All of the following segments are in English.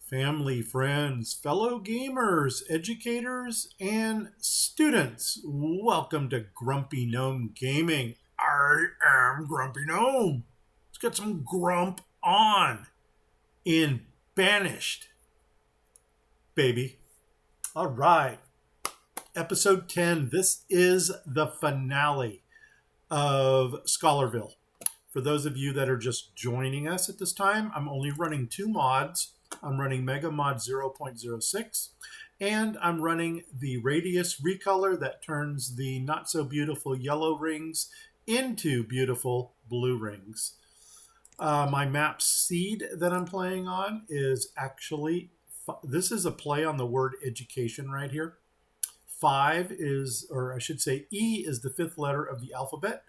family, friends, fellow gamers, educators, and students. Welcome to Grumpy Gnome Gaming. I am Grumpy Gnome. Let's get some grump on in Banished, baby. All right, episode 10. This is the finale of Scholarville. For those of you that are just joining us at this time, I'm only running two mods. I'm running Mega Mod 0.06, and I'm running the Radius Recolor that turns the not so beautiful yellow rings into beautiful blue rings. My map seed that I'm playing on is actually, this is a play on the word education right here. 5 is, or I should say E is the fifth letter of the alphabet.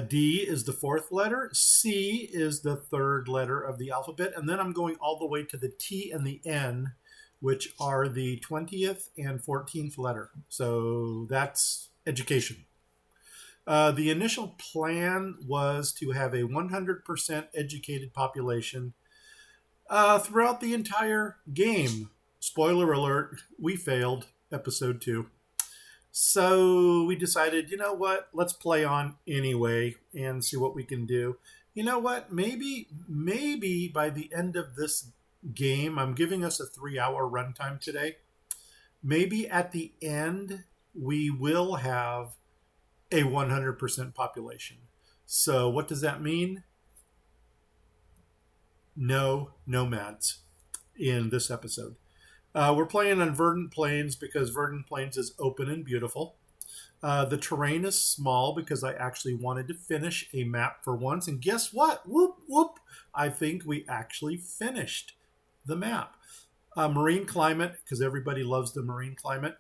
D is the fourth letter. C is the third letter of the alphabet. And then I'm going all the way to the T and the N, which are the 20th and 14th letter. So that's education. The initial plan was to have a 100% educated population throughout the entire game. Spoiler alert, we failed episode 2. So we decided, you know what, let's play on anyway and see what we can do. You know what, maybe by the end of this game, I'm giving us a 3-hour runtime today. Maybe at the end, we will have a 100% population. So what does that mean? No nomads in this episode. We're playing on Verdant Plains because Verdant Plains is open and beautiful. The terrain is small because I actually wanted to finish a map for once. And guess what? Whoop, whoop. I think we actually finished the map. Marine climate, because everybody loves the marine climate.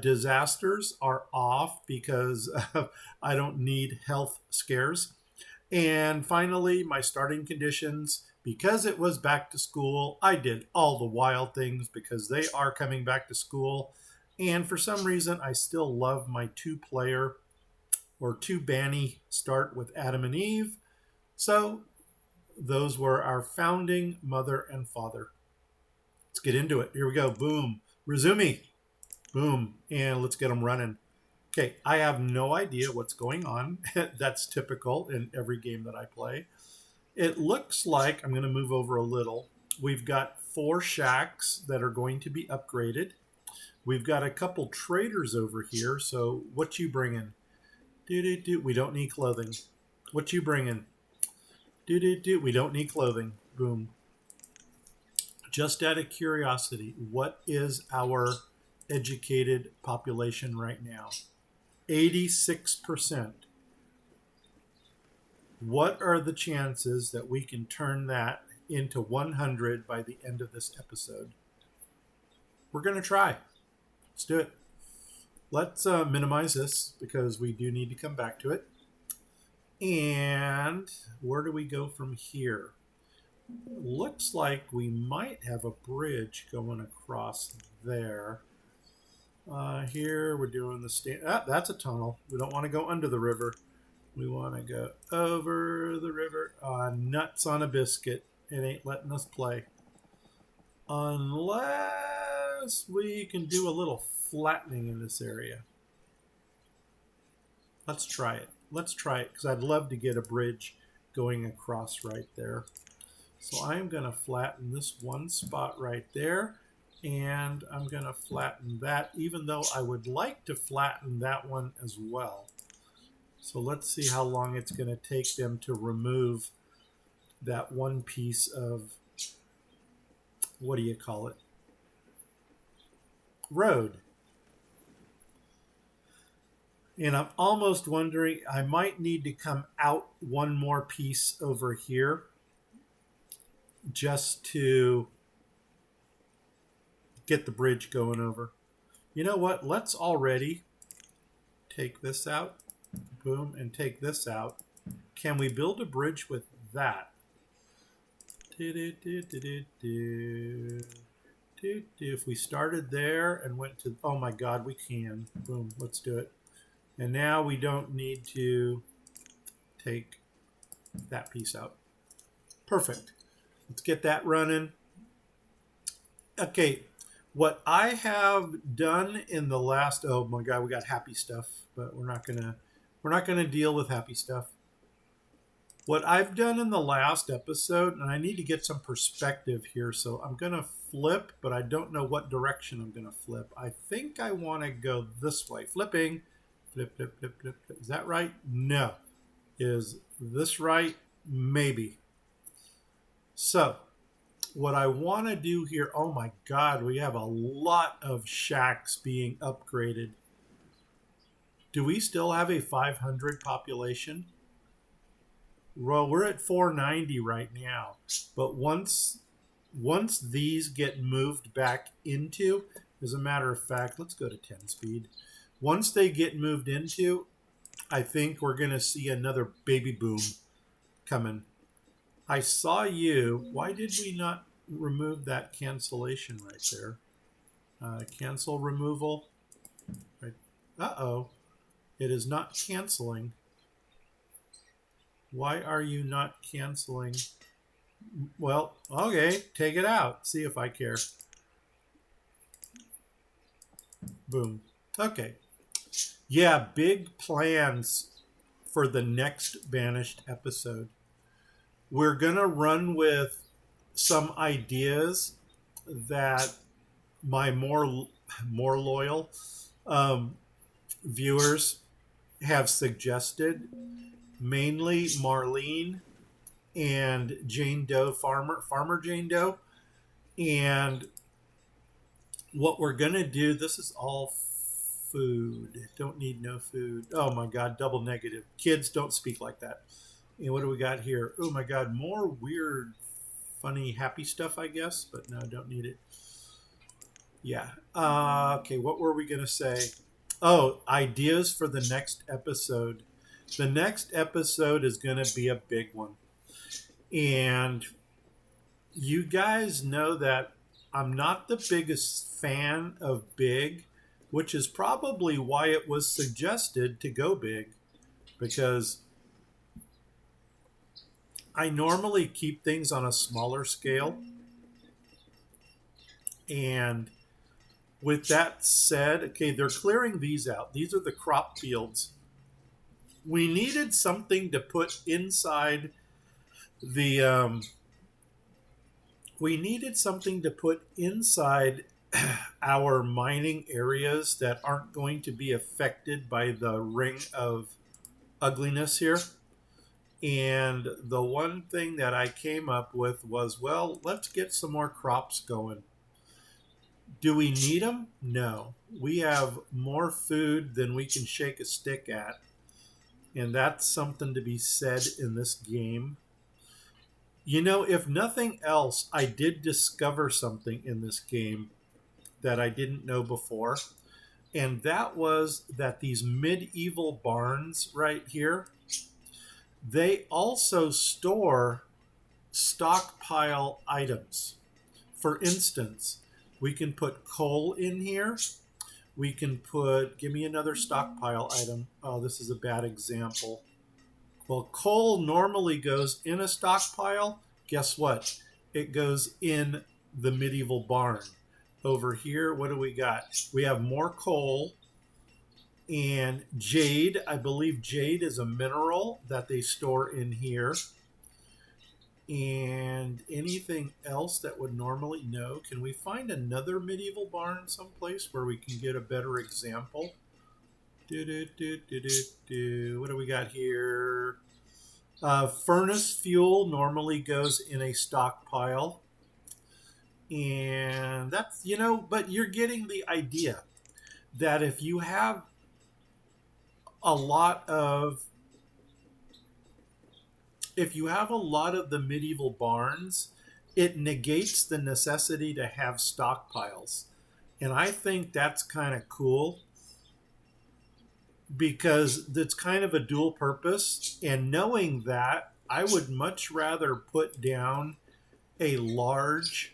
Disasters are off because I don't need health scares. And finally, my starting conditions. Because it was back to school, I did all the wild things because they are coming back to school. And for some reason, I still love my 2-player or 2-Banny start with Adam and Eve. So those were our founding mother and father. Let's get into it. Here we go. Boom. Resume. Boom. And let's get them running. Okay, I have no idea what's going on. That's typical in every game that I play. It looks like, I'm going to move over a little, we've got 4 shacks that are going to be upgraded. We've got a couple traders over here, so what you bringing? We don't need clothing. What you bringing? We don't need clothing. Boom. Just out of curiosity, what is our educated population right now? 86%. What are the chances that we can turn that into 100 by the end of this episode? We're going to try. Let's do it. Let's minimize this because we do need to come back to it. And where do we go from here? Looks like we might have a bridge going across there. Here we're doing the that's a tunnel. We don't want to go under the river. We want to go over the river. Nuts on a biscuit. It ain't letting us play. Unless we can do a little flattening in this area. Let's try it. Let's try it because I'd love to get a bridge going across right there. So I'm going to flatten this one spot right there. And I'm going to flatten that, even though I would like to flatten that one as well. So let's see how long it's going to take them to remove that one piece of, what do you call it? Road. And I'm almost wondering, I might need to come out one more piece over here just to get the bridge going over. You know what? Let's already take this out. Boom, and take this out. Can we build a bridge with that? If we started there and went to, oh my God, we can. Boom, let's do it. And now we don't need to take that piece out. Perfect. Let's get that running. Okay, what I have done in the last, oh my god, we got happy stuff, but we're not gonna deal with happy stuff. What I've done in the last episode, and I need to get some perspective here, so I'm gonna flip, but I don't know what direction I'm gonna flip. I think I want to go this way. Flipping, flip, flip, flip, flip, flip. Is that right? No. Is this right? Maybe. So what I want to do here, oh my God, we have a lot of shacks being upgraded. Do we still have a 500 population? Well, we're at 490 right now. But once these get moved back into, as a matter of fact, let's go to 10 speed. Once they get moved into, I think we're going to see another baby boom coming. I saw you. Why did we not remove that cancellation right there? Cancel removal. Right. Uh-oh. It is not canceling. Why are you not canceling? Well, okay. Take it out. See if I care. Boom. Okay. Yeah, big plans for the next Banished episode. We're going to run with some ideas that my more loyal um, viewers have suggested, mainly Marlene and Jane Doe, farmer Jane Doe. And what we're going to do, this is all food. Don't need no food. Oh my God, double negative. Kids, don't speak like that. And what do we got here? Oh my God, more weird, funny, happy stuff, I guess. But no, don't need it. Yeah. Okay, what were we going to say? Oh, ideas for the next episode. The next episode is going to be a big one. And you guys know that I'm not the biggest fan of big, which is probably why it was suggested to go big, because I normally keep things on a smaller scale. And with that said, okay, they're clearing these out. These are the crop fields. We needed something to put inside the we needed something to put inside our mining areas that aren't going to be affected by the ring of ugliness here. And the one thing that I came up with was, well, let's get some more crops going. Do we need them? No. We have more food than we can shake a stick at. And that's something to be said in this game. You know, if nothing else, I did discover something in this game that I didn't know before. And that was that these medieval barns right here, they also store stockpile items. For instance, we can put coal in here. We can put, give me another stockpile item. Oh, this is a bad example. Well, coal normally goes in a stockpile. Guess what? It goes in the medieval barn. Over here, what do we got? We have more coal and jade. I believe jade is a mineral that they store in here. And anything else that would normally know? Can we find another medieval barn someplace where we can get a better example? What do we got here? Furnace fuel normally goes in a stockpile. And that's, but you're getting the idea that if you have a lot of the medieval barns, it negates the necessity to have stockpiles. And I think that's kind of cool because it's kind of a dual purpose. And knowing that, I would much rather put down a large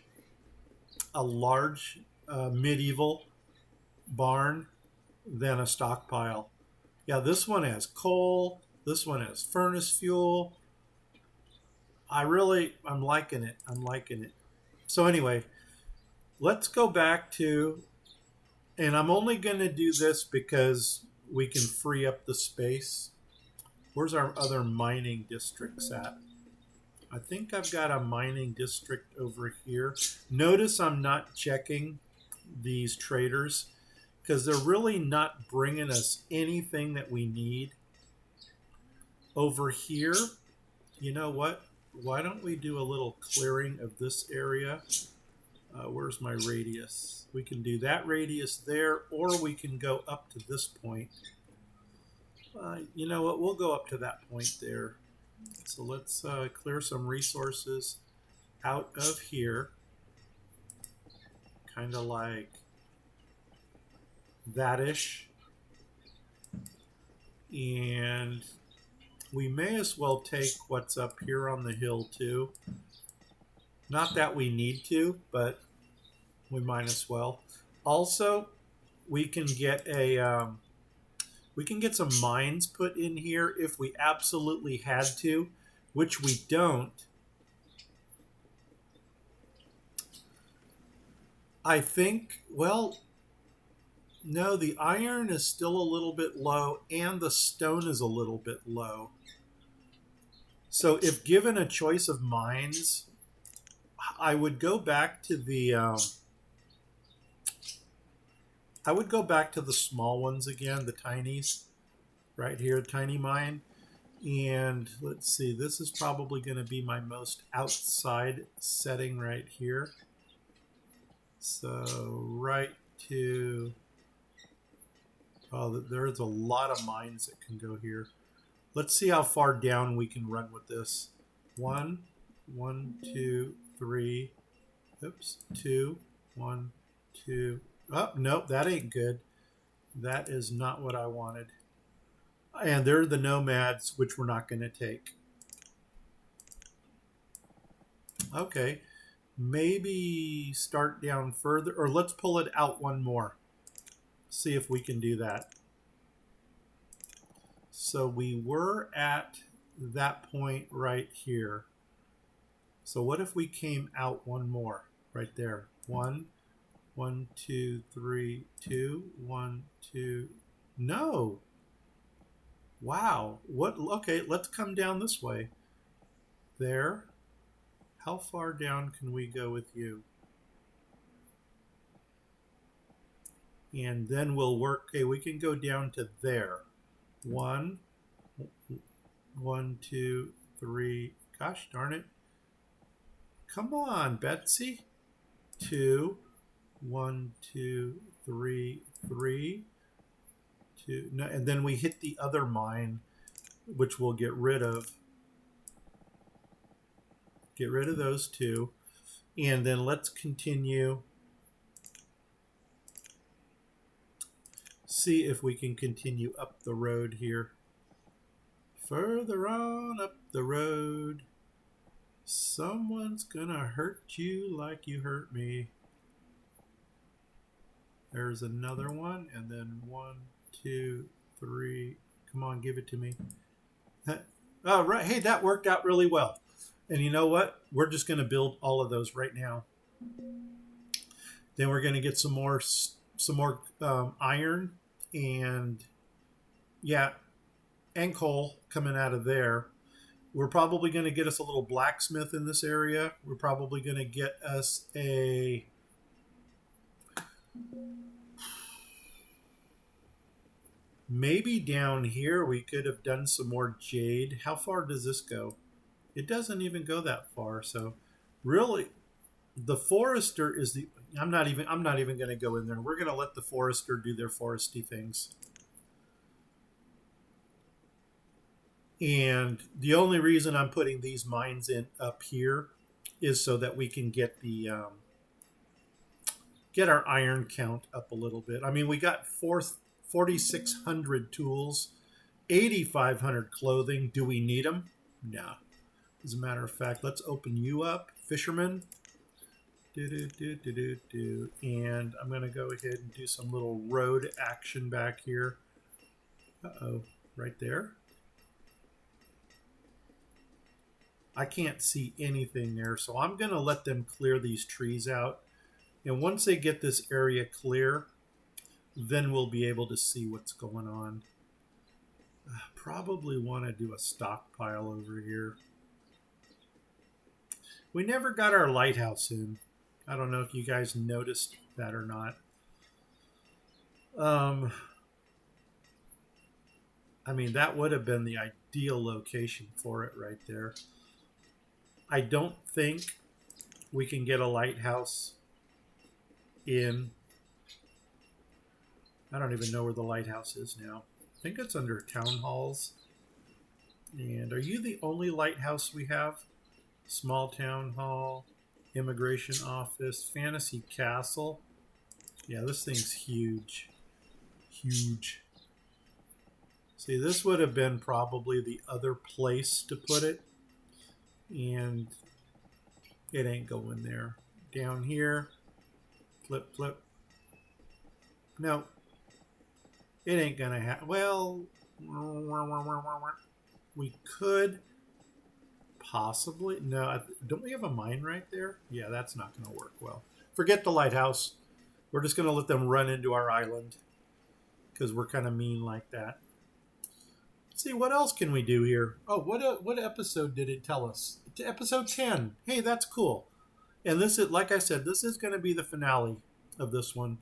medieval barn than a stockpile. Yeah, this one has coal. This one has furnace fuel. I'm liking it. So anyway, let's go back to, and I'm only going to do this because we can free up the space. Where's our other mining districts at? I think I've got a mining district over here. Notice I'm not checking these traders because they're really not bringing us anything that we need. Over here, you know what? Why don't we do a little clearing of this area? Where's my radius? We can do that radius there, or we can go up to this point. You know what? We'll go up to that point there. So let's clear some resources out of here. Kind of like that-ish. And we may as well take what's up here on the hill too. Not that we need to, but we might as well. Also, we can get some mines put in here if we absolutely had to, which we don't. I think, well, no, the iron is still a little bit low and the stone is a little bit low. So if given a choice of mines, I would go back to the small ones again, the tinies, right here, tiny mine. And let's see, this is probably going to be my most outside setting right here. So right to, oh, there's a lot of mines that can go here. Let's see how far down we can run with this. 1, 2, 3. Oops, 2, 1, 2. Oh, nope, that ain't good. That is not what I wanted. And there are the nomads, which we're not going to take. Okay, maybe start down further, or let's pull it out one more. See if we can do that. So we were at that point right here. So what if we came out one more right there? 1, 1, 2, 3, 2, 1, 2. No. Wow. What? Okay, let's come down this way. There. How far down can we go with you? And then we'll work. Okay, we can go down to there. 1, 1, 2, 3. Gosh darn it. Come on, Betsy. 2, 1, 2, 3, 3. 2. No, and then we hit the other mine, which we'll get rid of. Get rid of those two. And then let's continue. See if we can continue up the road here. Further on up the road. Someone's gonna hurt you like you hurt me. There's another one. And then 1, 2, 3. Come on, give it to me. Oh, right. Hey, that worked out really well. And you know what? We're just going to build all of those right now. Then we're going to get some more iron and and coal coming out of there. We're probably going to get us a little blacksmith in this area. We're probably going to get us a maybe down here we could have done some more jade. How far does this go? It doesn't even go that far. So really the forester is the I'm not even going to go in there. We're going to let the forester do their foresty things. And the only reason I'm putting these mines in up here is so that we can get the get our iron count up a little bit. I mean, we got 4,600 tools, 8,500 clothing. Do we need them? No. As a matter of fact, let's open you up, fisherman. And I'm going to go ahead and do some little road action back here. Uh-oh, right there. I can't see anything there, so I'm going to let them clear these trees out. And once they get this area clear, then we'll be able to see what's going on. Probably want to do a stockpile over here. We never got our lighthouse in. I don't know if you guys noticed that or not. I mean, that would have been the ideal location for it right there. I don't think we can get a lighthouse in. I don't even know where the lighthouse is now. I think it's under town halls. And are you the only lighthouse we have? Small town hall, immigration office, fantasy castle. Yeah, this thing's huge. Huge. See, this would have been probably the other place to put it. And it ain't going there. Down here, flip, flip. No, it ain't gonna happen. Well, we could possibly. No, don't we have a mine right there? Yeah, that's not gonna work well. Forget the lighthouse. We're just gonna let them run into our island because we're kind of mean like that. Let's see, what else can we do here? Oh, what episode did it tell us? Episode 10. Hey, that's cool. And this is, like I said, this is going to be the finale of this one.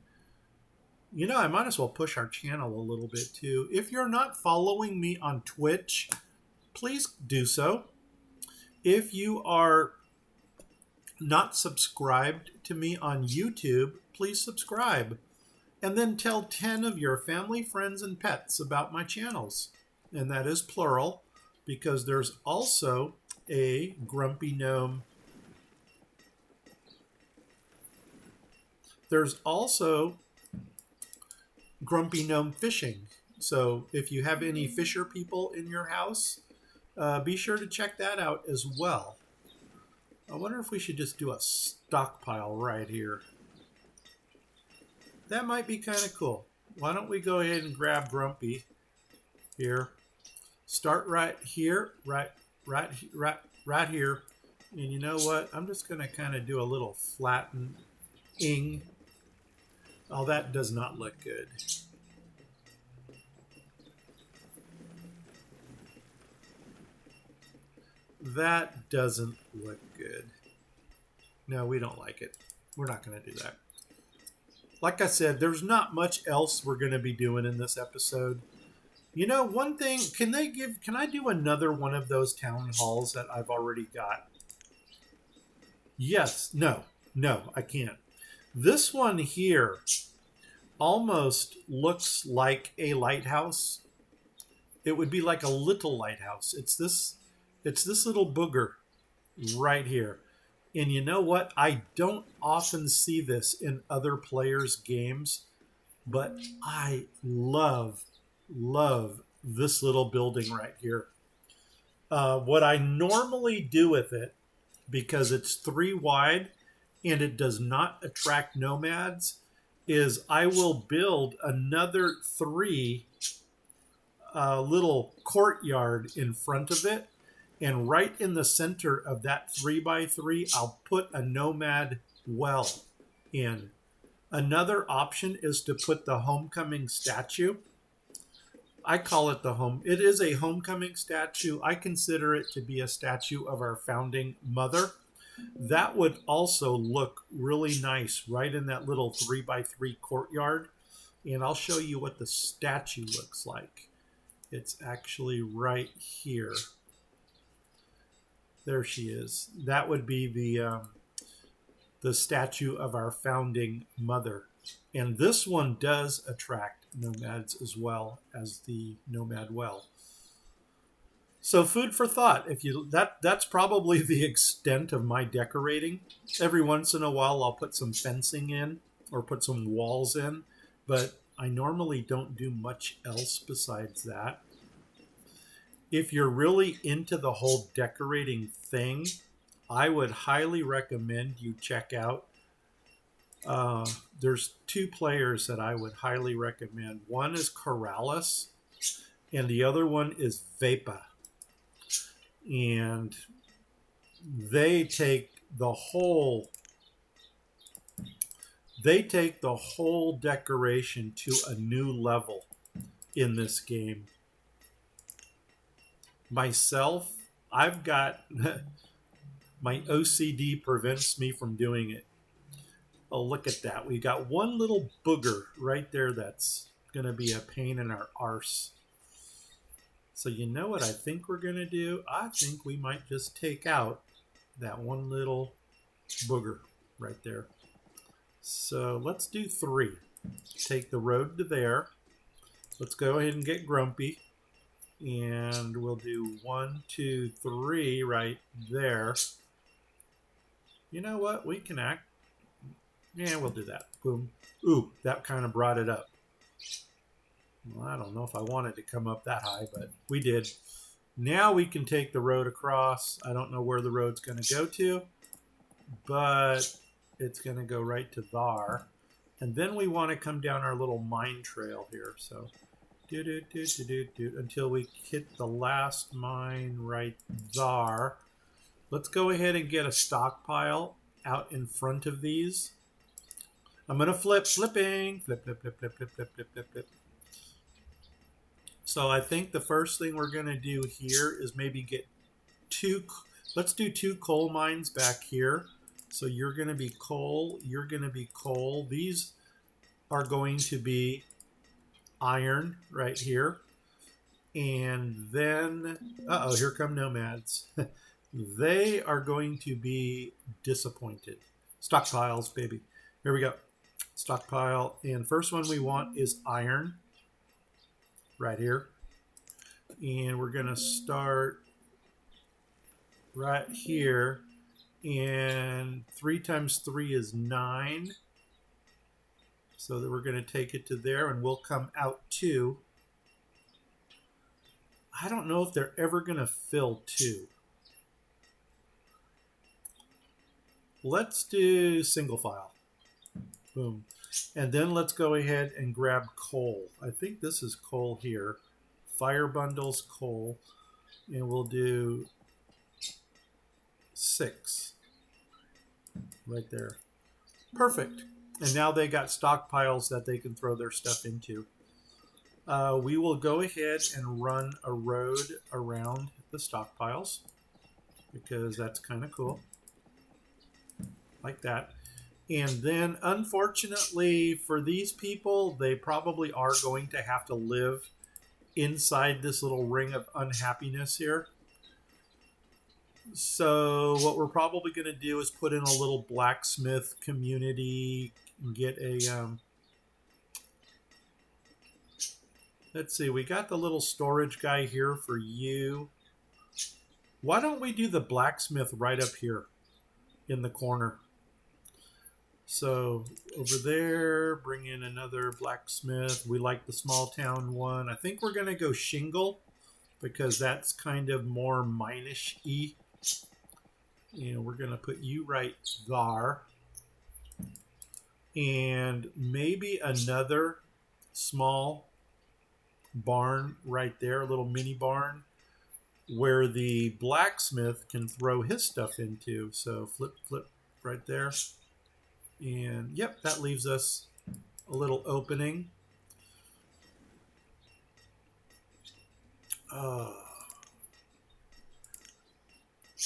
You know, I might as well push our channel a little bit too. If you're not following me on Twitch, please do so. If you are not subscribed to me on YouTube, please subscribe. And then tell 10 of your family, friends, and pets about my channels. And that is plural, because there's also a Grumpy Gnome. There's also Grumpy Gnome Fishing. So if you have any fisher people in your house, be sure to check that out as well. I wonder if we should just do a stockpile right here. That might be kind of cool. Why don't we go ahead and grab Grumpy here. Start right here, right here. And you know what? I'm just going to kind of do a little flattening. Oh, that does not look good. That doesn't look good. No, we don't like it. We're not going to do that. Like I said, there's not much else we're going to be doing in this episode. You know, one thing, can I do another one of those town halls that I've already got? Yes, no, I can't. This one here almost looks like a lighthouse. It would be like a little lighthouse. It's this little booger right here. And you know what? I don't often see this in other players' games, but I love this little building right here. What I normally do with it, because it's 3 wide and it does not attract nomads, is I will build another 3 little courtyard in front of it, and right in the center of that 3x3 I'll put a nomad well in. Another option is to put the homecoming statue. I call it it is a homecoming statue. I consider it to be a statue of our founding mother. That would also look really nice right in that little 3x3 courtyard. And I'll show you what the statue looks like. It's actually right here. There she is. That would be the statue of our founding mother. And this one does attract nomads as well as the nomad well. So food for thought. That's probably the extent of my decorating. Every once in a while I'll put some fencing in or put some walls in, but I normally don't do much else besides that. If you're really into the whole decorating thing, I would highly recommend you check out. There's 2 players that I would highly recommend. One is Corrales, and the other one is Vapa. And they take the whole They take the whole decoration to a new level in this game. Myself, I've got my OCD prevents me from doing it. Oh, look at that. We got one little booger right there that's going to be a pain in our arse. So you know what I think we're going to do? I think we might just take out that one little booger right there. So let's do 3. Take the road to there. Let's go ahead and get grumpy. And we'll do 1, 2, 3 right there. You know what? We can act. Yeah, we'll do that. Boom. Ooh, that kind of brought it up. Well, I don't know if I wanted to come up that high, but we did. Now we can take the road across. I don't know where the road's going to go to, but it's going to go right to there. And then we want to come down our little mine trail here. So until we hit the last mine right there. Let's go ahead and get a stockpile out in front of these. I'm going to flipping. Flip. So I think the first thing we're going to do here is maybe get 2, let's do 2 coal mines back here. So you're going to be coal, you're going to be coal. These are going to be iron right here. And then, uh-oh, here come nomads. They are going to be disappointed. Stockpiles, baby. Here we go. Stockpile. And first one we want is iron. Right here. And we're going to start right here. And 3 times 3 is 9. So that we're going to take it to there, and we'll come out 2. I don't know if they're ever going to fill 2. Let's do single file. Boom. And then let's go ahead and grab coal. I think this is coal here. Fire bundles, coal. And we'll do 6. Right there. Perfect. And now they got stockpiles that they can throw their stuff into. We will go ahead and run a road around the stockpiles because that's kind of cool. Like that. And then, unfortunately, for these people, they probably are going to have to live inside this little ring of unhappiness here. So what we're probably going to do is put in a little blacksmith community and get a... let's see, we got the little storage guy here for you. Why don't we do the blacksmith right up here in the corner? So over there, bring in another blacksmith. We like the small town one. I think we're going to go shingle because that's kind of more minish-y. And we're going to put you right there. And maybe another small barn right there, a little mini barn where the blacksmith can throw his stuff into. So flip right there. And yep, that leaves us a little opening.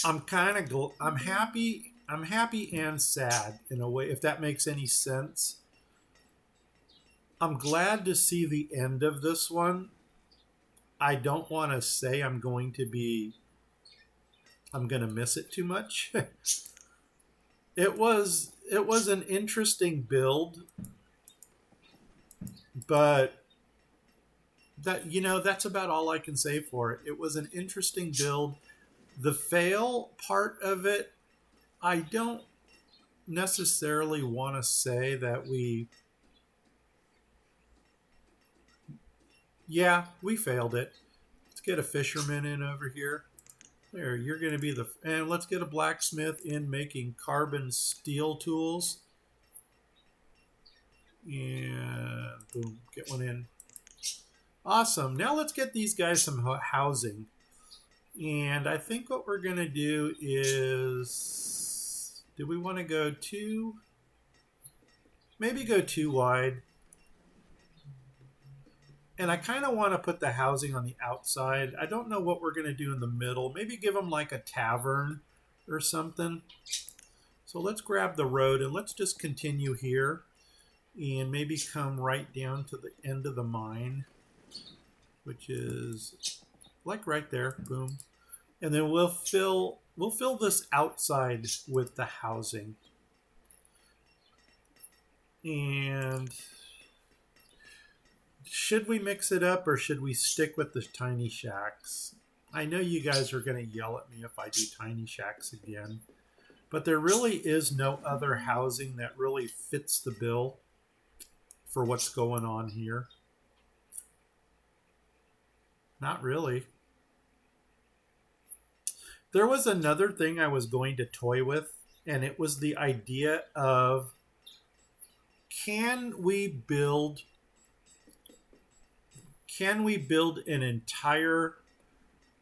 I'm happy and sad in a way, if that makes any sense. I'm glad to see the end of this one. I don't want to say I'm going to miss it too much. It was an interesting build, but that's about all I can say for it. It was an interesting build. The fail part of it, I don't necessarily want to say that we failed it. Let's get a fisherman in over here. There, you're going to be and let's get a blacksmith in making carbon steel tools. And boom, get one in. Awesome. Now let's get these guys some housing. And I think what we're going to do is, do we want to go to, Maybe go too wide. And I kind of want to put the housing on the outside. I don't know what we're going to do in the middle. Maybe give them like a tavern or something. So let's grab the road and let's just continue here and maybe come right down to the end of the mine, which is like right there. Boom. And then we'll fill this outside with the housing. And should we mix it up or should we stick with the tiny shacks? I know you guys are going to yell at me if I do tiny shacks again, but there really is no other housing that really fits the bill for what's going on here. Not really. There was another thing I was going to toy with, and it was the idea of, can we build an entire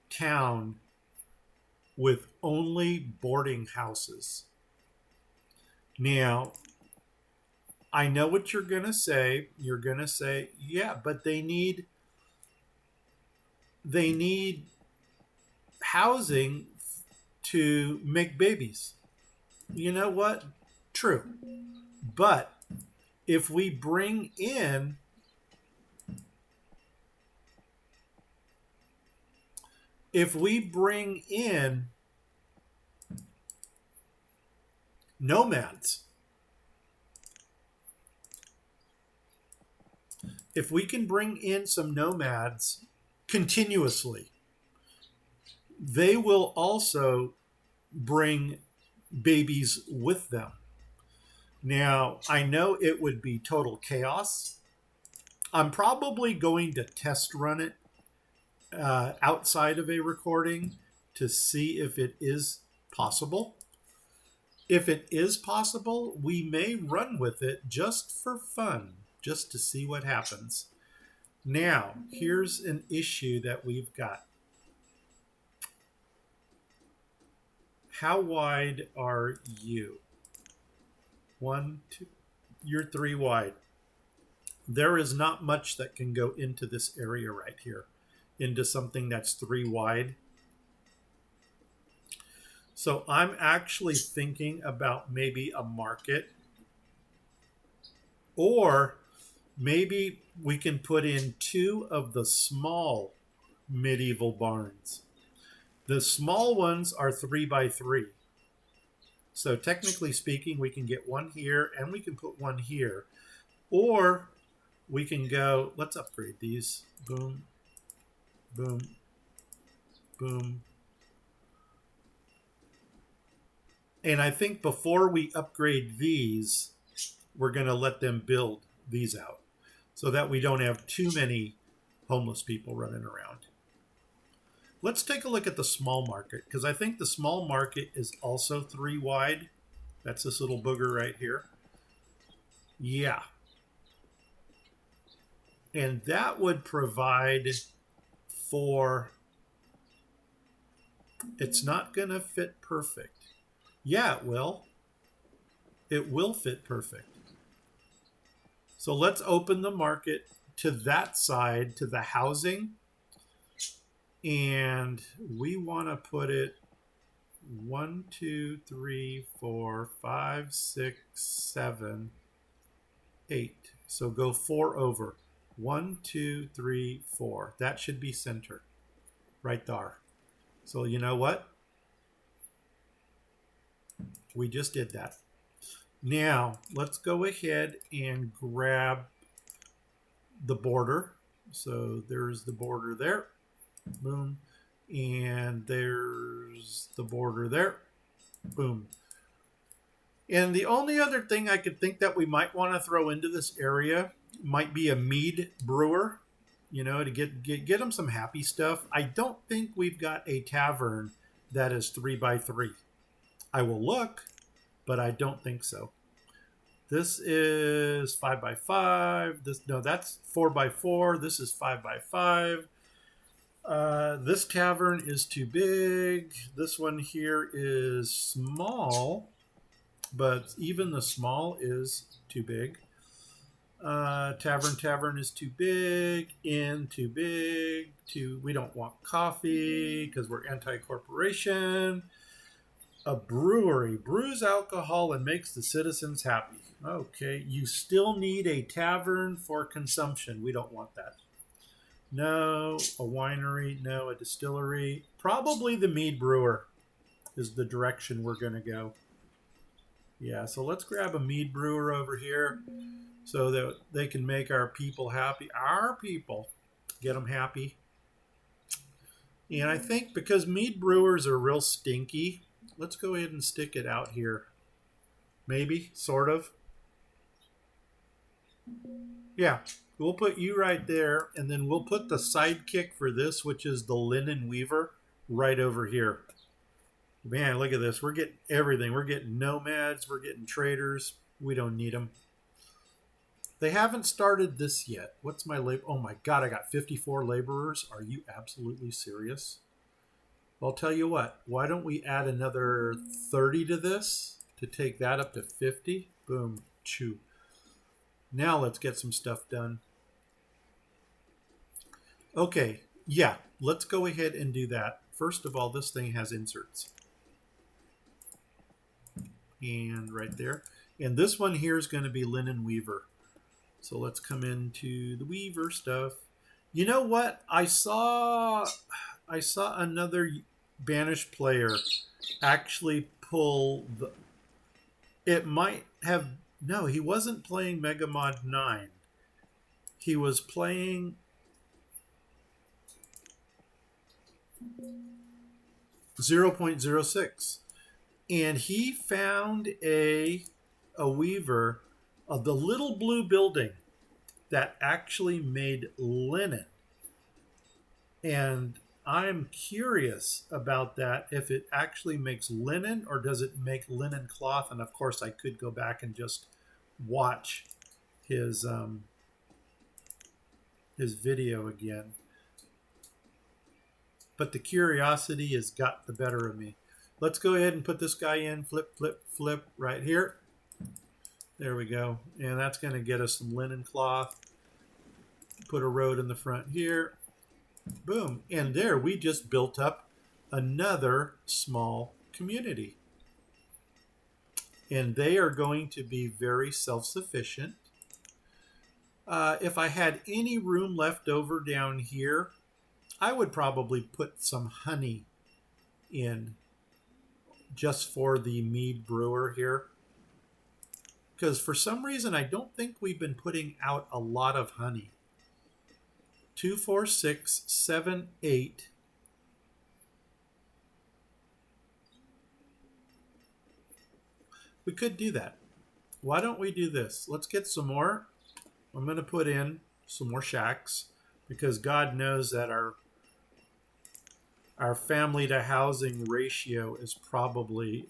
town with only boarding houses? Now, I know what you're going to say. You're going to say, yeah, but they need housing to make babies. You know what? True. But if we bring in nomads, if we can bring in some nomads continuously, they will also bring babies with them. Now, I know it would be total chaos. I'm probably going to test run it outside of a recording to see if it is possible. If it is possible, we may run with it just for fun, just to see what happens. Now, here's an issue that we've got. How wide are you? 1, 2, you're 3 wide. There is not much that can go into this area right here, into something that's 3 wide. So I'm actually thinking about maybe a market, or maybe we can put in 2 of the small medieval barns. The small ones are 3 by 3. So technically speaking, we can get one here and we can put one here. Or we can go, let's upgrade these. Boom, boom, boom. And I think before we upgrade these, we're going to let them build these out so that we don't have too many homeless people running around. Let's take a look at the small market, because I think the small market is also 3 wide. That's this little booger right here. Yeah. And that would provide for, it's not going to fit perfect. Yeah, it will. It will fit perfect. So let's open the market to that side, to the housing. And we want to put it 1, 2, 3, 4, 5, 6, 7, 8. So go 4 over. 1, 2, 3, 4. That should be center right there. So you know what? We just did that. Now let's go ahead and grab the border. So there's the border there. Boom. And there's the border there. Boom. And the only other thing I could think that we might want to throw into this area might be a mead brewer, you know, to get them some happy stuff. I don't think we've got a tavern that is 3 by 3. I will look, but I don't think so. This is 5 by 5. That's 4 by 4. This is 5 by 5. This tavern is too big. This one here is small. but even the small is too big. Tavern is too big. Inn too big. We don't want coffee because we're anti-corporation. A brewery brews alcohol and makes the citizens happy. Okay, you still need a tavern for consumption. We don't want that. No, a winery. No, a distillery. Probably the mead brewer is the direction we're going to go. Yeah, so let's grab a mead brewer over here so that they can make our people happy. Our people. Get them happy. And I think because mead brewers are real stinky, let's go ahead and stick it out here. Maybe, sort of. Yeah, we'll put you right there, and then we'll put the sidekick for this, which is the linen weaver, right over here. Man, look at this. We're getting everything. We're getting nomads. We're getting traders. We don't need them. They haven't started this yet. What's my labor? Oh my God, I got 54 laborers. Are you absolutely serious? Well, I'll tell you what. Why don't we add another 30 to this to take that up to 50? Boom. Chew. Now let's get some stuff done. Okay. Yeah, let's go ahead and do that. First of all, this thing has inserts. And right there. And this one here is going to be linen weaver. So let's come into the weaver stuff. You know what? I saw another banished player actually pull the. It might have no. He wasn't playing Mega Mod 9. He was playing 0.06, and he found a weaver of the little blue building that actually made linen. And I'm curious about that, if it actually makes linen or does it make linen cloth. And of course I could go back and just watch his video again. But the curiosity has got the better of me. Let's go ahead and put this guy in. Flip, flip, flip right here. There we go. And that's going to get us some linen cloth. Put a road in the front here. Boom. And there we just built up another small community. And they are going to be very self-sufficient. If I had any room left over down here, I would probably put some honey in just for the mead brewer here. Because for some reason, I don't think we've been putting out a lot of honey. 2, 4, 6, 7, 8. We could do that. Why don't we do this? Let's get some more. I'm going to put in some more shacks because God knows that our family to housing ratio is probably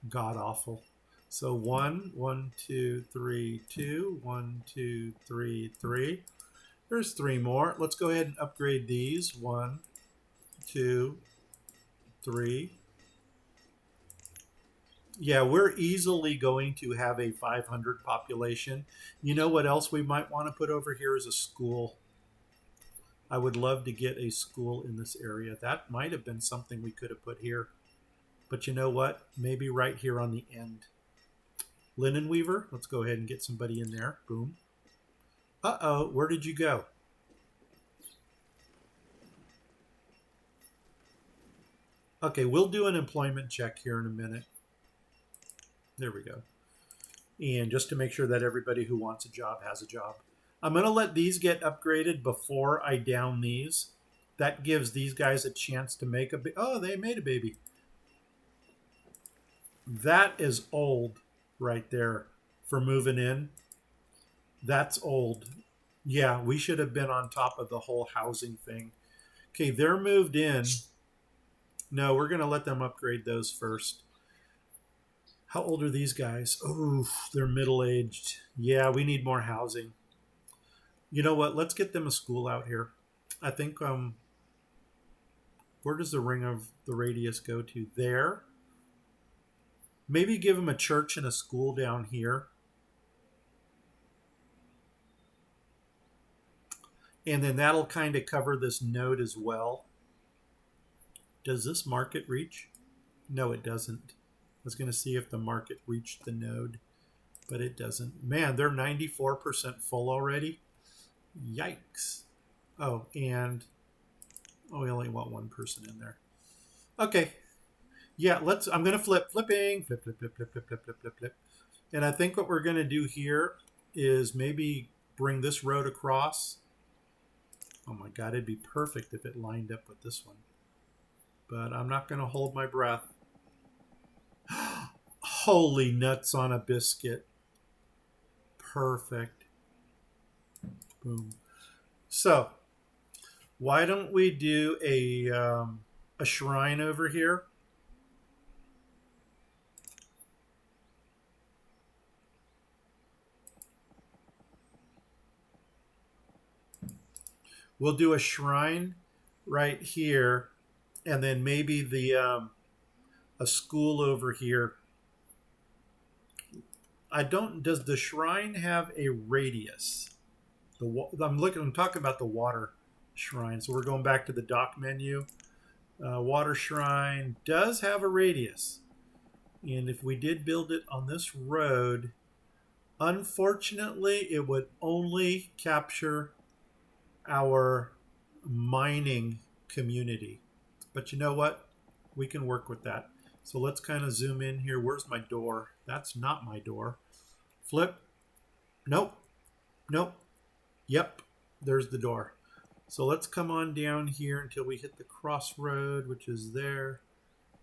god awful. So 1, 1, 2, 3, 2, 1, 2, 3, 3. There's 3 more. Let's go ahead and upgrade these. 1, 2, 3. Yeah, we're easily going to have a 500 population. You know what else we might want to put over here is a school. I would love to get a school in this area. That might have been something we could have put here. But you know what? Maybe right here on the end. Linen weaver. Let's go ahead and get somebody in there. Boom. Uh-oh, where did you go? Okay, we'll do an employment check here in a minute. There we go. And just to make sure that everybody who wants a job has a job. I'm going to let these get upgraded before I down these. That gives these guys a chance to make a baby. Oh, they made a baby. That is old right there for moving in. That's old. Yeah, we should have been on top of the whole housing thing. Okay, they're moved in. No, we're going to let them upgrade those first. How old are these guys? Oh, they're middle-aged. Yeah, we need more housing. You know what? Let's get them a school out here. I think, where does the ring of the radius go to? There. Maybe give them a church and a school down here. And then that'll kind of cover this node as well. Does this market reach? No, it doesn't. I was going to see if the market reached the node, but it doesn't. Man, they're 94% full already. Yikes. Oh, and we only want one person in there. Okay. Yeah, I'm going to flipping. Flip, flip, flip, flip, flip, flip, flip, flip, flip. And I think what we're going to do here is maybe bring this road across. Oh my God, it'd be perfect if it lined up with this one. But I'm not going to hold my breath. Holy nuts on a biscuit. Perfect. Boom. So, why don't we do a shrine over here? We'll do a shrine right here, and then maybe a school over here. Does the shrine have a radius? I'm talking about the water shrine. So we're going back to the dock menu. Water shrine does have a radius. And if we did build it on this road, unfortunately, it would only capture our mining community. But you know what? We can work with that. So let's kind of zoom in here. Where's my door? That's not my door. Flip. Nope. Nope. Yep. There's the door. So let's come on down here until we hit the crossroad, which is there.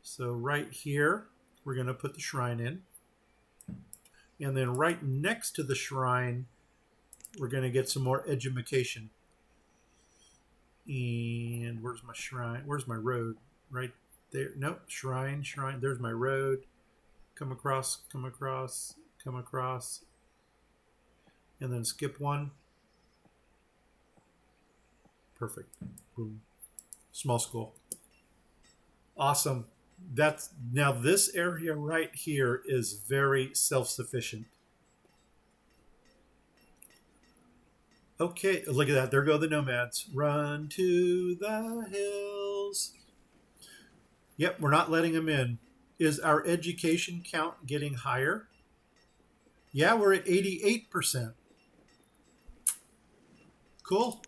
So right here, we're going to put the shrine in. And then right next to the shrine, we're going to get some more edumacation. And where's my shrine? Where's my road? Right there. Nope. Shrine, shrine. There's my road. Come across, come across, come across. And then skip one. Perfect. Boom. Small school. Awesome. Now this area right here is very self-sufficient. Okay, look at that. There go the nomads. Run to the hills. Yep, we're not letting them in. Is our education count getting higher? Yeah, we're at 88%. Cool.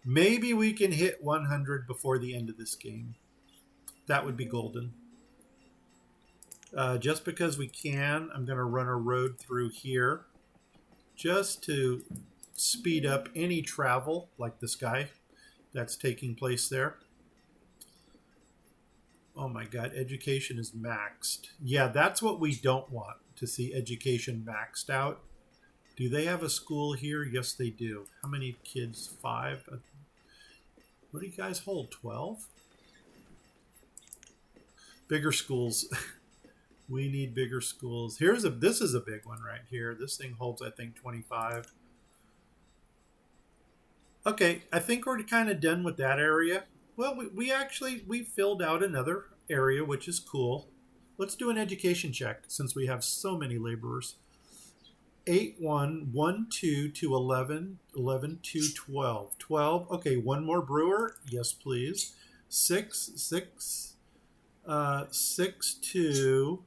Maybe we can hit 100 before the end of this game. That would be golden. Just because we can, I'm going to run a road through here just to speed up any travel like this guy that's taking place there. Oh my God, education is maxed. Yeah, that's what we don't want, to see education maxed out. Do they have a school here? Yes, they do. How many kids? 5? What do you guys hold? 12? Bigger schools. We need bigger schools. This is a big one right here. This thing holds, I think, 25. Okay, I think we're kind of done with that area. Well, we filled out another area, which is cool. Let's do an education check since we have so many laborers. 8, 1, 1, 2 to 11, 11, 2, 12. 12. Okay, one more brewer. Yes, please. 6, 6, 6, 2.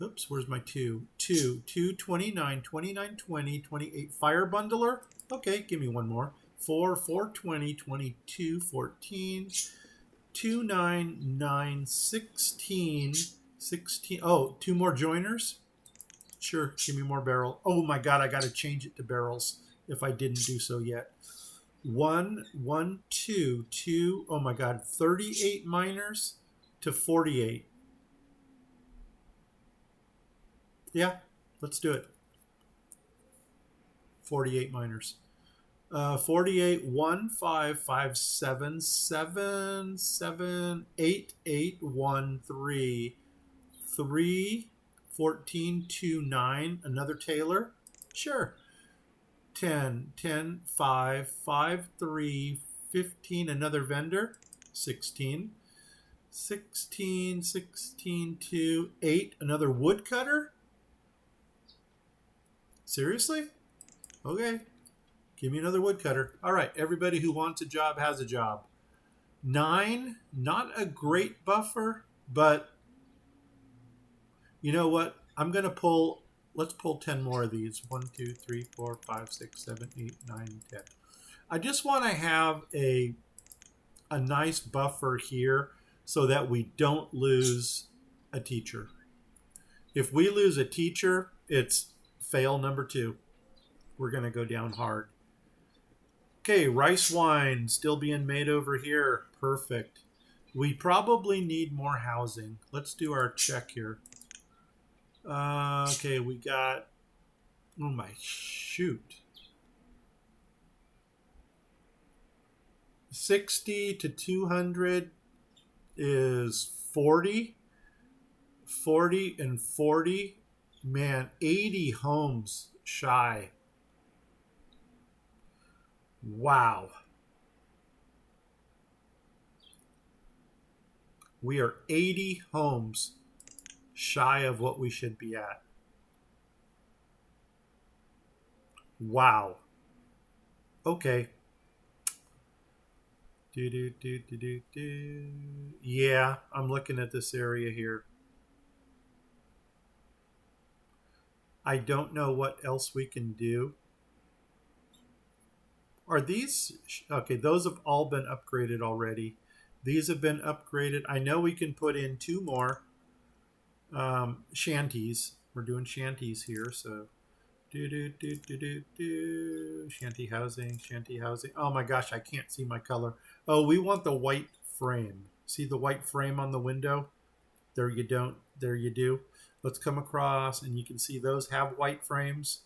Oops, where's my 2? 2, 2, 29, 29, 20, 28. Fire bundler. Okay, give me one more. 4, 4, 20, 22, 14, 2, 9, 9, 16, 16. Oh, 2 more joiners. Sure, give me more barrel. Oh my God, I got to change it to barrels if I didn't do so yet. 1, 1, 2, 2. Oh my God, 38 miners to 48. Yeah, let's do it. 48 miners. 48, 1, 5, 5, 7, 7, 7, 8, 8, 1, 3, 3, 14, 2, 9. Another tailor? Sure. 10, 10, 5, 5, 3, 15. Another vendor? 16. 16, 16, 2, 8. Another woodcutter? Seriously? Okay. Give me another woodcutter. All right. Everybody who wants a job has a job. 9, not a great buffer, but you know what? I'm going to pull, let's pull 10 more of these. 1, 2, 3, 4, 5, 6, 7, 8, 9, 10. I just want to have a nice buffer here so that we don't lose a teacher. If we lose a teacher, it's fail number 2. We're going to go down hard. Okay, rice wine still being made over here. Perfect. We probably need more housing. Let's do our check here. Okay, we got, oh my shoot. 60 to 200 is 40. 40 and 40. Man, 80 homes shy. Wow. We are 80 homes shy of what we should be at. Wow. Okay. Yeah, I'm looking at this area here. I don't know what else we can do. Are these, okay, those have all been upgraded already. These have been upgraded. I know we can put in 2 more shanties. We're doing shanties here, so shanty housing, shanty housing. Oh my gosh, I can't see my color. Oh, we want the white frame. See the white frame on the window? There you don't. There you do. Let's come across, and you can see those have white frames.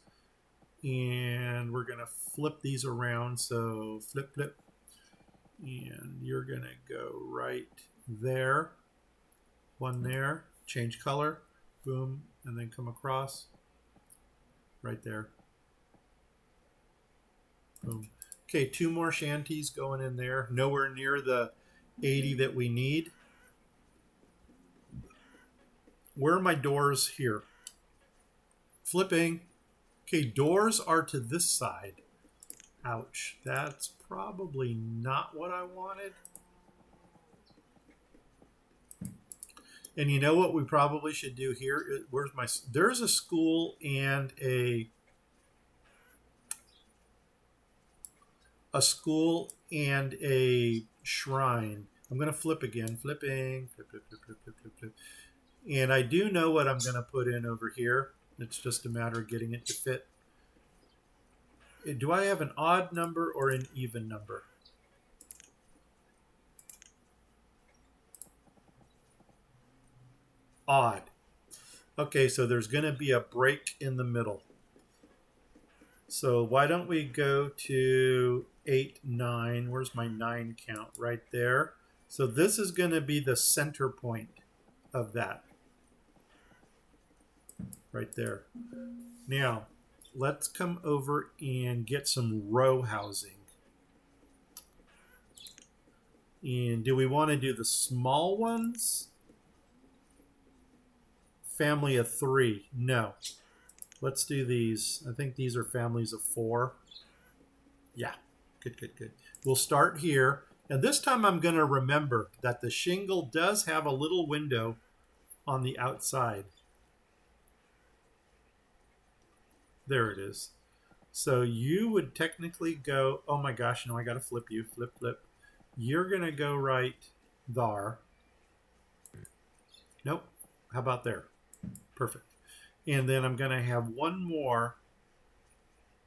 And we're gonna flip these around. So flip, flip, and you're gonna go right there. One there. Change color. Boom, and then come across. Right there. Boom. Okay, 2 more shanties going in there. Nowhere near the 80 that we need. Where are my doors here? Flipping. Okay, doors are to this side. Ouch. That's probably not what I wanted. And you know what we probably should do here? Where's my... There's a school and a school and a shrine. I'm going to flip again. Flipping. Flip, flip, flip, flip, flip, flip, flip. And I do know what I'm going to put in over here. It's just a matter of getting it to fit. Do I have an odd number or an even number? Odd. Okay, so there's going to be a break in the middle. So why don't we go to 8, 9. Where's my 9 count? Right there. So this is going to be the center point of that. Right there. Now, let's come over and get some row housing. And do we want to do the small ones? Family of 3. No. Let's do these. I think these are families of 4. Yeah. Good, good, good. We'll start here. And this time I'm going to remember that the shingle does have a little window on the outside. There it is. So you would technically go, oh my gosh, no, I got to flip you. Flip, flip. You're going to go right there. Nope. How about there? Perfect. And then I'm going to have one more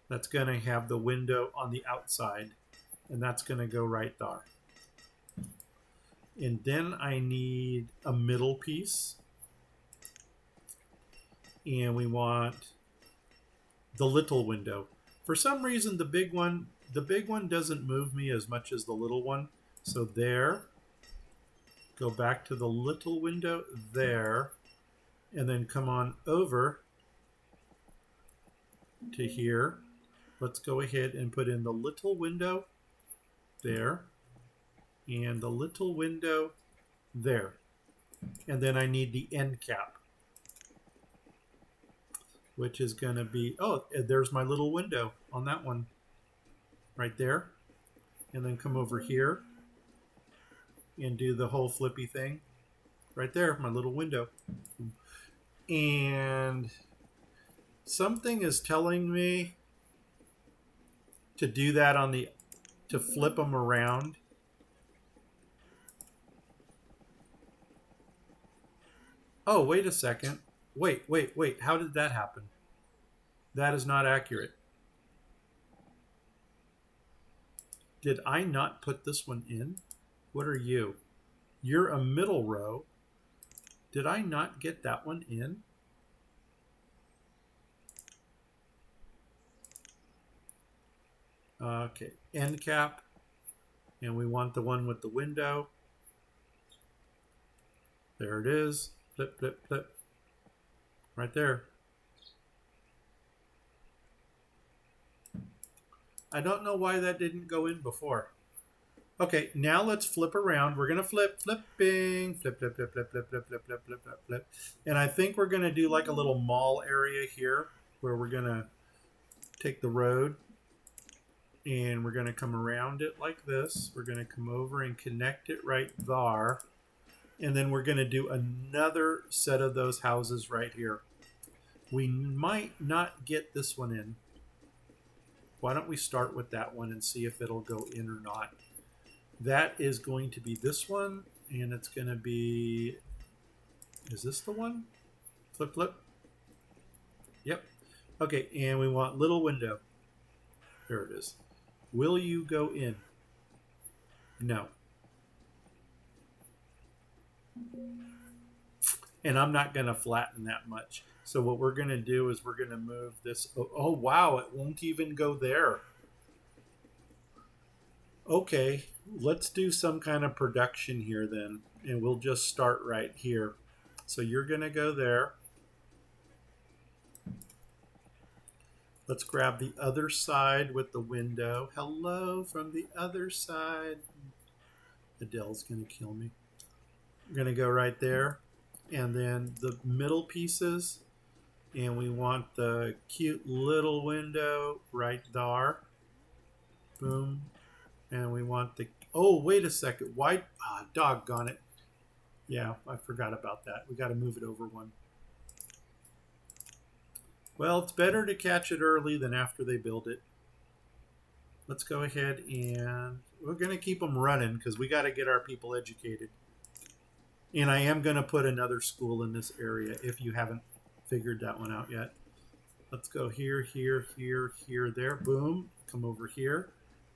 that's going to have the window on the outside. And that's going to go right there. And then I need a middle piece. And we want the little window. For some reason, the big one doesn't move me as much as the little one. So there. Go back to the little window there. And then come on over to here. Let's go ahead and put in the little window there. And the little window there. And then I need the end cap, which is going to be, oh, there's my little window on that one right there. And then come over here and do the whole flippy thing right there, my little window. And something is telling me to do that on the, to flip them around. Oh, wait a second. Wait. How did that happen? That is not accurate. Did I not put this one in? What are you? You're a middle row. Did I not get that one in? Okay, end cap. And we want the one with the window. There it is. Flip, flip, flip. Right there. I don't know why that didn't go in before. Okay, now let's flip around. We're gonna flipping, flip, flip, flip, flip, flip, flip, flip, flip, flip, flip, flip. And I think we're gonna do like a little mall area here where we're gonna take the road and we're gonna come around it like this. We're gonna come over and connect it right there. And then we're gonna do another set of those houses right here. We might not get this one in. Why don't we start with that one and see if it'll go in or not? That is going to be this one, and it's going to be, is this the one? Flip, flip. Yep. Okay, and we want little window. There it is. Will you go in? No. And I'm not going to flatten that much. So what we're going to do is we're going to move this. Oh, wow, it won't even go there. Okay, let's do some kind of production here then. And we'll just start right here. So you're going to go there. Let's grab the other side with the window. Hello from the other side. Adele's going to kill me. We're going to go right there. And then the middle pieces. And we want the cute little window right there. Boom. And we want the, oh, wait a second. Why? Ah, doggone it. Yeah, I forgot about that. We got to move it over one. Well, it's better to catch it early than after they build it. Let's go ahead and we're going to keep them running because we got to get our people educated. And I am going to put another school in this area if you haven't figured that one out yet. Let's go here, here, here, here, there. Boom. Come over here.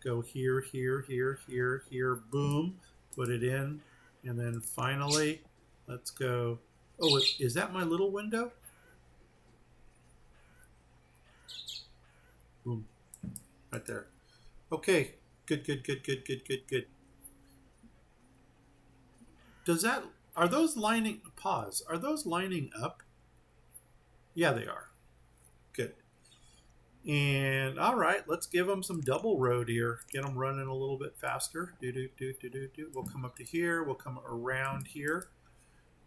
Go here, here, here, here, here. Boom. Put it in. And then finally, let's go. Oh, is that my little window? Boom. Right there. Okay. Good, good, good, good, good, good, good. Does that, are those lining, pause, are those lining up? Yeah, they are. Good. And all right, let's give them some double road here. Get them running a little bit faster. We'll come up to here. We'll come around here.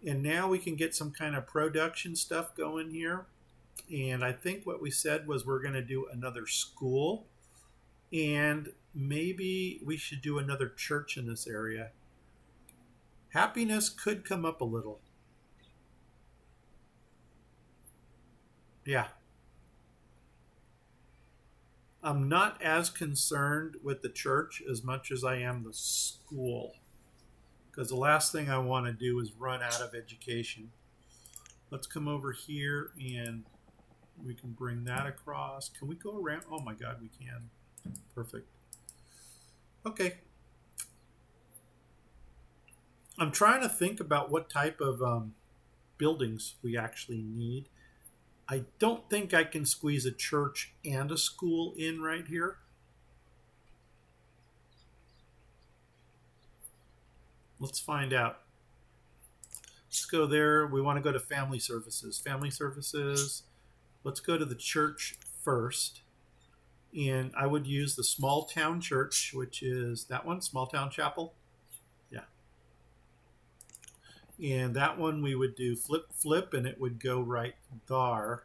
And now we can get some kind of production stuff going here. And I think what we said was we're going to do another school. And maybe we should do another church in this area. Happiness could come up a little. Yeah. I'm not as concerned with the church as much as I am the school. Because the last thing I want to do is run out of education. Let's come over here and we can bring that across. Can we go around? Oh my God, we can. Perfect. Okay. I'm trying to think about what type of buildings we actually need. I don't think I can squeeze a church and a school in right here. Let's find out. Let's go there. We want to go to family services. Family services. Let's go to the church first. And I would use the small town church, which is that one, small town chapel. Yeah. And that one we would do flip, flip, and it would go right there.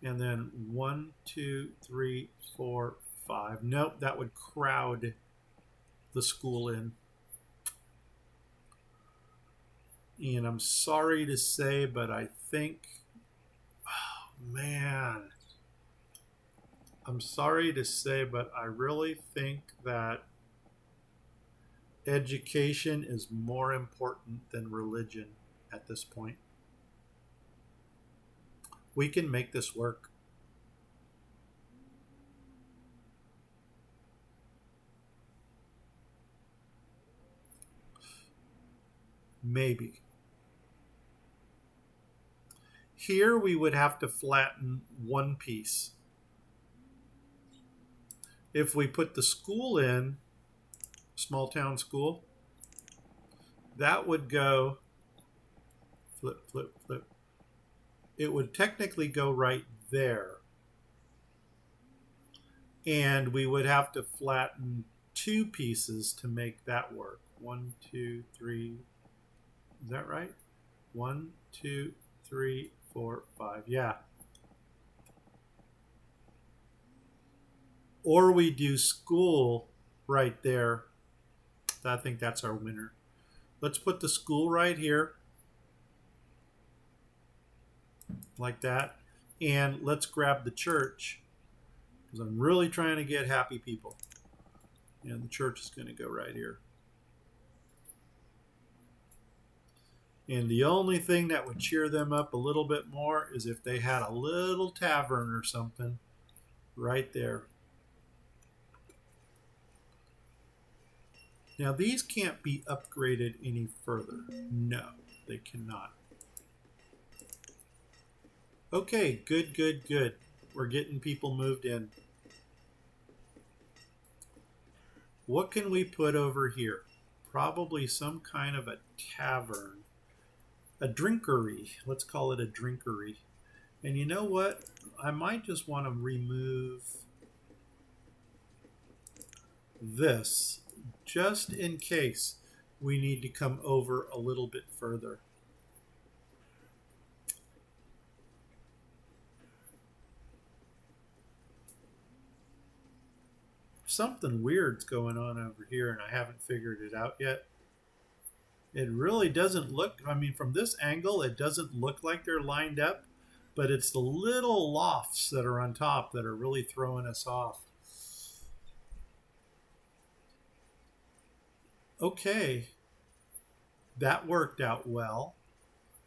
And then 1, 2, 3, 4, 5. Nope, that would crowd the school in. And I'm sorry to say, but I think, oh man, I'm sorry to say, but I really think that education is more important than religion at this point. We can make this work. Maybe. Here we would have to flatten one piece. If we put the school in, small town school, that would go flip, flip, flip. It would technically go right there. And we would have to flatten two pieces to make that work. 1, 2, 3. Is that right? 1, 2, 3, 4, 5. Yeah. Or we do school right there. I think that's our winner. Let's put the school right here. Like that. And let's grab the church, because I'm really trying to get happy people. And the church is going to go right here. And the only thing that would cheer them up a little bit more is if they had a little tavern or something right there. Now these can't be upgraded any further. No, they cannot. Okay, good, good, good. We're getting people moved in. What can we put over here? Probably some kind of a tavern. A drinkery. Let's call it a drinkery. And you know what? I might just want to remove this just in case we need to come over a little bit further. Something weird's going on over here and I haven't figured it out yet. It really doesn't look, I mean, from this angle, it doesn't look like they're lined up, but it's the little lofts that are on top that are really throwing us off. Okay, that worked out well.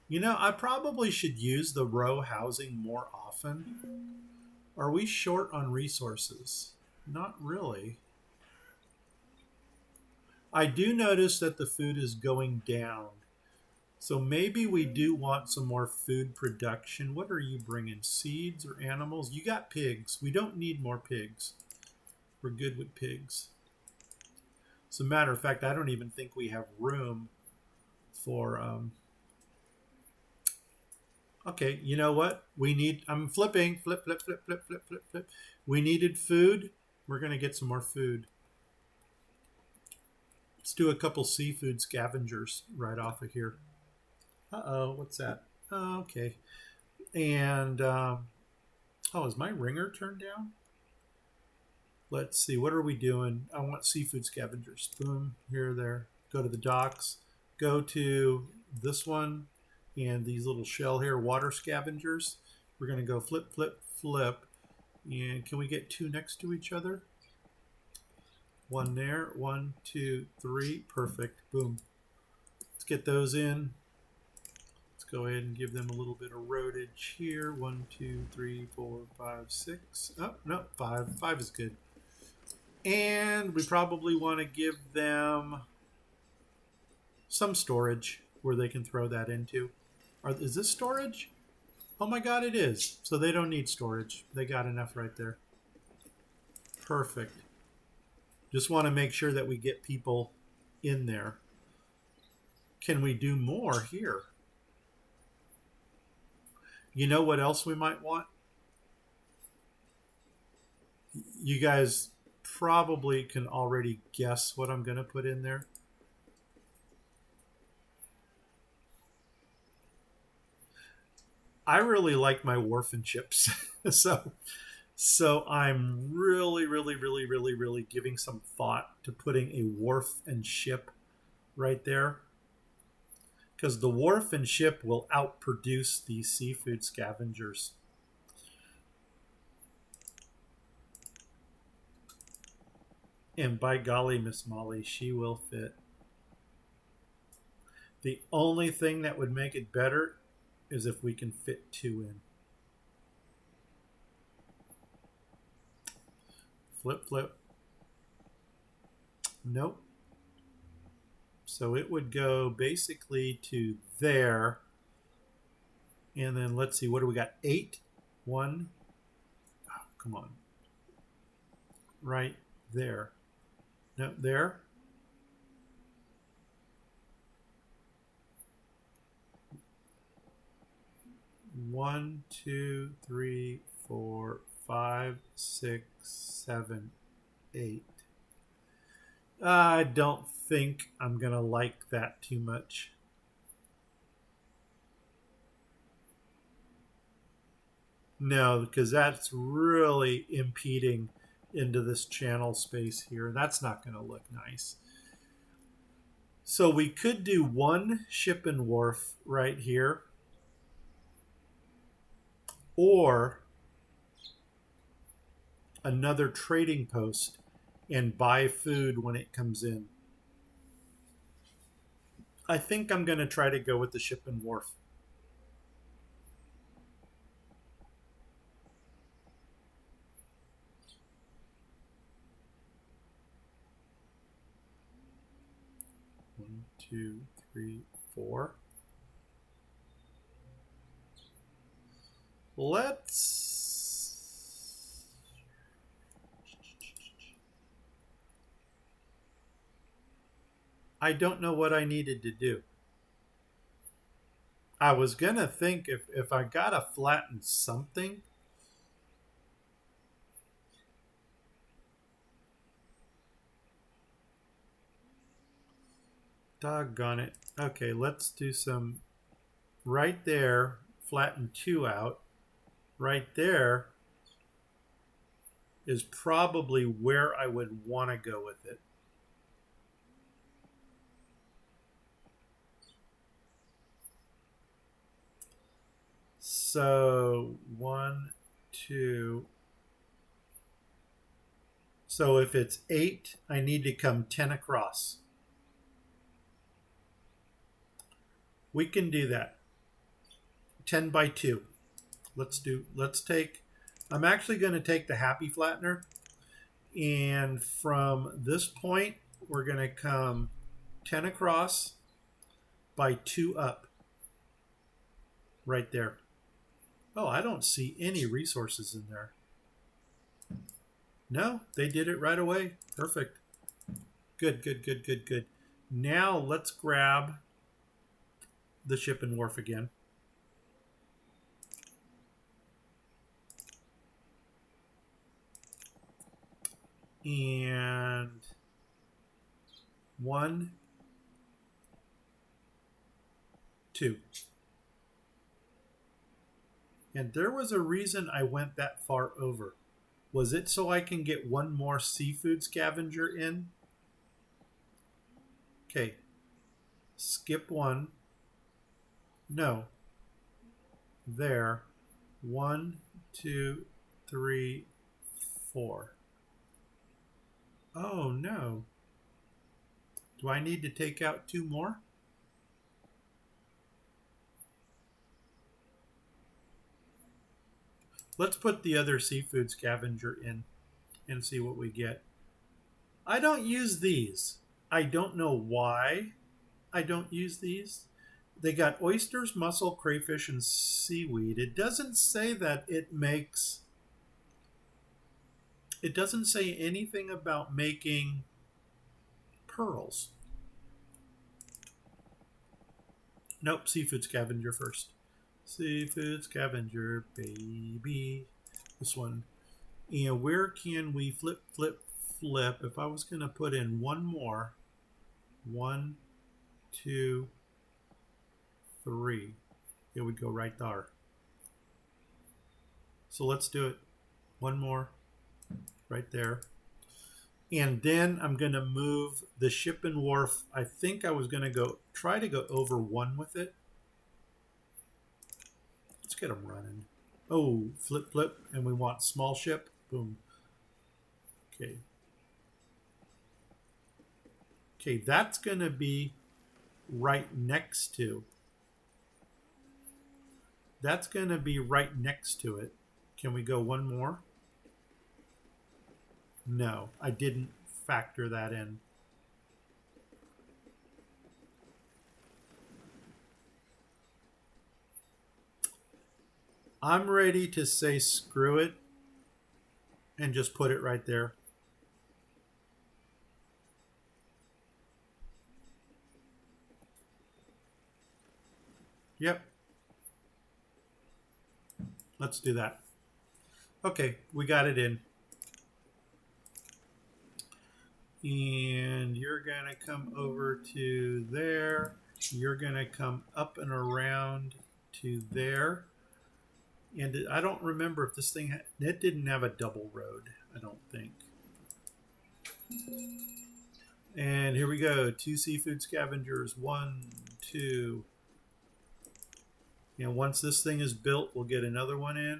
You know, I probably should use the row housing more often. Are we short on resources? Not really. I do notice that the food is going down. So maybe we do want some more food production. What are you bringing? Seeds or animals? You got pigs. We don't need more pigs. We're good with pigs. As a matter of fact, I don't even think we have room for... Okay, you know what? We need... I'm flipping. Flip, flip, flip, flip, flip, flip, flip. We needed food. We're going to get some more food. Let's do a couple seafood scavengers right off of here. Uh-oh, what's that? Oh, okay. And, oh, is my ringer turned down? Let's see, what are we doing? I want seafood scavengers. Boom, here, there. Go to the docks. Go to this one and these little shell here, water scavengers. We're going to go flip, flip, flip. And can we get two next to each other? One there, 1, 2, 3. Perfect. Boom. Let's get those in. Let's go ahead and give them a little bit of roadage here. 1, 2, 3, 4, 5, 6. Oh, no, 5. 5 is good. And we probably want to give them some storage where they can throw that into. Is this storage? Oh my God, it is. So they don't need storage. They got enough right there. Perfect. Just want to make sure that we get people in there. Can we do more here? You know what else we might want? You guys probably can already guess what I'm going to put in there. I really like my wharf and ships. so so I'm really giving some thought to putting a wharf and ship right there, because the wharf and ship will outproduce these seafood scavengers. And by golly, Miss Molly, she will fit. The only thing that would make it better is if we can fit two in. Flip, flip. Nope. So it would go basically to there. And then let's see, what do we got? 8. 1. Oh, come on. Right there. No, there. One, two, three, 4, 5, 6, 7, 8. I don't think I'm going to like that too much. No, because that's really impeding into this channel space here. That's not going to look nice. So we could do one ship and wharf right here, or another trading post and buy food when it comes in. I think I'm going to try to go with the ship and wharf. One, two, three, 4. Let's... I don't know what I needed to do. I was going to think if I got to flatten something. Doggone it. Okay, let's do some right there. Flatten 2 out. Right there is probably where I would want to go with it. So 1, 2. So if it's 8, I need to come 10 across. We can do that. 10 by 2. Let's take, I'm actually going to take the happy flattener, and from this point, we're going to come 10 across by 2 up. Right there. Oh, I don't see any resources in there. No, they did it right away. Perfect. Good, good, good, good, good. Now let's grab the ship and wharf again. And 1, 2. And there was a reason I went that far over. Was it so I can get one more seafood scavenger in? Okay. Skip 1. No. There. 1, 2, 3, 4. Oh no. Do I need to take out 2 more? Let's put the other seafood scavenger in and see what we get. I don't use these. I don't know why I don't use these. They got oysters, mussel, crayfish, and seaweed. It doesn't say that it makes... It doesn't say anything about making pearls. Nope, seafood scavenger first. Seafood scavenger, baby. This one. And where can we flip, flip, flip? If I was going to put in one more. 1, 2, 3. It would go right there. So let's do it. One more right there. And then I'm going to move the ship and wharf. I think I was going to try to go over one with it. Let's get them running. Oh, flip, flip. And we want small ship. Boom. Okay. Okay, that's going to be right next to. That's going to be right next to it. Can we go one more? No, I didn't factor that in. I'm ready to say screw it and just put it right there. Yep. Let's do that. Okay, we got it in. And you're going to come over to there. You're going to come up and around to there. And I don't remember if this thing, it didn't have a double road, I don't think. And here we go. 2 seafood scavengers. 1, 2. And once this thing is built, we'll get another one in.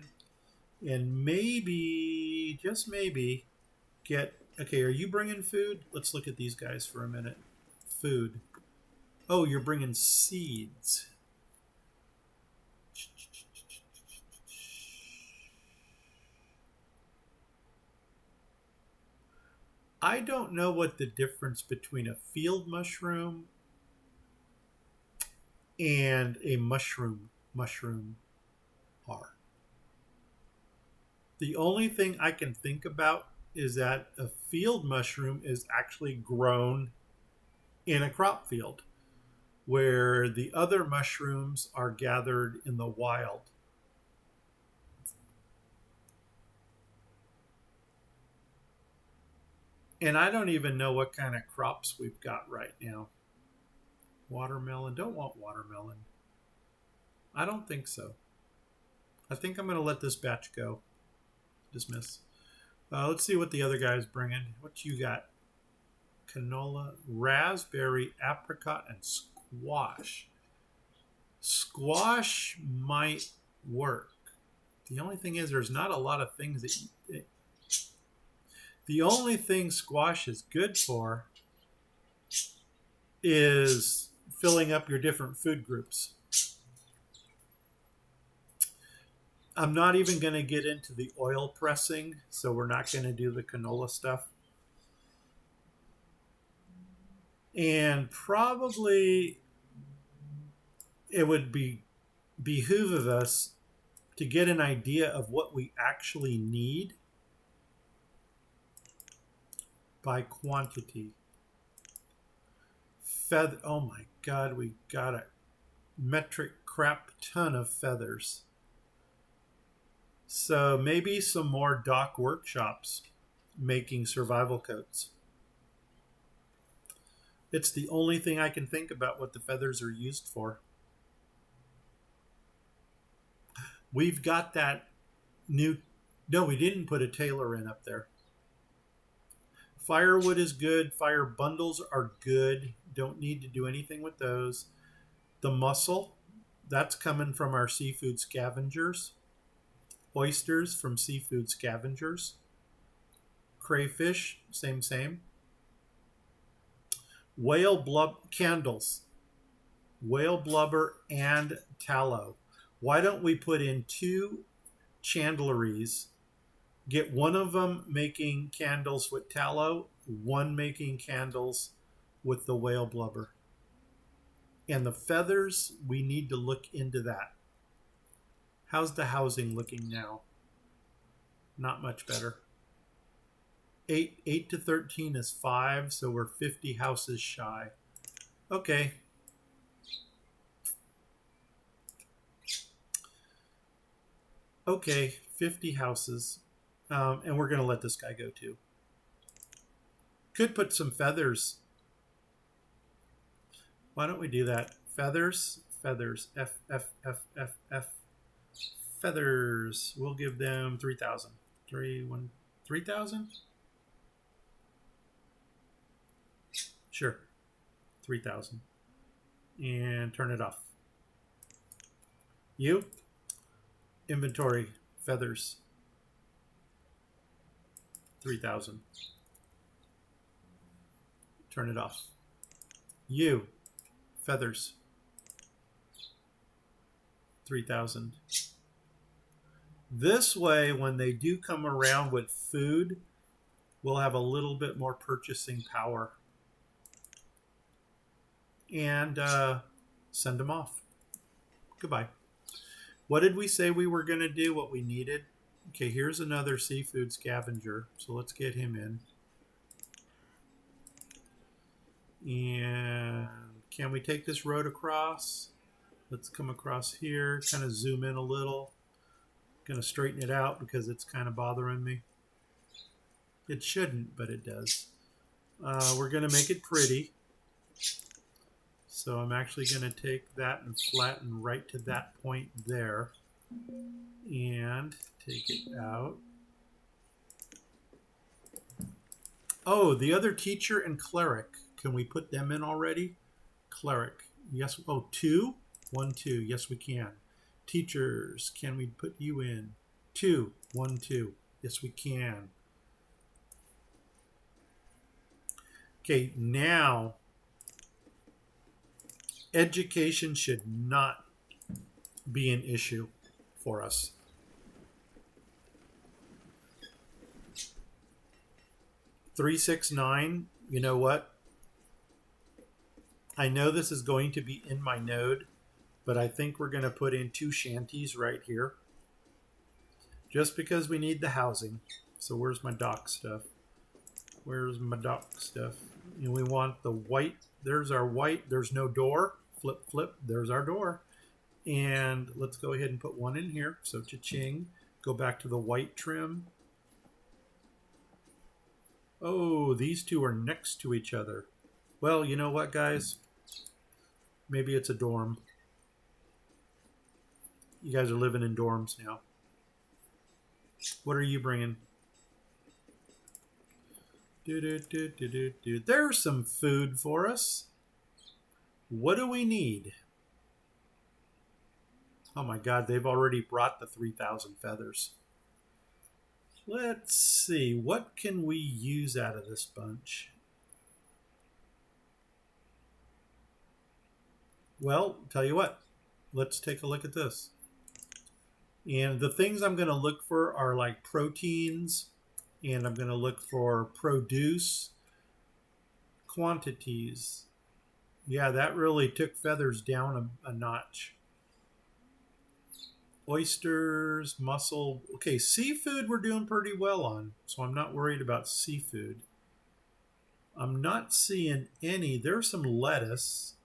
And maybe, just maybe, get... Okay, are you bringing food? Let's look at these guys for a minute. Food. Oh, you're bringing seeds. I don't know what the difference between a field mushroom and a mushroom are. The only thing I can think about is that a field mushroom is actually grown in a crop field, where the other mushrooms are gathered in the wild. And I don't even know what kind of crops we've got right now. Watermelon. Don't want watermelon. I don't think so. I think I'm going to let this batch go. Dismiss. Let's see what the other guy's bringing. What you got? Canola, raspberry, apricot, and squash. Squash might work. The only thing is there's not a lot of things that the only thing squash is good for is filling up your different food groups. I'm not even going to get into the oil pressing, so we're not going to do the canola stuff. And probably it would behoove of us to get an idea of what we actually need by quantity. Feather. Oh my God, we got a metric crap ton of feathers. So maybe some more dock workshops making survival coats. It's the only thing I can think about what the feathers are used for. We've got that new... No, we didn't put a tailor in up there. Firewood is good. Fire bundles are good. Don't need to do anything with those. The mussel, that's coming from our seafood scavengers. Oysters from seafood scavengers. Crayfish, same. Whale blubber, candles. Whale blubber and tallow. Why don't we put in 2 chandleries, get one of them making candles with tallow, one making candles with the whale blubber. And the feathers, we need to look into that. How's the housing looking now? Not much better. 8 to 13 is 5, so we're 50 houses shy. Okay. Okay, 50 houses. And we're going to let this guy go too. Could put some feathers. Why don't we do that? Feathers. F. feathers. We'll give them 3,000. 3,000? Sure. 3,000. And turn it off. You? Inventory. Feathers. 3,000. Turn it off. You. Feathers. 3,000. This way, when they do come around with food, we'll have a little bit more purchasing power. And send them off. Goodbye. What did we say we were going to do? What we needed? Okay, here's another seafood scavenger. So let's get him in. And can we take this road across? Let's come across here, kind of zoom in a little. Going to straighten it out because it's kind of bothering me. It shouldn't, but it does. We're going to make it pretty. So I'm actually going to take that and flatten right to that point there. And take it out. Oh, the other teacher and cleric. Can we put them in already? Cleric. Yes. Oh, 2? 1, 2. Yes, we can. Teachers. Can we put you in? 2. 1, 2. Yes, we can. Okay, now education should not be an issue for us. $369. You know what? I know this is going to be in my node, but I think we're going to put in 2 shanties right here. Just because we need the housing. So where's my dock stuff? Where's my dock stuff? And we want the white. There's our white. There's no door. Flip, flip. There's our door. And let's go ahead and put 1 in here. So cha-ching. Go back to the white trim. Oh, these 2 are next to each other. Well, you know what, guys? Maybe it's a dorm. You guys are living in dorms now. What are you bringing? There's some food for us. What do we need? Oh my God, they've already brought the 3,000 feathers. Let's see, what can we use out of this bunch? Well, tell you what, let's take a look at this. And the things I'm going to look for are like proteins, and I'm going to look for produce, quantities. Yeah, that really took feathers down a notch. Oysters, mussel. Okay, seafood we're doing pretty well on, so I'm not worried about seafood. I'm not seeing any. There's some lettuce.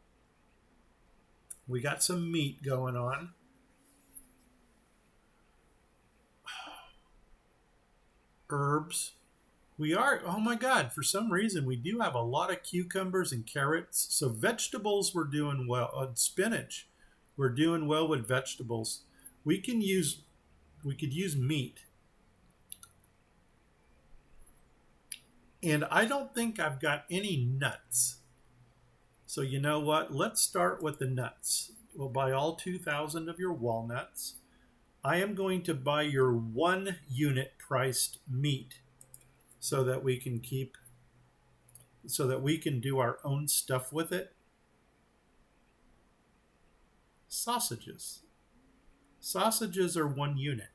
We got some meat going on. Herbs. We are, oh my God, for some reason we do have a lot of cucumbers and carrots. So vegetables we're doing well. Spinach. We're doing well with vegetables. We could use meat. And I don't think I've got any nuts. So you know what? Let's start with the nuts. We'll buy all 2,000 of your walnuts. I am going to buy your 1 unit priced meat so that we can do our own stuff with it. Sausages. Sausages are 1 unit.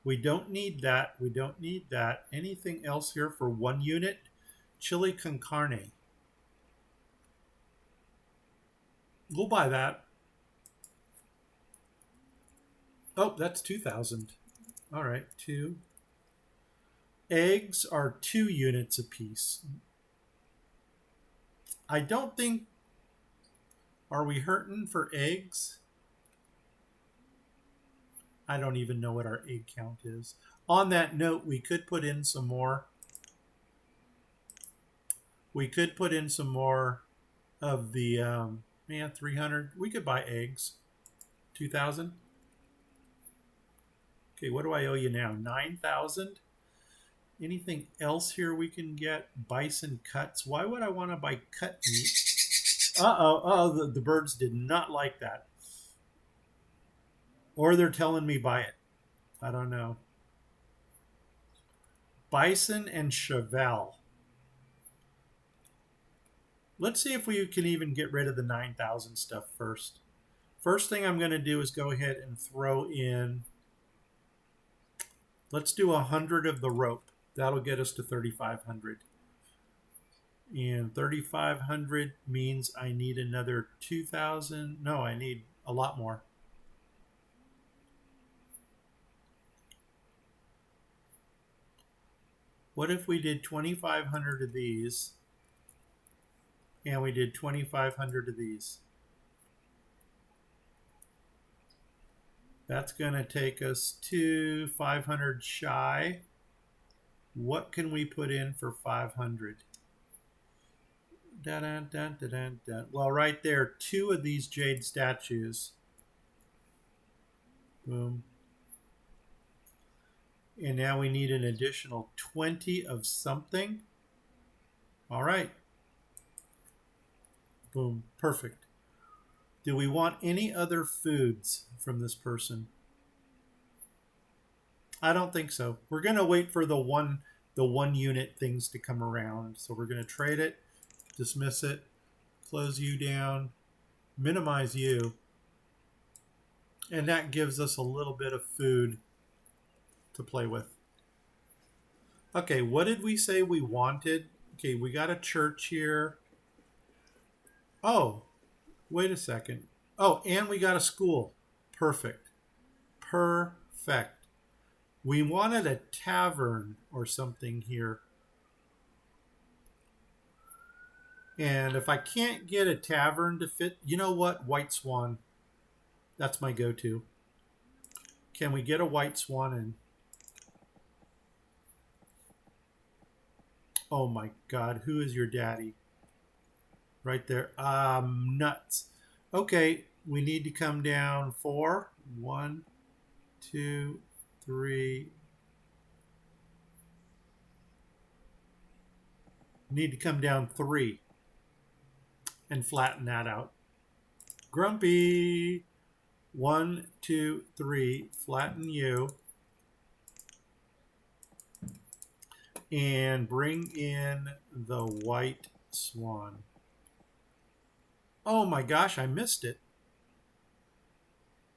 We don't need that. We don't need that. Anything else here for 1 unit? Chili con carne. We'll buy that. Oh, that's 2,000. All right, 2. Eggs are 2 units apiece. I don't think... Are we hurting for eggs? I don't even know what our egg count is. On that note, we could put in some more. We could put in some more of the... 300. We could buy eggs. 2,000. Okay, what do I owe you now? 9,000. Anything else here we can get? Bison cuts. Why would I want to buy cut meat? Uh-oh. Oh, the birds did not like that. Or they're telling me buy it. I don't know. Bison and cheval. Let's see if we can even get rid of the 9,000 stuff first. First thing I'm going to do is go ahead and throw in, let's do 100 of the rope. That'll get us to 3,500. And 3,500 means I need another 2,000. No, I need a lot more. What if we did 2,500 of these and we did 2,500 of these? That's going to take us to 500 shy. What can we put in for 500? Dun, dun, dun, dun, dun, dun. Well, right there, 2 of these jade statues. Boom. And now we need an additional 20 of something. All right. Boom. Perfect. Do we want any other foods from this person? I don't think so. We're going to wait for the one unit things to come around. So we're going to trade it, dismiss it, close you down, minimize you. And that gives us a little bit of food to play with. Okay, what did we say we wanted? Okay, we got a church here. Oh, wait a second. Oh, and we got a school. Perfect. Perfect. We wanted a tavern or something here. And if I can't get a tavern to fit, you know what? White Swan. That's my go-to. Can we get a White Swan in? Oh my God, who is your daddy? Right there. Nuts. Okay, we need to come down 4. 1, 2, 3. Need to come down 3 and flatten that out. Grumpy. 1, 2, 3. Flatten you. And bring in the White Swan. Oh my gosh, I missed it.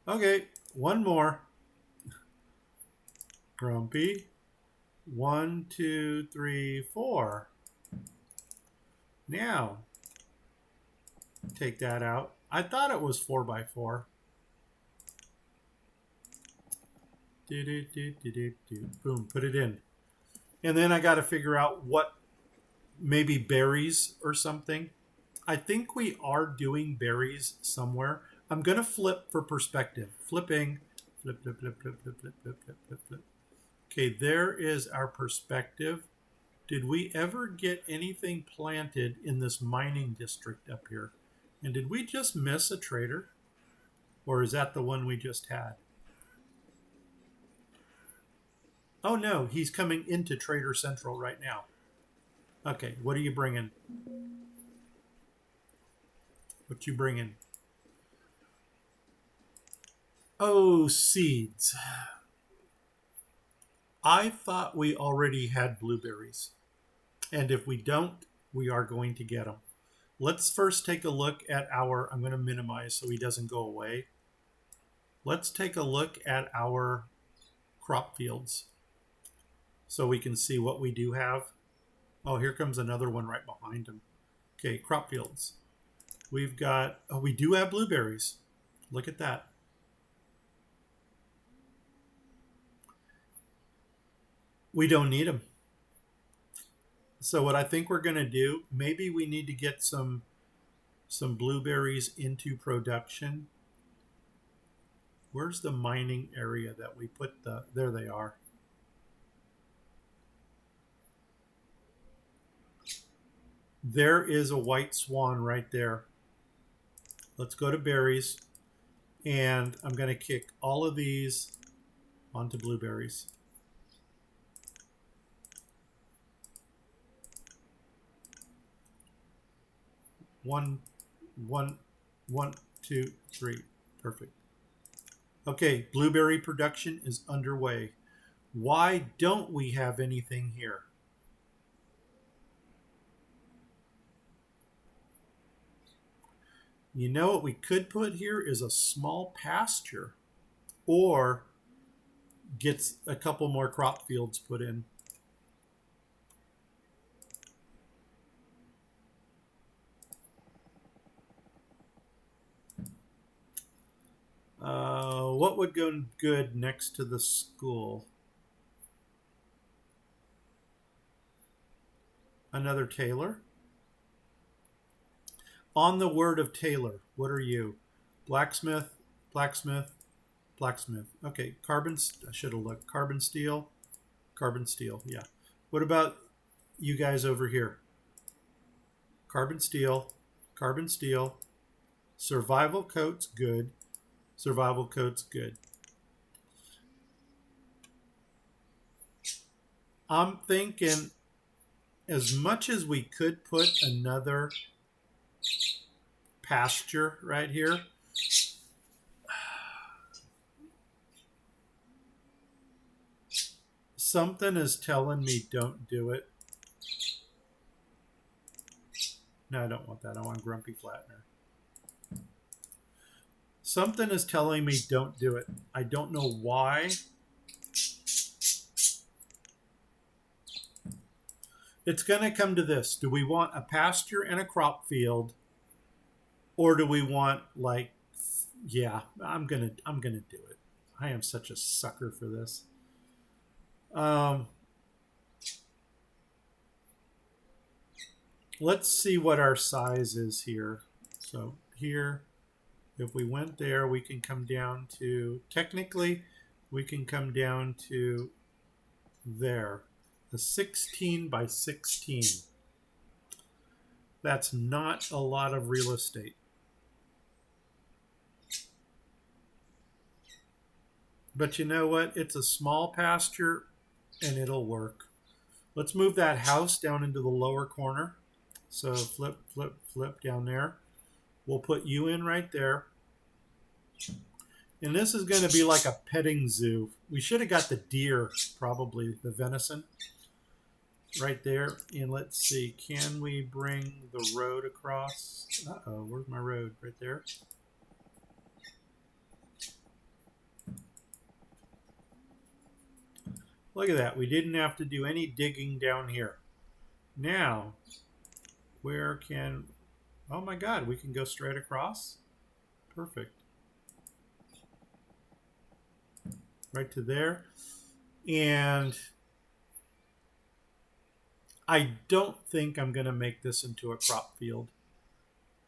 Okay, one more. Grumpy. 1, 2, 3, 4. Now, take that out. I thought it was 4 by 4. Boom, put it in. And then I got to figure out what, maybe berries or something. I think we are doing berries somewhere. I'm going to flip for perspective. Flipping. Flip, flip, flip, flip, flip, flip, flip, flip, flip, flip. Okay, there is our perspective. Did we ever get anything planted in this mining district up here? And did we just miss a trader? Or is that the one we just had? Oh no, he's coming into Trader Central right now. Okay, what are you bringing? What you bringing? Oh, seeds. I thought we already had blueberries. And if we don't, we are going to get them. Let's first take a look at our, I'm going to minimize so he doesn't go away. Let's take a look at our crop fields so we can see what we do have. Oh, here comes another one right behind him. Okay, crop fields. We've got, oh, we do have blueberries. Look at that. We don't need them. So what I think we're going to do, maybe we need to get some blueberries into production. Where's the mining area that we put the, there they are. There is a White Swan right there. Let's go to berries. And I'm going to kick all of these On to blueberries. One, one, one, two, three. Perfect. Okay, blueberry production is underway. Why don't we have anything here? You know what we could put here is a small pasture, or get a couple more crop fields put in. What would go good next to the school? Another tailor. On the word of tailor, what are you? Blacksmith, blacksmith, blacksmith. Okay, carbon. I should have looked. Carbon steel, carbon steel. Yeah. What about you guys over here? Carbon steel, carbon steel. Survival coat's good. Survival coat's good. I'm thinking as much as we could put another pasture right here. Something is telling me don't do it. No, I don't want that. I want Grumpy Flattener. Something is telling me don't do it. I don't know why. It's going to come to this. Do we want a pasture and a crop field, or do we want, like, yeah, I'm going to do it. I am such a sucker for this. Let's see what our size is here. So here, if we went there, we can come down to, technically, we can come down to there. A 16 by 16. That's not a lot of real estate. But you know what? It's a small pasture and it'll work. Let's move that house down into the lower corner. So flip, flip, flip down there. We'll put you in right there. And this is going to be like a petting zoo. We should have got the deer, probably, the venison, right there. And let's see, can we bring the road across? Uh-oh, where's my road? Right there. Look at that. We didn't have to do any digging down here. Now, where can... Oh my God, we can go straight across? Perfect. Right to there. And I don't think I'm going to make this into a crop field.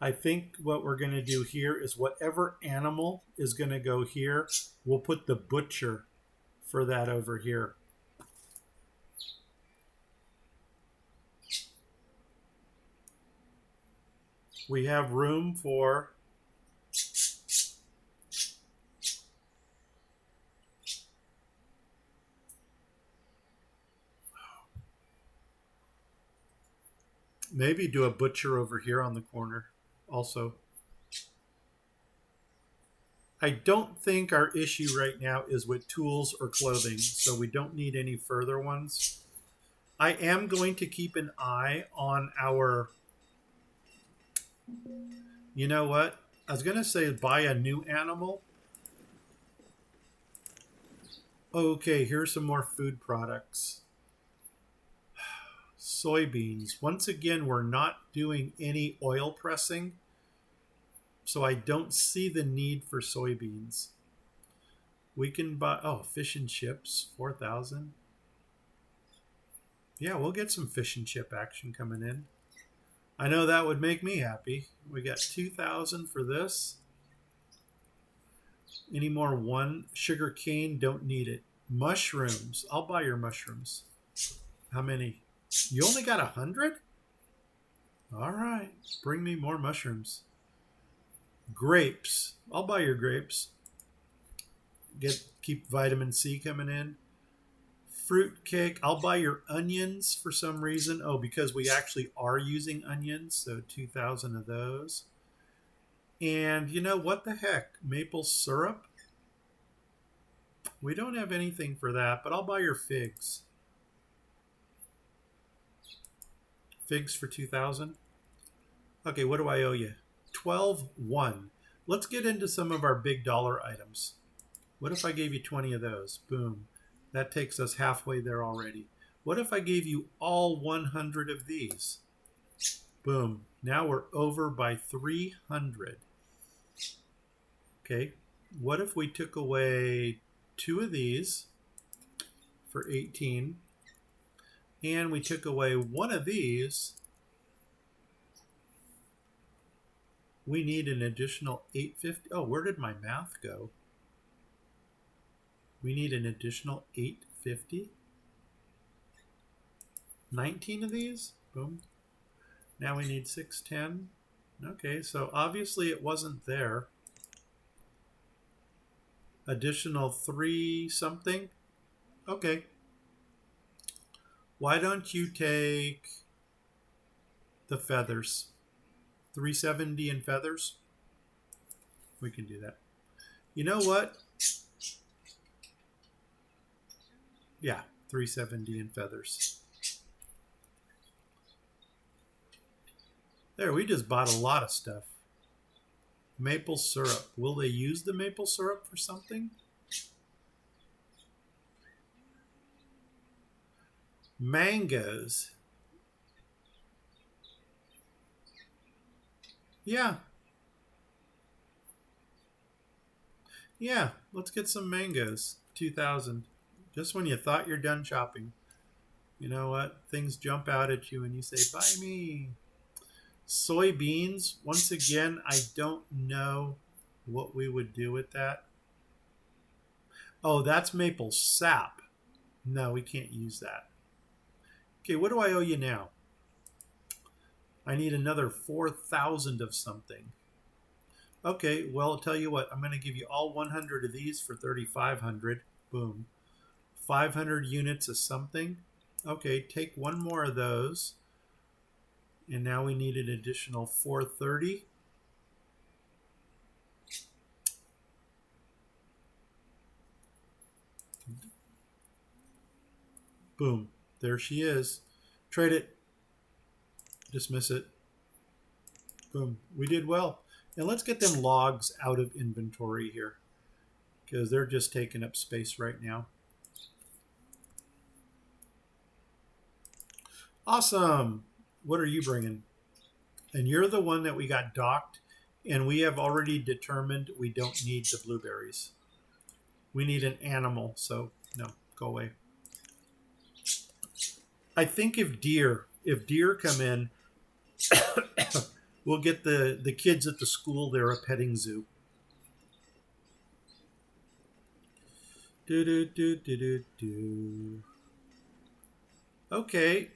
I think what we're going to do here is whatever animal is going to go here, we'll put the butcher for that over here. We have room for maybe do a butcher over here on the corner also. I don't think our issue right now is with tools or clothing, so we don't need any further ones. I am going to keep an eye on our... You know what? I was going to say buy a new animal. Okay, here's some more food products. Soybeans. Once again, we're not doing any oil pressing, so I don't see the need for soybeans. We can buy, oh, fish and chips, 4,000. Yeah, we'll get some fish and chip action coming in. I know that would make me happy. We got 2,000 for this. Any more one? Sugar cane, don't need it. Mushrooms. I'll buy your mushrooms. How many? You only got 100? All right. Bring me more mushrooms. Grapes. I'll buy your grapes. Keep vitamin C coming in. Fruit cake. I'll buy your onions for some reason. Oh, because we actually are using onions, so 2,000 of those. And you know what the heck? Maple syrup. We don't have anything for that, but I'll buy your figs. Figs for 2,000. Okay, what do I owe you? 12.1. Let's get into some of our big dollar items. What if I gave you 20 of those? Boom. That takes us halfway there already. What if I gave you all 100 of these? Boom. Now we're over by 300. Okay. What if we took away 2 of these for 18, and we took away 1 of these? We need an additional 850. Oh, where did my math go? We need an additional 850. 19 of these. Boom. Now we need 610. Okay, so obviously it wasn't there. Additional 3 something. Okay. Why don't you take the feathers? 370 in feathers. We can do that. You know what? Yeah, 370 in feathers. There, we just bought a lot of stuff. Maple syrup. Will they use the maple syrup for something? Mangoes. Yeah. Yeah, let's get some mangoes. 2,000. Just when you thought you're done shopping. You know what? Things jump out at you and you say, buy me. Soybeans. Once again, I don't know what we would do with that. Oh, that's maple sap. No, we can't use that. Okay, what do I owe you now? I need another 4,000 of something. Okay, well, I'll tell you what. I'm going to give you all 100 of these for 3,500. Boom. 500 units of something. Okay, take 1 more of those. And now we need an additional 430. Boom. There she is. Trade it. Dismiss it. Boom. We did well. And let's get them logs out of inventory here, because they're just taking up space right now. Awesome. What are you bringing? And you're the one that we got docked, and we have already determined we don't need the blueberries. We need an animal, so no, go away. I think if deer come in, we'll get the kids at the school there a petting zoo. Okay.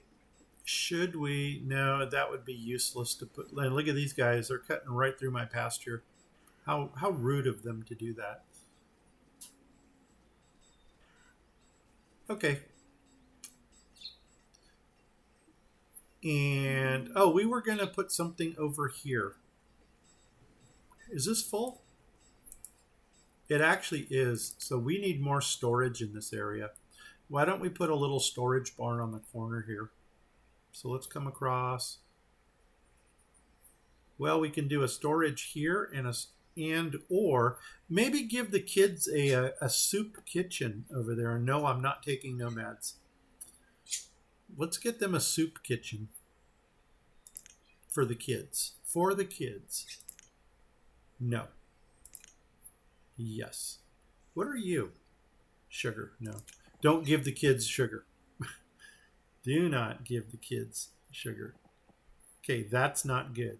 Should we? No, that would be useless to put. Look at these guys. They're cutting right through my pasture. How rude of them to do that. Okay. And, oh, we were going to put something over here. Is this full? It actually is. So we need more storage in this area. Why don't we put a little storage barn on the corner here? So let's come across. Well, we can do a storage here or maybe give the kids a soup kitchen over there. No, I'm not taking nomads. Let's get them a soup kitchen for the kids. For the kids. No. Yes. What are you? Sugar. No. Don't give the kids sugar. Do not give the kids sugar. Okay, that's not good.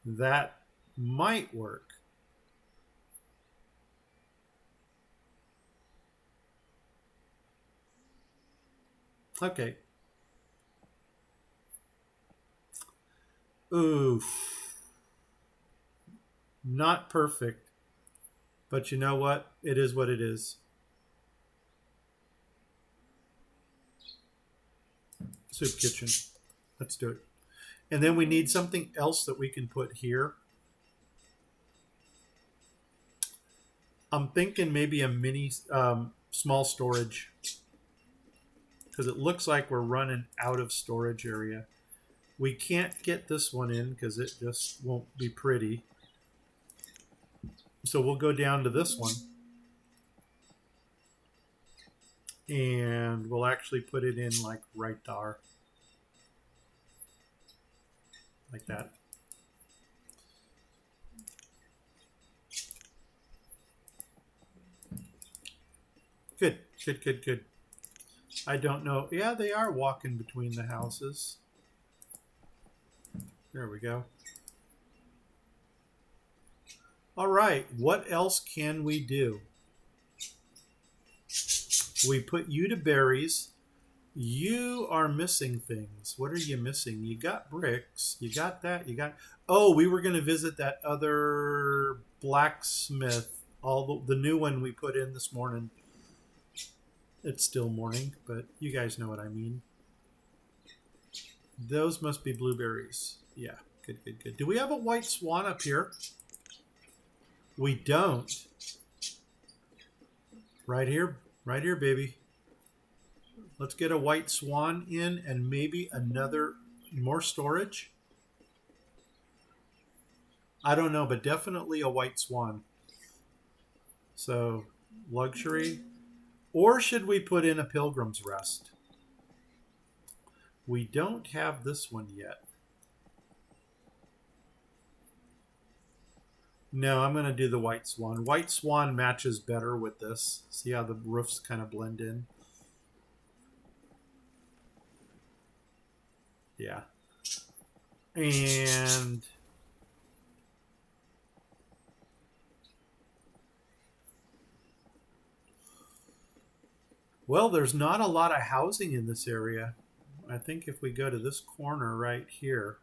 That might work. Okay. Oof. Not perfect. But you know what? It is what it is. Soup kitchen. Let's do it. And then we need something else that we can put here. I'm thinking maybe a mini small storage, because it looks like we're running out of storage area. We can't get this one in because it just won't be pretty. So we'll go down to this one. And we'll actually put it in like right there. Like that. Good, good, good, good. I don't know. Yeah, they are walking between the houses. There we go. All right, what else can we do? We put you to berries. You are missing things. What are you missing? You got bricks. You got that. You got... Oh, we were going to visit that other blacksmith. All the new one we put in this morning. It's still morning, but you guys know what I mean. Those must be blueberries. Yeah, good, good, good. Do we have a white swan up here? We don't. Right here, baby. Let's get a white swan in and maybe another, more storage. I don't know, but definitely a white swan. So, luxury. Or should we put in a Pilgrim's Rest? We don't have this one yet. No, I'm going to do the white swan. White swan matches better with this. See how the roofs kind of blend in? Yeah. And well, there's not a lot of housing in this area. I think if we go to this corner right here,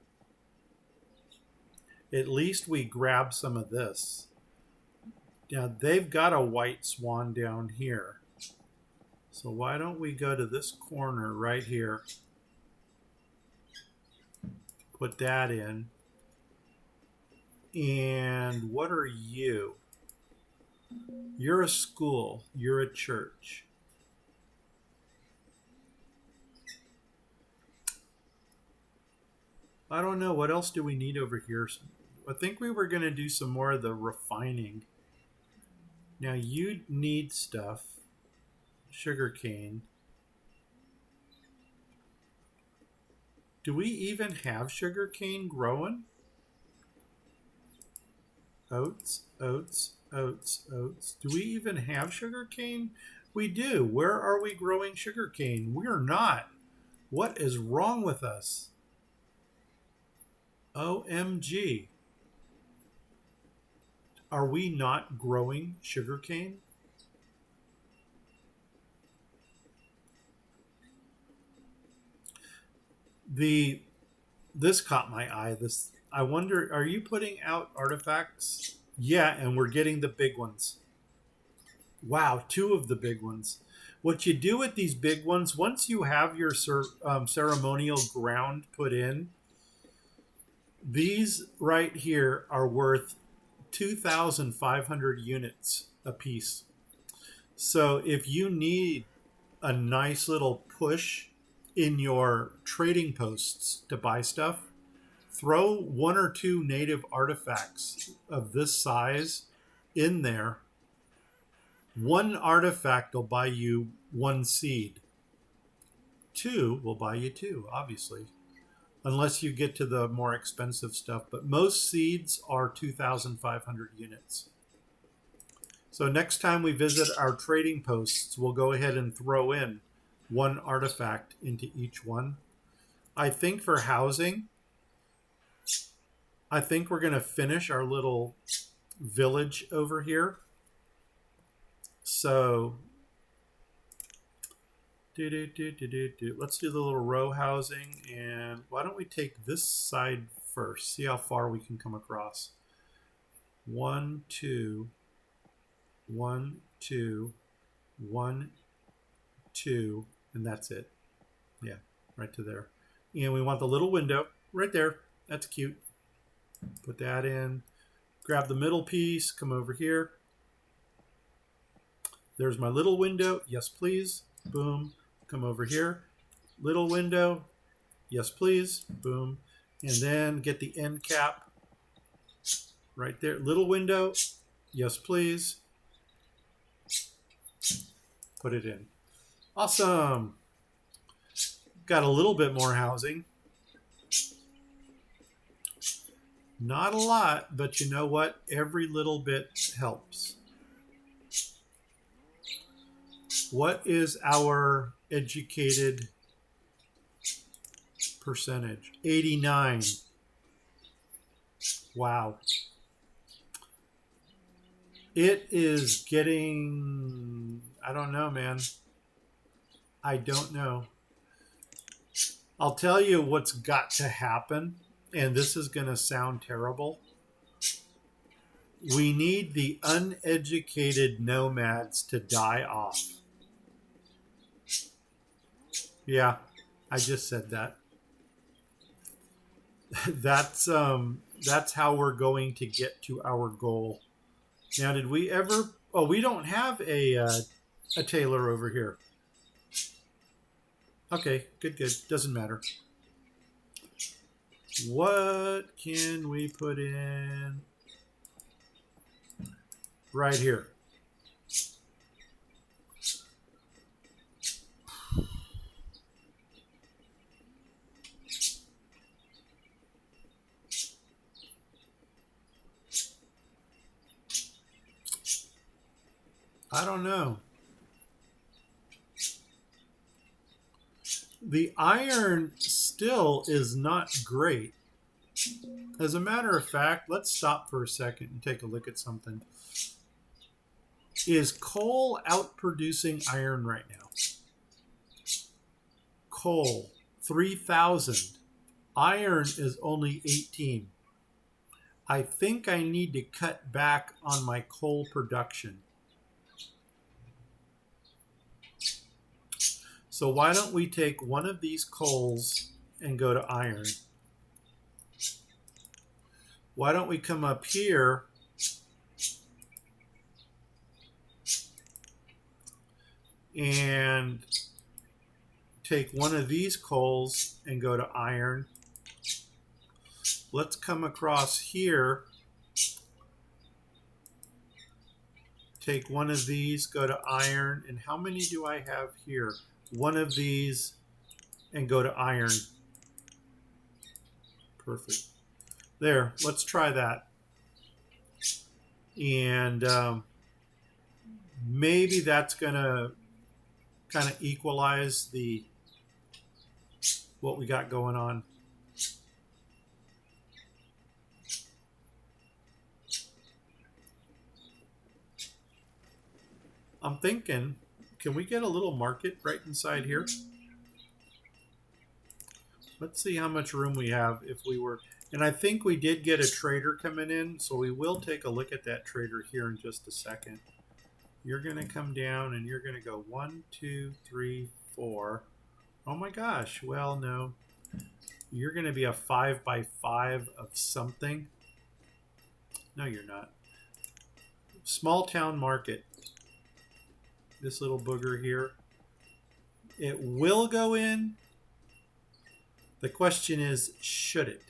at least we grab some of this. Now, they've got a white swan down here. So why don't we go to this corner right here? Put that in. And what are you? You're a school. You're a church. I don't know. What else do we need over here? I think we were going to do some more of the refining. Now you need stuff. Sugarcane. Do we even have sugarcane growing? Oats, oats, oats, oats. Do we even have sugarcane? We do. Where are we growing sugarcane? We're not. What is wrong with us? OMG. Are we not growing sugarcane? This caught my eye. I wonder, are you putting out artifacts? Yeah, and we're getting the big ones. Wow, 2 of the big ones. What you do with these big ones, once you have your ceremonial ground put in, these right here are worth 2,500 units a piece. So if you need a nice little push in your trading posts to buy stuff, throw 1 or 2 native artifacts of this size in there. 1 artifact will buy you 1 seed. 2 will buy you 2, obviously. Unless you get to the more expensive stuff. But most seeds are 2,500 units. So next time we visit our trading posts, we'll go ahead and throw in 1 artifact into each one. I think for housing, I think we're going to finish our little village over here. So let's do the little row housing, and why don't we take this side first? See how far we can come across. 1, 2, 1, 2, 1, 2, and that's it. Yeah, right to there. And we want the little window right there. That's cute. Put that in. Grab the middle piece. Come over here. There's my little window. Yes, please. Boom. Come over here. Little window. Yes, please. Boom. And then get the end cap right there. Little window. Yes, please. Put it in. Awesome. Got a little bit more housing. Not a lot, but you know what? Every little bit helps. What is our educated percentage? 89. Wow. It is getting, I don't know, man. I don't know. I'll tell you what's got to happen, and this is going to sound terrible. We need the uneducated nomads to die off. Yeah, I just said that. That's how we're going to get to our goal. Now, did we ever? Oh, we don't have a tailor over here. Okay, good. Doesn't matter. What can we put in right here? I don't know. The iron still is not great. As a matter of fact, let's stop for a second and take a look at something. Is coal outproducing iron right now? Coal, 3,000. Iron is only 18. I think I need to cut back on my coal production. So why don't we take one of these coals and go to iron? Why don't we come up here and take one of these coals and go to iron? Let's come across here, take one of these, go to iron, and how many do I have here? One of these and go to iron. Perfect. There, let's try that. And maybe that's going to kind of equalize what we got going on. I'm thinking, can we get a little market right inside here? Let's see how much room we have if we were. And I think we did get a trader coming in, so we will take a look at that trader here in just a second. You're going to come down and you're going to go 1, 2, 3, 4. Oh my gosh. Well, no. You're going to be a 5 by 5 of something. No, you're not. Small town market. This little booger here. It will go in. The question is, should it?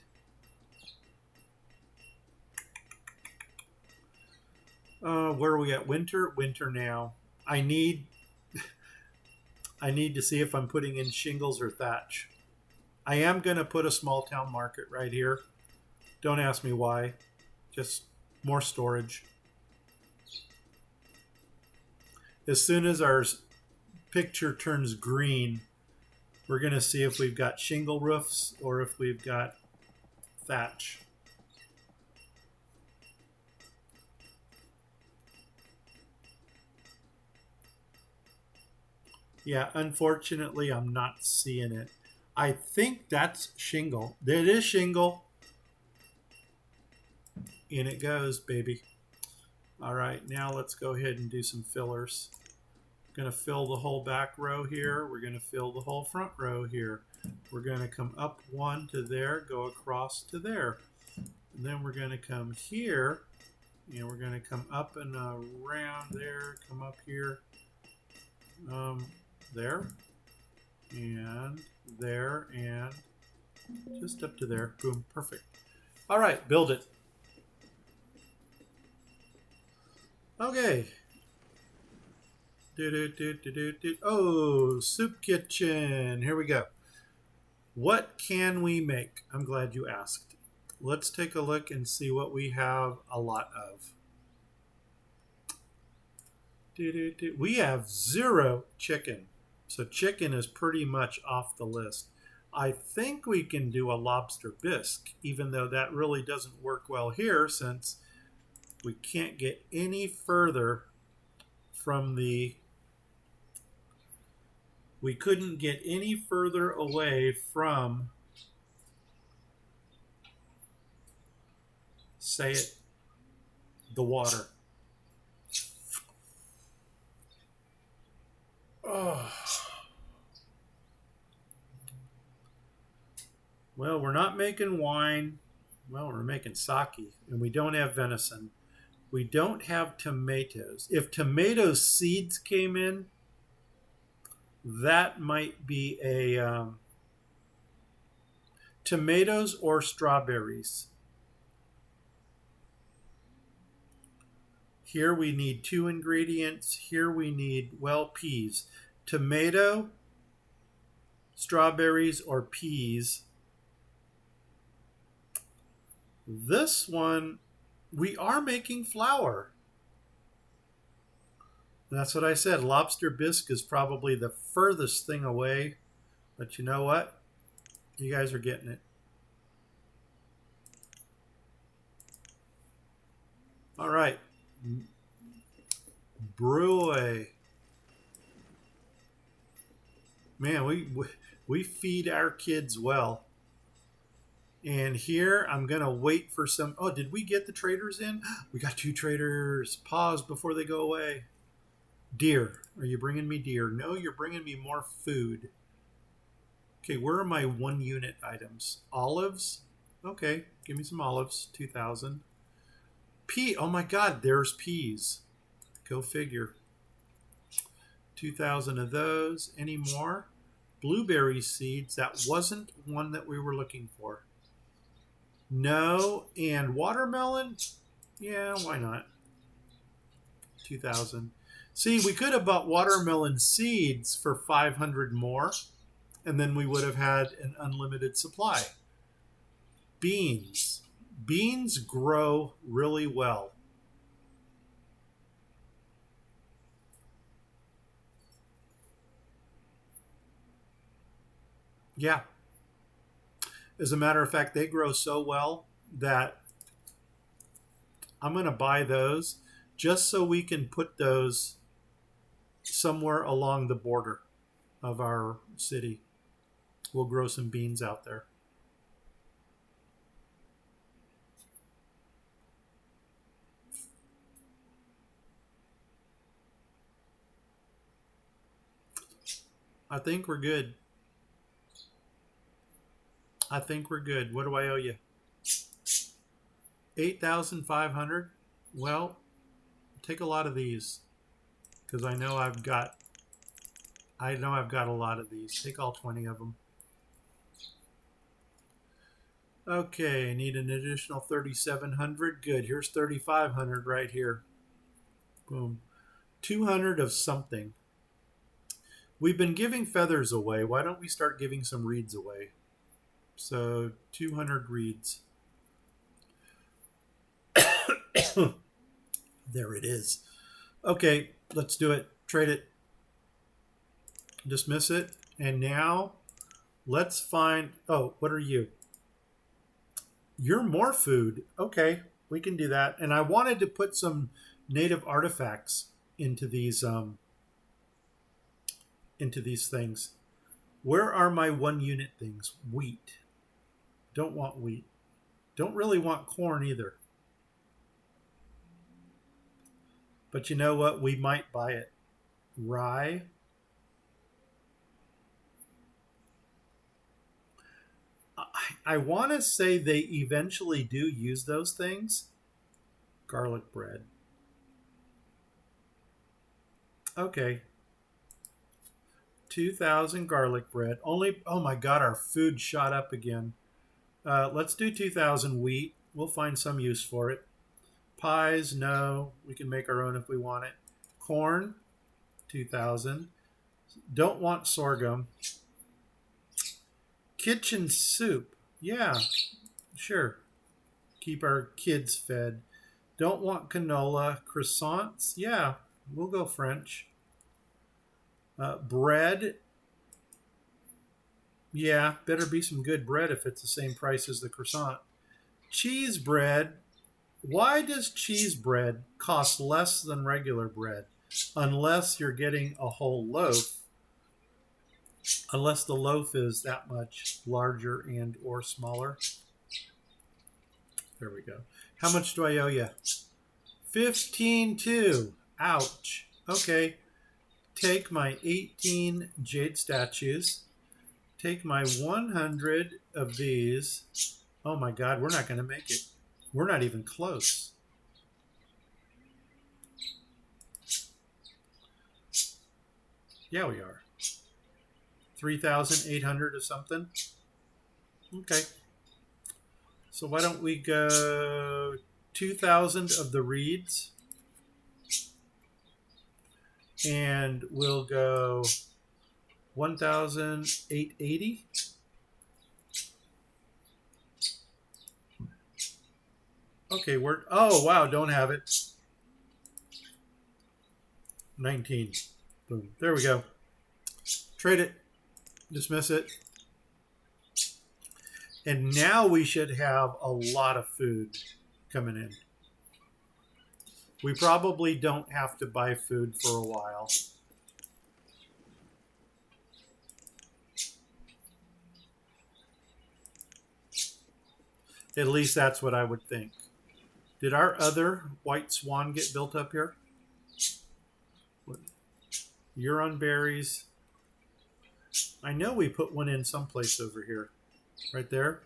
Where are we at? Winter? Winter now. I need to see if I'm putting in shingles or thatch. I am going to put a small town market right here. Don't ask me why. Just more storage. As soon as our picture turns green, we're going to see if we've got shingle roofs or if we've got thatch. Yeah, unfortunately, I'm not seeing it. I think that's shingle. It is shingle. In it goes, baby. All right, now let's go ahead and do some fillers. We're going to fill the whole back row here. We're going to fill the whole front row here. We're going to come up one to there, go across to there. And then we're going to come here, and we're going to come up and around there, come up here, there, and there, and just up to there. Boom, perfect. All right, build it. Okay. Oh, soup kitchen. Here we go. What can we make? I'm glad you asked. Let's take a look and see what we have a lot of. We have 0 chicken. So chicken is pretty much off the list. I think we can do a lobster bisque, even though that really doesn't work well here since we can't get any further from the... We couldn't get any further away from, say it, the water. Oh. Well, we're not making wine. Well, we're making sake, and we don't have venison. We don't have tomatoes. If tomato seeds came in, that might be a tomatoes or strawberries. Here we need 2 ingredients. Here we need, well, peas. Tomato, strawberries, or peas. This one, we are making flour. That's what I said. Lobster bisque is probably the furthest thing away. But you know what? You guys are getting it. All right. Brew. Man, we feed our kids well. And here I'm going to wait for some... Oh, did we get the traders in? We got 2 traders. Pause before they go away. Deer. Are you bringing me deer? No, you're bringing me more food. Okay, where are my 1 unit items? Olives? Okay, give me some olives. 2,000. Oh my God, there's peas. Go figure. 2,000 of those. Any more? Blueberry seeds. That wasn't one that we were looking for. No. And watermelon? Yeah, why not? 2,000. See, we could have bought watermelon seeds for 500 more, and then we would have had an unlimited supply. Beans. Beans grow really well. Yeah. As a matter of fact, they grow so well that I'm going to buy those just so we can put those somewhere along the border of our city. We'll grow some beans out there. I think we're good. I think we're good. What do I owe you? 8,500. Well, take a lot of these because I know I've got a lot of these. Take all 20 of them. Okay, need an additional 3,700. Good. Here's 3,500 right here. Boom. 200 of something. We've been giving feathers away. Why don't we start giving some reeds away? So 200 reeds. There it is. Okay, let's do it. Trade it. Dismiss it. And now let's find... Oh, what are you? You're more food. Okay, we can do that. And I wanted to put some native artifacts into these things. Where are my 1 unit things? Wheat. Don't want wheat. Don't really want corn either. But you know what? We might buy it. Rye. I want to say they eventually do use those things. Garlic bread. Okay. 2,000 garlic bread. Only, oh my God, our food shot up again. Let's do 2,000 wheat. We'll find some use for it. Pies, no. We can make our own if we want it. Corn, 2,000. Don't want sorghum. Kitchen soup. Yeah, sure. Keep our kids fed. Don't want canola. Croissants. Yeah, we'll go French. Bread. Yeah, better be some good bread if it's the same price as the croissant. Cheese bread. Why does cheese bread cost less than regular bread? Unless you're getting a whole loaf. Unless the loaf is that much larger and or smaller. There we go. How much do I owe you? 15.2. Ouch. Okay. Take my 18 jade statues. Take my 100 of these. Oh my God, we're not going to make it. We're not even close. Yeah, we are. 3,800 or something. Okay. So why don't we go 2,000 of the reeds, and we'll go 1,880. Okay, we're, oh wow, don't have it. 19. Boom. There we go. Trade it. Dismiss it. And now we should have a lot of food coming in. We probably don't have to buy food for a while. At least that's what I would think. Did our other white swan get built up here? You're on berries. I know we put one in someplace over here. Right there.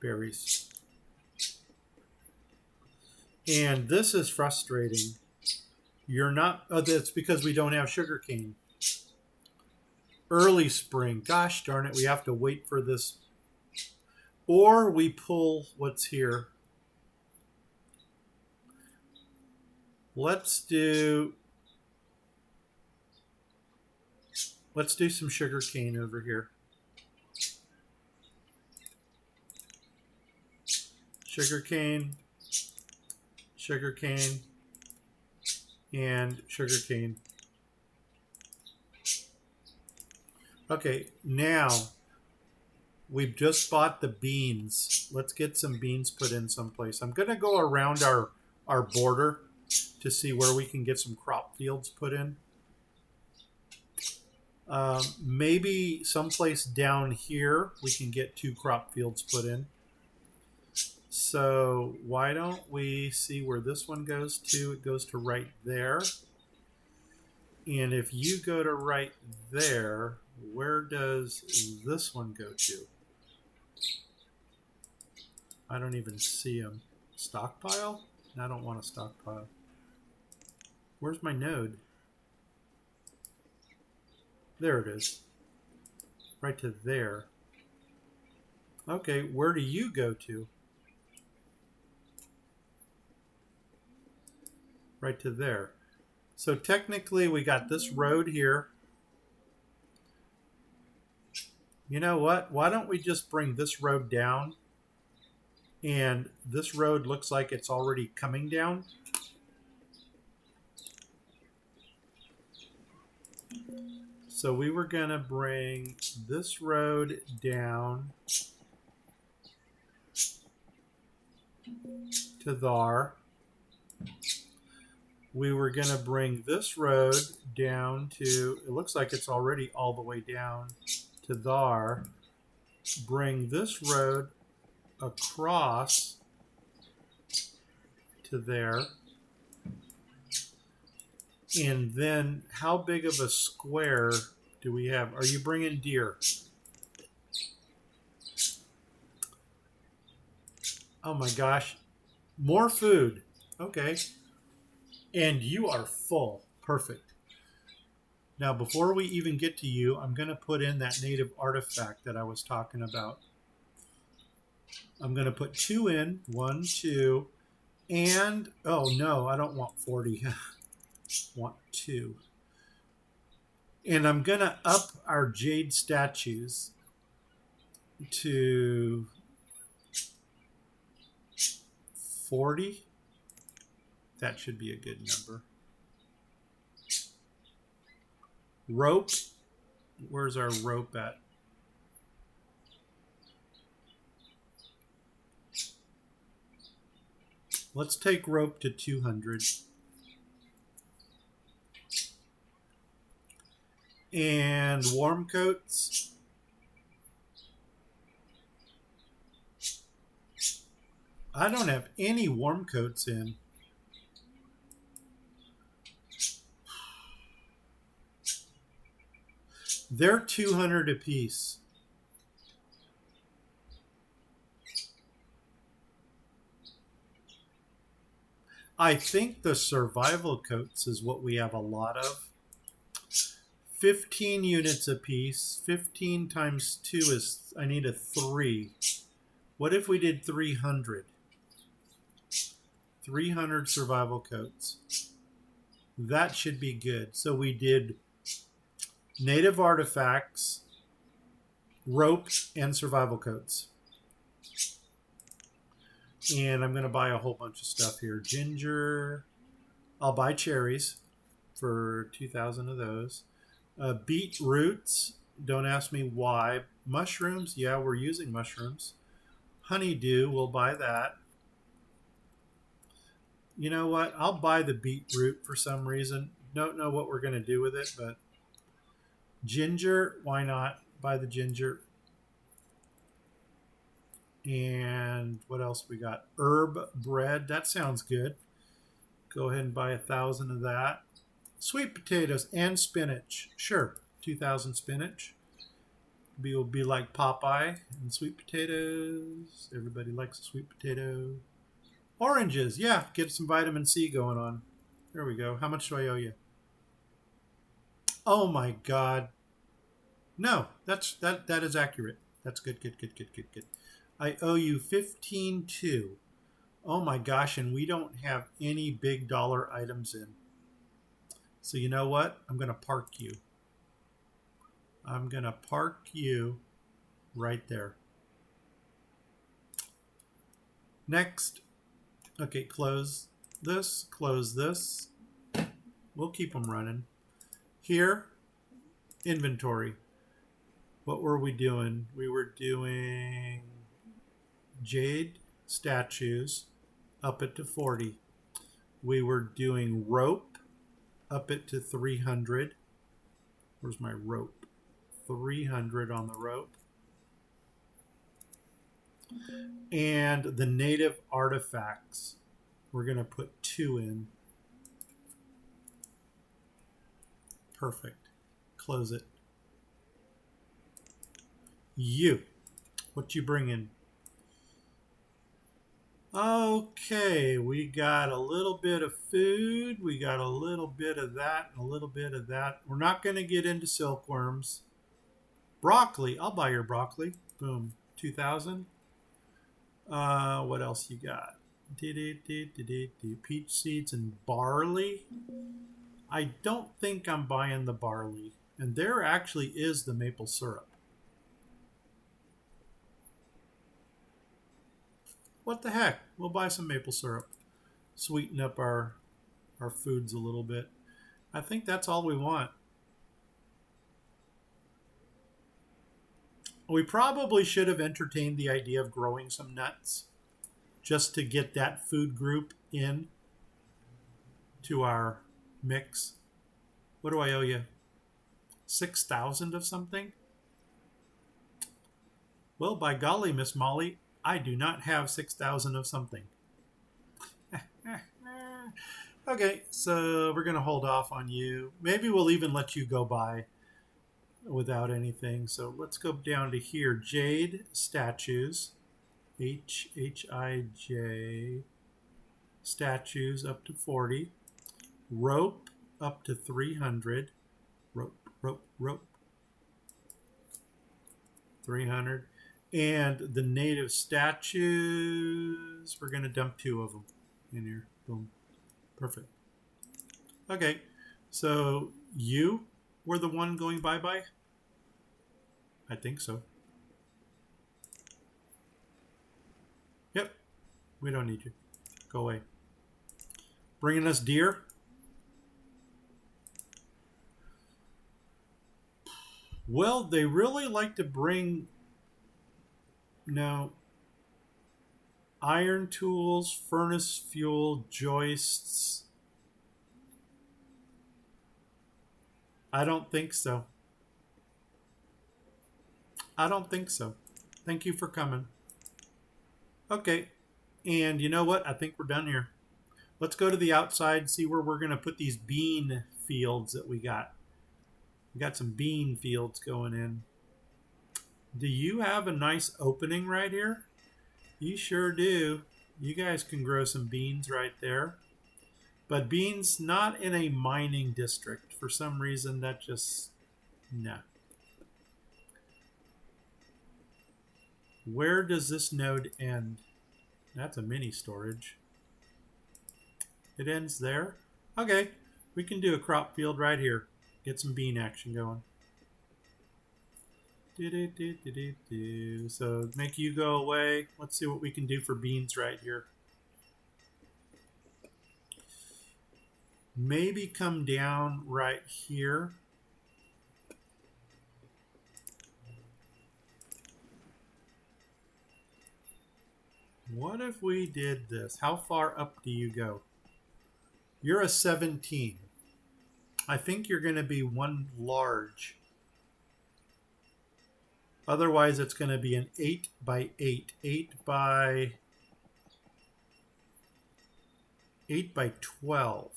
Berries. And this is frustrating. You're not, oh, that's because we don't have sugar cane. Early spring. Gosh darn it, we have to wait for this. Or we pull what's here. Let's do some sugar cane over here. Sugar cane, and sugar cane. Okay, now we've just bought the beans. Let's get some beans put in someplace. I'm going to go around our border to see where we can get some crop fields put in. Maybe someplace down here we can get 2 crop fields put in. So why don't we see where this one goes to? It goes to right there. And if you go to right there, where does this one go to? I don't even see them. Stockpile? I don't want a stockpile. Where's my node? There it is. Right to there. Okay, where do you go to? Right to there. So technically we got this road here. You know what? Why don't we just bring this road down? And this road looks like it's already coming down. So we were going to bring this road down to there. We were going to bring this road down to, it looks like it's already all the way down to there. Bring this road across to there. And then how big of a square do we have? Are you bringing deer? Oh my gosh. More food. Okay. And you are full. Perfect. Now, before we even get to you, I'm going to put in that native artifact that I was talking about. I'm going to put 2 in. 1, 2. And, oh no, I don't want 40. I want 2. And I'm going to up our jade statues to 40. That should be a good number. Rope. Where's our rope at? Let's take rope to 200. And warm coats. I don't have any warm coats in. They're 200 apiece. I think the survival coats is what we have a lot of. 15 units apiece. 15 times 2 is, I need a 3. What if we did 300? 300 survival coats. That should be good. So we did native artifacts, rope, and survival coats. And I'm going to buy a whole bunch of stuff here. Ginger. I'll buy cherries for 2,000 of those. Beetroots. Don't ask me why. Mushrooms. Yeah, we're using mushrooms. Honeydew. We'll buy that. You know what? I'll buy the beetroot for some reason. Don't know what we're going to do with it, but ginger. Why not? Buy the ginger. And what else we got? Herb bread. That sounds good. Go ahead and buy 1,000 of that. Sweet potatoes and spinach. Sure, 2,000 spinach. Will be like Popeye and sweet potatoes. Everybody likes a sweet potato. Oranges. Yeah, get some vitamin C going on. There we go. How much do I owe you? Oh my God. No, that is accurate. That's good. I owe you 15.2. Oh my gosh, and we don't have any big dollar items in. So you know what? I'm going to park you. I'm going to park you right there. Next. Okay, close this, close this. We'll keep them running. Here, inventory. What were we doing? We were doing jade statues, up it to 40. We were doing rope, up it to 300. Where's my rope? 300 on the rope. And the native artifacts, we're going to put 2 in. Perfect. Close it. You. What you bringing? Okay, we got a little bit of food. We got a little bit of that and a little bit of that. We're not going to get into silkworms. Broccoli. I'll buy your broccoli. Boom. 2,000. What else you got? Peach seeds and barley. I don't think I'm buying the barley. And there actually is the maple syrup. What the heck? We'll buy some maple syrup. Sweeten up our foods a little bit. I think that's all we want. We probably should have entertained the idea of growing some nuts just to get that food group in to our mix. What do I owe you? 6,000 of something? Well, by golly, Miss Molly, I do not have 6,000 of something. Okay, so we're going to hold off on you. Maybe we'll even let you go by without anything. So let's go down to here. Jade statues. Hij statues up to 40. Rope up to 300. Rope. 300. And the native statues, we're going to dump 2 of them in here. Boom. Perfect. Okay, so you were the one going bye-bye? I think so. Yep, we don't need you. Go away. Bringing us deer? Well, they really like to bring... No. Iron tools, furnace fuel, joists. I don't think so. I don't think so. Thank you for coming. Okay. And you know what? I think we're done here. Let's go to the outside, see where we're going to put these bean fields that we got. We got some bean fields going in. Do you have a nice opening right here? You sure do. You guys can grow some beans right there. But beans not in a mining district. For some reason, that just... no. Where does this node end? That's a mini storage. It ends there? Okay. We can do a crop field right here. Get some bean action going. So make you go away. Let's see what we can do for beans right here. Maybe come down right here. What if we did this? How far up do you go? You're a 17. I think you're going to be one large. Otherwise, it's going to be an 8 by 8. 8 by 12.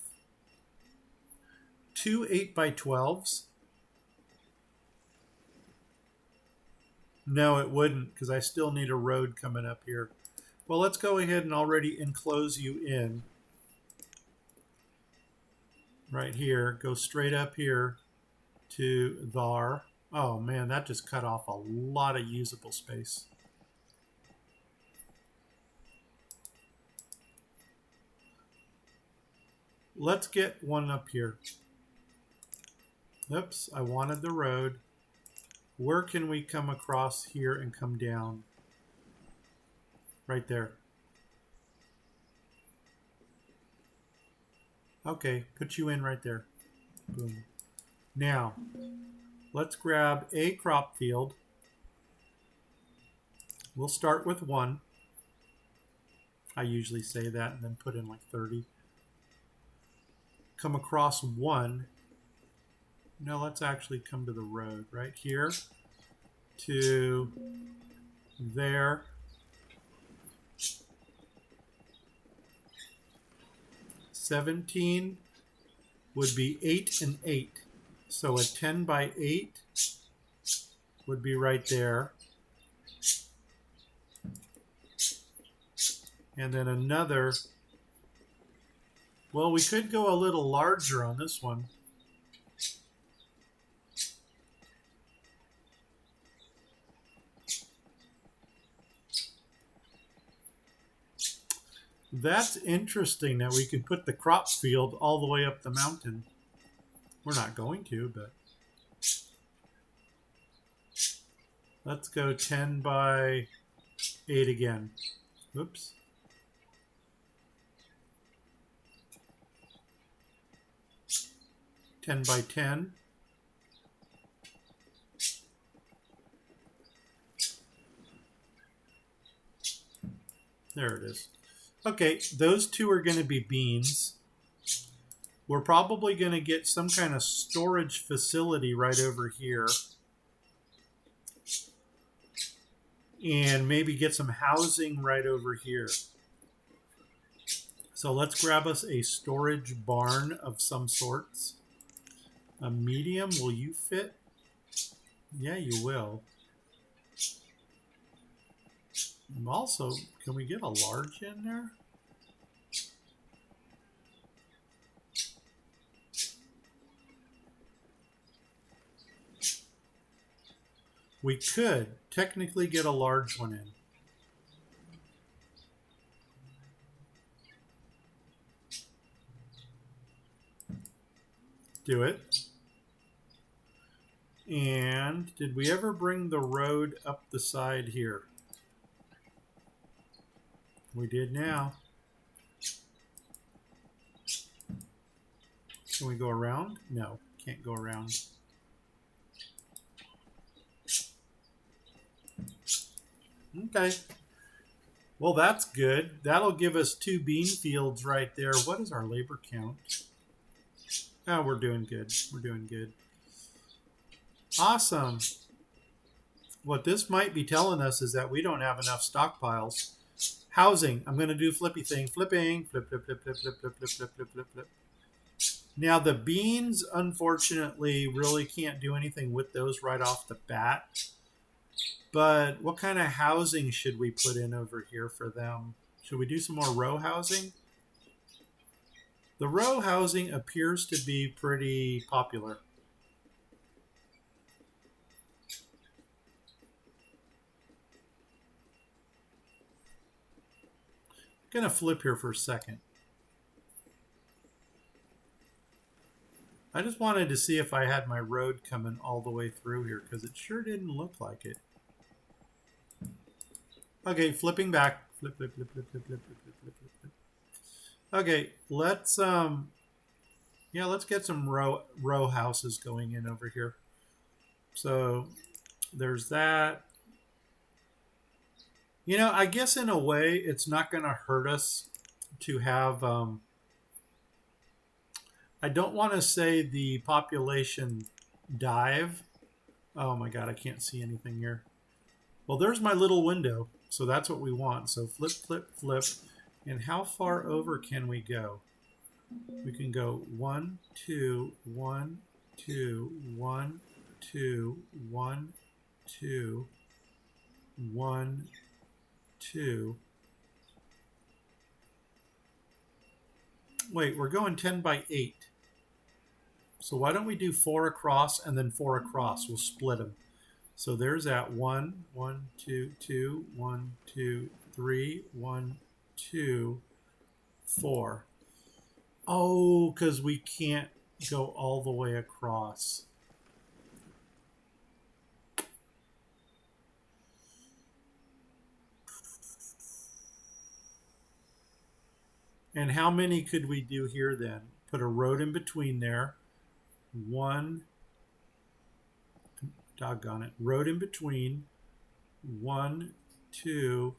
2 8 by 12s? No, it wouldn't, because I still need a road coming up here. Well, let's go ahead and already enclose you in. Right here. Go straight up here to there. Oh man, that just cut off a lot of usable space. Let's get one up here. Oops, I wanted the road. Where can we come across here and come down? Right there. Okay, put you in right there. Boom. Now, let's grab a crop field. We'll start with 1. I usually say that and then put in like 30. Come across 1. No, let's actually come to the road right here to there. 17 would be 8 and 8. So a 10 by 8 would be right there. And then another, well, we could go a little larger on this one. That's interesting that we could put the crop field all the way up the mountain. We're not going to, but let's go 10 by 8 again. Oops. Ten by 10. There it is. Okay, those 2 are going to be beans. We're probably going to get some kind of storage facility right over here. And maybe get some housing right over here. So let's grab us a storage barn of some sorts. A medium, will you fit? Yeah, you will. And also, can we get a large in there? We could technically get a large one in. Do it. And did we ever bring the road up the side here? We did now. Can we go around? No, can't go around. Okay. Well, that's good. That'll give us 2 bean fields right there. What is our labor count? Oh, we're doing good. We're doing good. Awesome. What this might be telling us is that we don't have enough stockpiles. Housing. I'm going to do flippy thing. Flipping. Flip, flip, flip, flip, flip, flip, flip, flip, flip, flip, flip. Now, the beans, unfortunately, really can't do anything with those right off the bat. But what kind of housing should we put in over here for them? Should we do some more row housing? The row housing appears to be pretty popular. I'm going to flip here for a second. I just wanted to see if I had my road coming all the way through here because it sure didn't look like it. Okay, flipping back. Flip, flip, flip, flip, flip, flip, flip, flip, flip, flip. Okay, let's let's get some row houses going in over here. So there's that. You know, I guess in a way it's not going to hurt us to have I don't want to say the population dive. Oh my god, I can't see anything here. Well, there's my little window. So that's what we want. So flip, flip, flip. And how far over can we go? We can go 1, 2, 1, 2, 1, 2, 1, 2, 1, 2. Wait, we're going 10 by 8. So why don't we do 4 across and then 4 across? We'll split them. So there's that 1, 1, 2, 2, 1, 2, 3, 1, 2, 4. Oh, because we can't go all the way across. And how many could we do here then? Put a road in between there. 1, doggone it, road in between. 1, 2.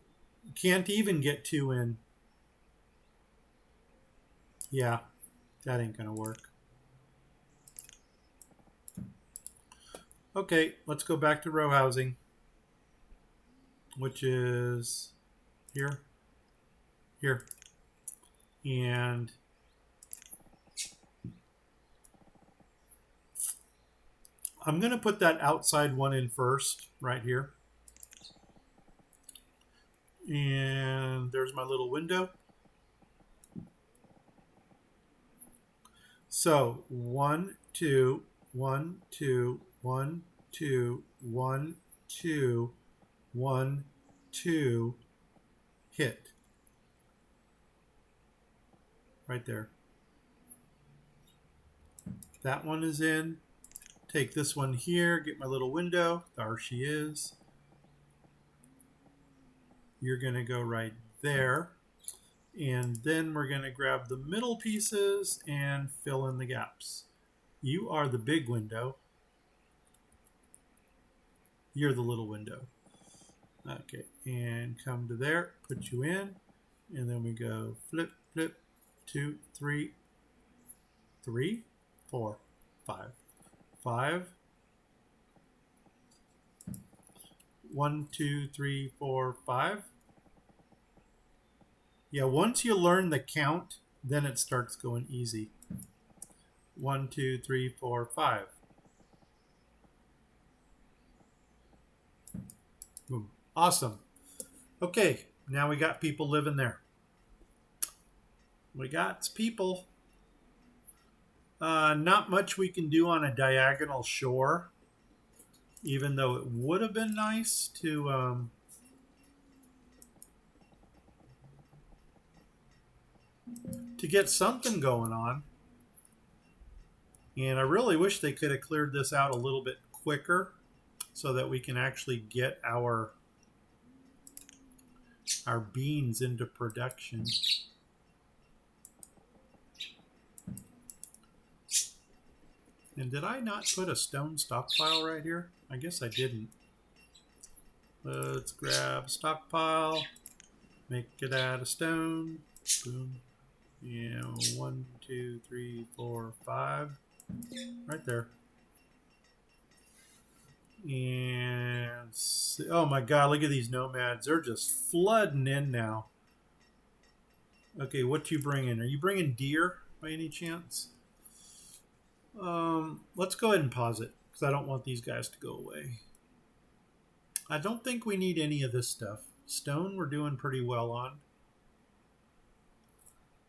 Can't even get 2 in. Yeah, that ain't gonna work. Okay, let's go back to row housing, which is here, here, and I'm going to put that outside one in first, right here. And there's my little window. So 1, 2, 1, 2, 1, 2, 1, 2, 1, 2, hit. Right there. That one is in. Take this one here, get my little window. There she is. You're going to go right there. And then we're going to grab the middle pieces and fill in the gaps. You are the big window. You're the little window. Okay, and come to there, put you in, and then we go flip, flip, 2, 3, 3, 4, 5. 5. 1, 2, 3, 4, 5. Yeah, once you learn the count, then it starts going easy. 1, 2, 3, 4, 5. Boom. Awesome. Okay, now we got people living there. We got people. Not much we can do on a diagonal shore, even though it would have been nice to get something going on. And I really wish they could have cleared this out a little bit quicker so that we can actually get our beans into production. And did I not put a stone stockpile right here? I guess I didn't. Let's grab stockpile, make it out of stone. Boom. Yeah, 1, 2, 3, 4, 5. Right there. And oh my god, look at these nomads. They're just flooding in now. Okay, what you bringing? Are you bringing deer by any chance? Let's go ahead and pause it because I don't want these guys to go away. I don't think we need any of this stuff. Stone we're doing pretty well on.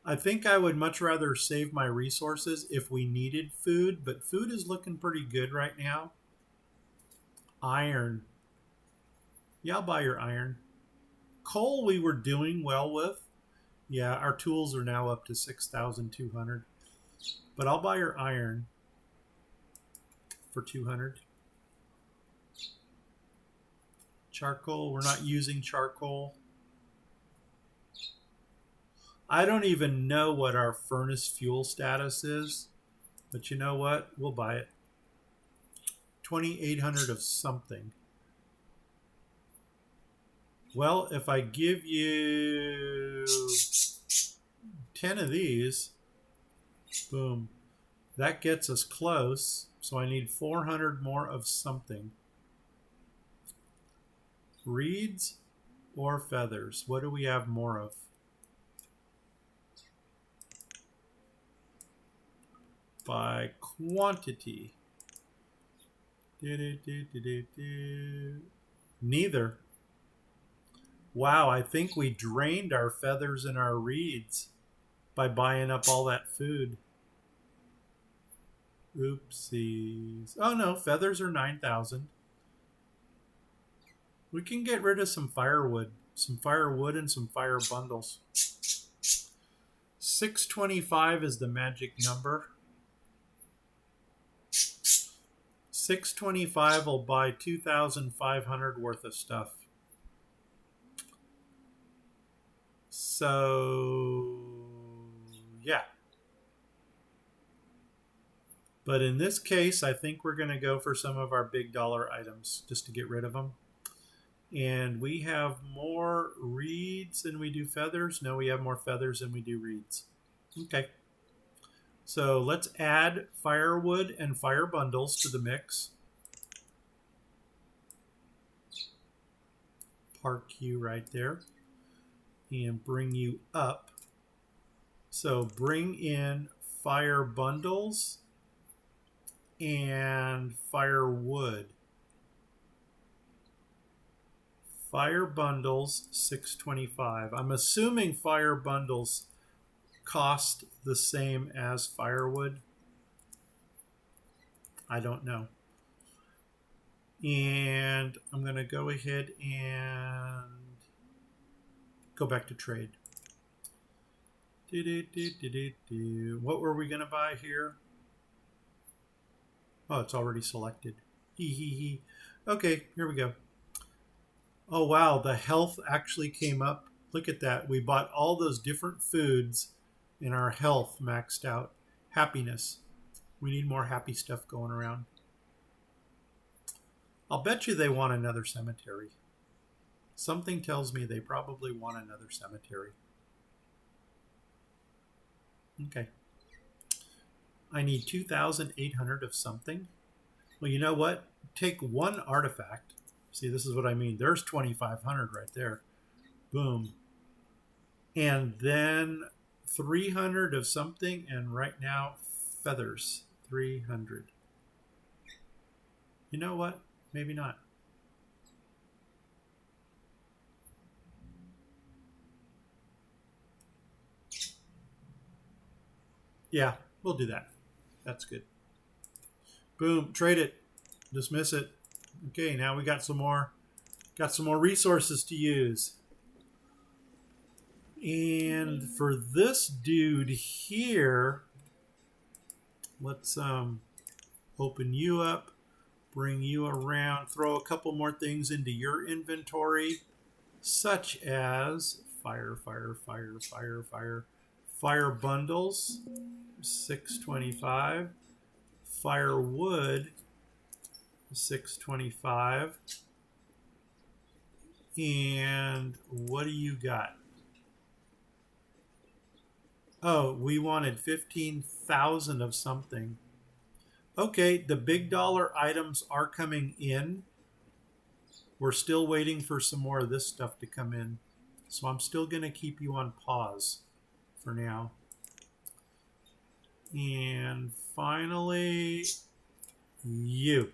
I think I would much rather save my resources if we needed food, but food is looking pretty good right now. Iron. Yeah, I'll buy your iron. Coal we were doing well with. Yeah, our tools are now up to 6,200. But I'll buy your iron for 200. Charcoal, we're not using charcoal. I don't even know what our furnace fuel status is, but you know what? We'll buy it. 2,800 of something. Well, if I give you 10 of these, boom, that gets us close. So I need 400 more of something. Reeds or feathers? What do we have more of? By quantity. Neither. Wow, I think we drained our feathers and our reeds by buying up all that food. Oopsies. Oh no, feathers are 9,000. We can get rid of some firewood and some fire bundles. 625 is the magic number. 625 will buy 2,500 worth of stuff. So, yeah. But in this case, I think we're going to go for some of our big dollar items just to get rid of them. And we have more reeds than we do feathers. No, we have more feathers than we do reeds. Okay. So let's add firewood and fire bundles to the mix. Park you right there. And bring you up. So bring in fire bundles and firewood. Fire bundles 625. I'm assuming fire bundles cost the same as firewood. I don't know. And I'm going to go ahead and go back to trade. What were we going to buy here? Oh, it's already selected. Okay, here we go. Oh, wow, the health actually came up. Look at that. We bought all those different foods and our health maxed out. Happiness. We need more happy stuff going around. I'll bet you they want another cemetery. Something tells me they probably want another cemetery. Okay. I need 2,800 of something. Well, you know what? Take one artifact. See, this is what I mean. There's 2,500 right there. Boom. And then 300 of something, and right now, feathers. 300. You know what? Maybe not. Yeah, we'll do that. That's good. Boom, trade it. Dismiss it. Okay, now we got some more resources to use. And for this dude here, let's open you up, bring you around, throw a couple more things into your inventory, such as fire bundles, 625, firewood, 625, and what do you got? Oh, we wanted 15,000 of something. Okay, the big dollar items are coming in. We're still waiting for some more of this stuff to come in. So I'm still going to keep you on pause for now. And finally, you.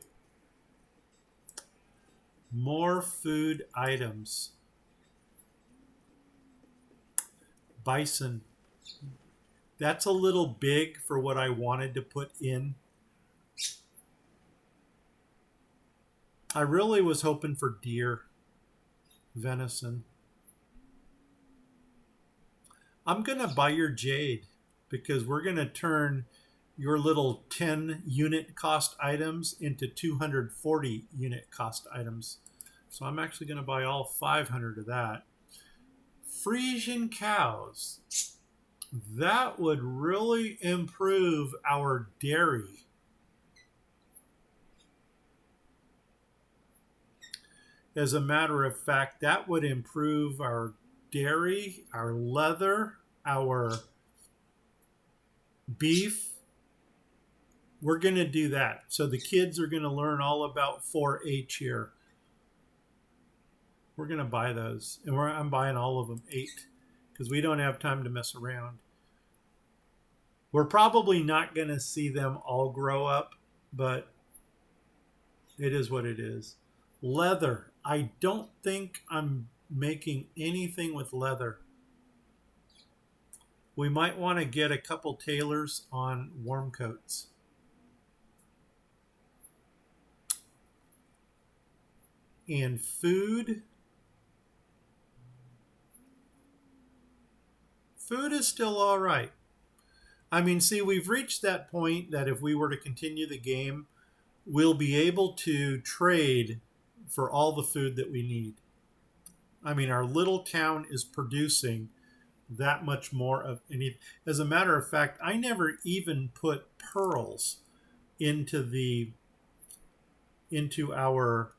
More food items. Bison. That's a little big for what I wanted to put in. I really was hoping for deer, venison. I'm going to buy your jade because we're going to turn your little 10 unit cost items into 240 unit cost items. So I'm actually going to buy all 500 of that. Frisian cows. That would really improve our dairy. As a matter of fact, that would improve our dairy, our leather, our beef. We're going to do that. So the kids are going to learn all about 4-H here. We're going to buy those. And I'm buying all of them, 8, because we don't have time to mess around. We're probably not going to see them all grow up, but it is what it is. Leather. I don't think I'm making anything with leather. We might want to get a couple tailors on warm coats. And food. Food is still all right. I mean, see, we've reached that point that if we were to continue the game, we'll be able to trade for all the food that we need. I mean, our little town is producing that much more of anything. As a matter of fact, I never even put pearls into our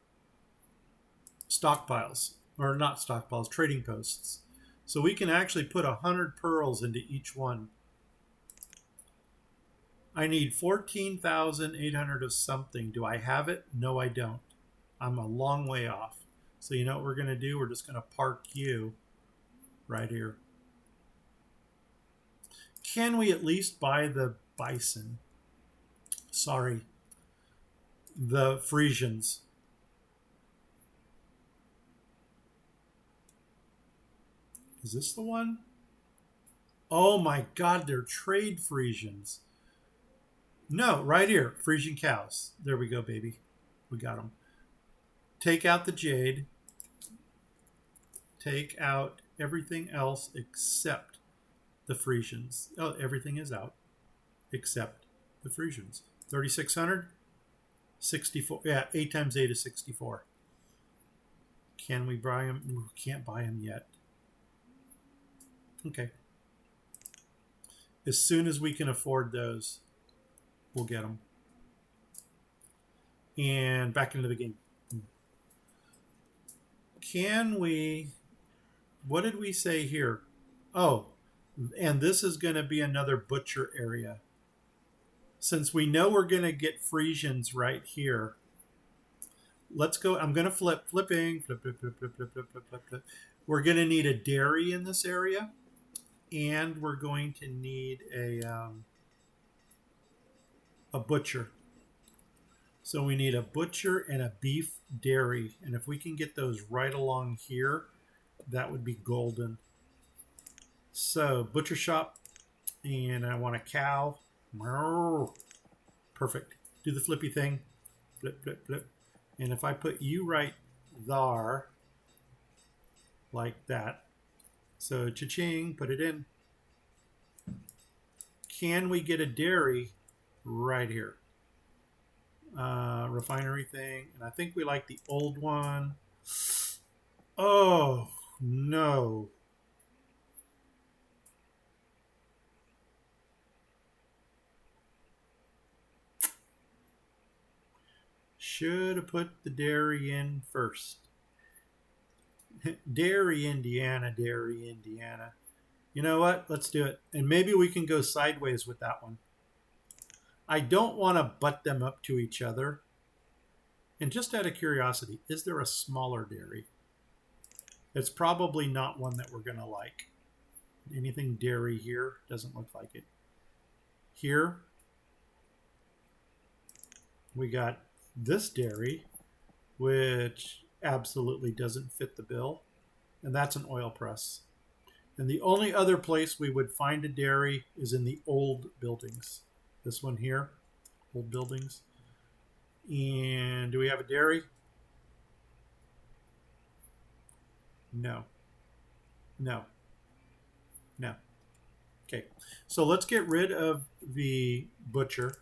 stockpiles, or not stockpiles, trading posts. So we can actually put 100 pearls into each one. I need 14,800 of something. Do I have it? No, I don't. I'm a long way off. So you know what we're going to do? We're just going to park you right here. Can we at least buy the bison? Sorry. The Frisians. Is this the one? Oh my God, they're trade Frisians. No, right here, Frisian cows. There we go, baby. We got them. Take out the jade. Take out everything else except the Frisians. Oh, everything is out except the Frisians. 3,600? 64. Yeah, 8 times 8 is 64. Can we buy them? We can't buy them yet. Okay. As soon as we can afford those, we'll get them. And back into the game. Can we... What did we say here? Oh, and this is going to be another butcher area. Since we know we're going to get Frisians right here, let's go. I'm going to flipping. Flip. We're going to need a dairy in this area. and we're going to need a butcher. So we need a butcher and a beef dairy. And if we can get those right along here, that would be golden. So butcher shop, and I want a cow. Perfect. Do the flippy thing. Flip, flip, flip. And if I put you right there, like that. So cha-ching, put it in. Can we get a dairy right here? Refinery thing. And I think we like the old one. Oh, no. Should have put the dairy in first. Dairy, Indiana, Dairy, Indiana. You know what? Let's do it. And maybe we can go sideways with that one. I don't want to butt them up to each other. And just out of curiosity, is there a smaller dairy? It's probably not one that we're going to like. Anything dairy here? Doesn't look like it. Here, we got this dairy, which absolutely doesn't fit the bill. And that's an oil press. And the only other place we would find a dairy is in the old buildings. This one here, old buildings. And do we have a dairy? No. No. No. Okay. So let's get rid of the butcher,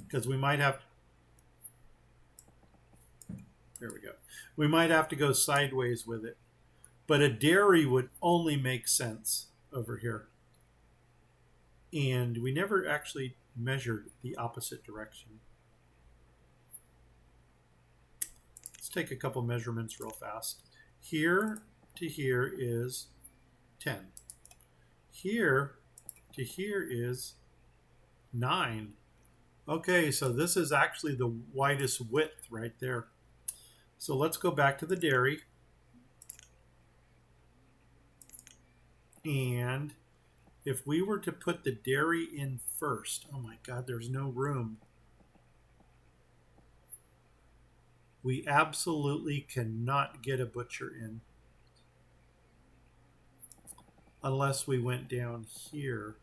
because we might have, there we go. We might have to go sideways with it. But a dairy would only make sense over here. And we never actually measured the opposite direction. Let's take a couple measurements real fast. Here to here is 10. Here to here is 9. Okay, so this is actually the widest width right there. So let's go back to the dairy. And if we were to put the dairy in first, oh my God, there's no room. We absolutely cannot get a butcher in unless we went down here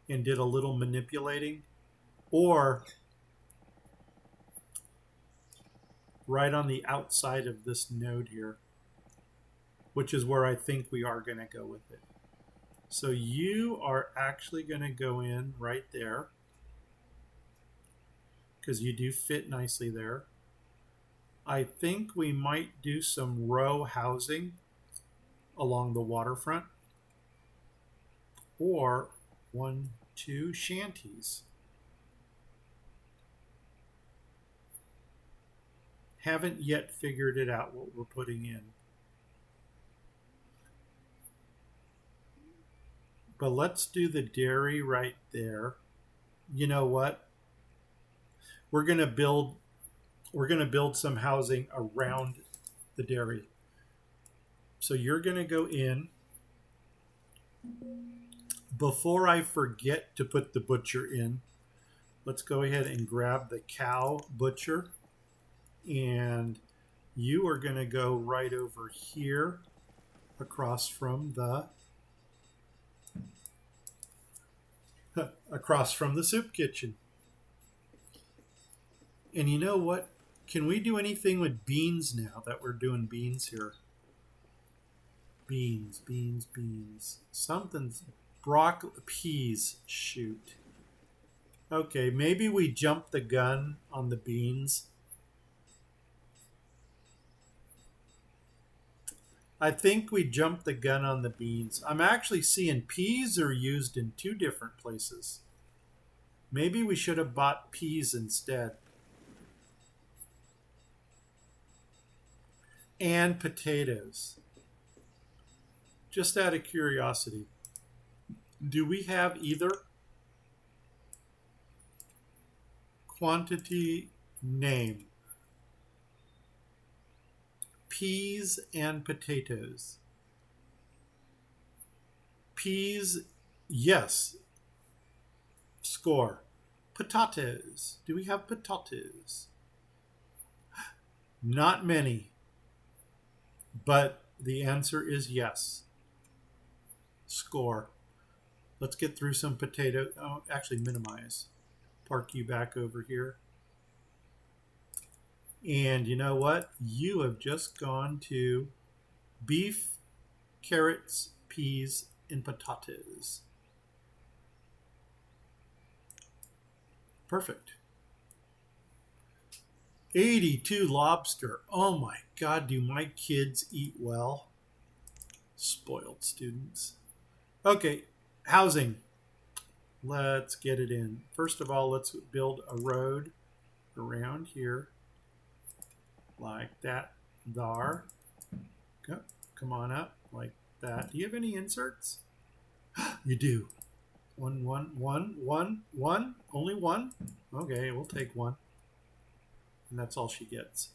and did a little manipulating, or right on the outside of this node here, which is where I think we are going to go with it. So you are actually going to go in right there because you do fit nicely there. I think we might do some row housing along the waterfront, or 1, 2 shanties. Haven't yet figured it out what we're putting in. But let's do the dairy right there. You know what? We're going to build some housing around the dairy. So you're going to go in. Before I forget to put the butcher in, let's go ahead and grab the cow butcher. And you are going to go right over here across from the soup kitchen. And you know what? Can we do anything with beans now that we're doing beans here? Beans, beans, beans. Something's broccoli, peas. Shoot. Okay, maybe we jumped the gun on the beans. I think we jumped the gun on the beans. I'm actually seeing peas are used in 2 different places. Maybe we should have bought peas instead. And potatoes. Just out of curiosity, do we have either? Quantity, name. Peas and potatoes. Peas, yes. Score. Potatoes. Do we have potatoes? Not many, but the answer is yes. Score. Let's get through some potato. Oh, actually, minimize. Park you back over here. And you know what? You have just gone to beef, carrots, peas, and potatoes. Perfect. 82 lobster. Oh my God, do my kids eat well? Spoiled students. Okay, housing. Let's get it in. First of all, let's build a road around here like that. There. Go. Come on up like that. Do you have any inserts? You do. One. Only one? Okay, we'll take one. And that's all she gets.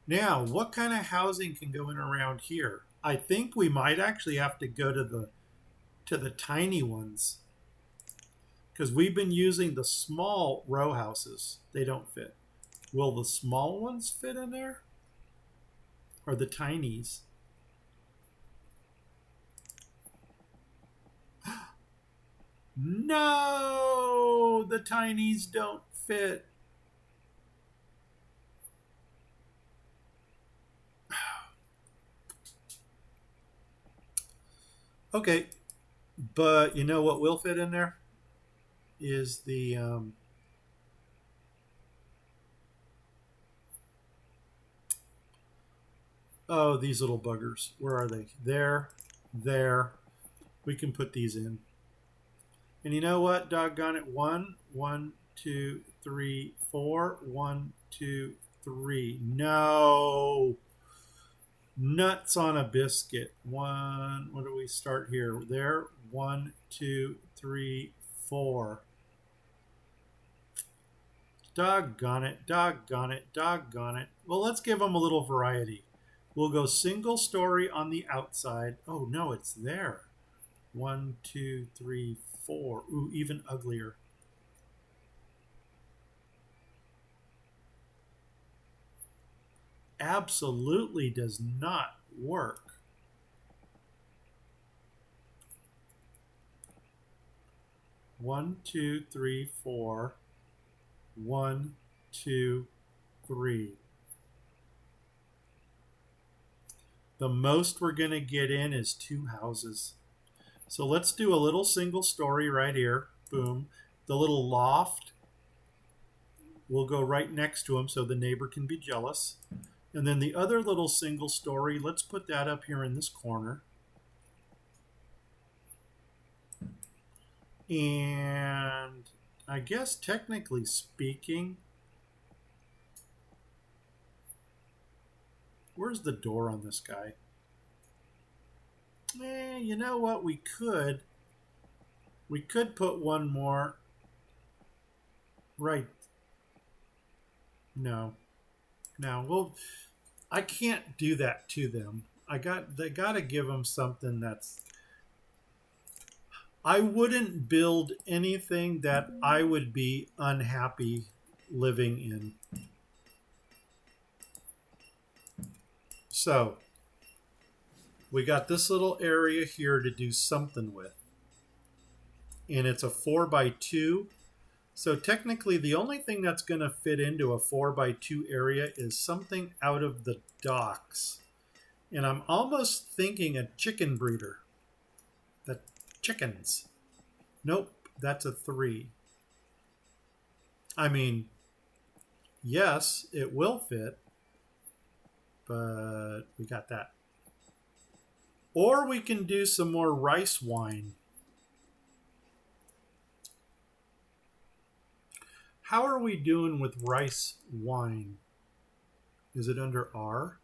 Now, what kind of housing can go in around here? I think we might actually have to go to the tiny ones, because we've been using the small row houses. They don't fit. Will the small ones fit in there? Or the tinies? No, the tinies don't fit. Okay, but you know what will fit in there? Is the oh, these little buggers. Where are they? There. We can put these in. And you know what? Doggone it. 1, 2, 3, 4. 1, 2, 3. No. Nuts on a biscuit. One. What do we start here? There. 1, 2, 3, 4. Doggone it. Doggone it. Doggone it. Well, let's give them a little variety. We'll go single story on the outside. Oh, no, it's there. 1, 2, 3, 4. Ooh, even uglier. Absolutely does not work. One, 2, 3, 4. 1, 2, 3. The most we're going to get in is 2 houses. So let's do a little single story right here. Boom. The little loft will go right next to him so the neighbor can be jealous. And then the other little single story, let's put that up here in this corner. And I guess technically speaking, where's the door on this guy? You know what? We could put one more right. No. Well, I can't do that to them. They got to give them something that's. I wouldn't build anything that I would be unhappy living in. So, we got this little area here to do something with. And it's a 4x2. So technically the only thing that's going to fit into a 4x2 area is something out of the docks. And I'm almost thinking a chicken breeder. The chickens. Nope, that's a 3. I mean, yes, it will fit. But we got that. Or we can do some more rice wine. How are we doing with rice wine? Is it under R?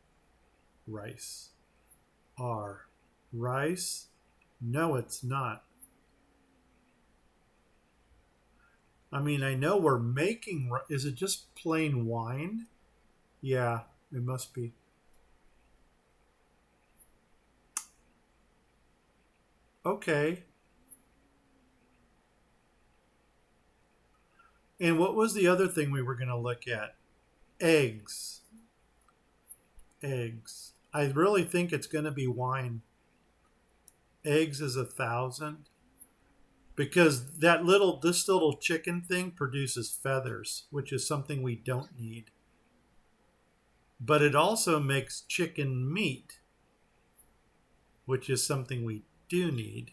Rice. R. Rice? No, it's not. I mean, I know we're making... Is it just plain wine? Yeah, it must be. Okay. And what was the other thing we were going to look at? Eggs. Eggs. I really think it's going to be wine. Eggs is 1,000 because this little chicken thing produces feathers, which is something we don't need. But it also makes chicken meat, which is something we do need.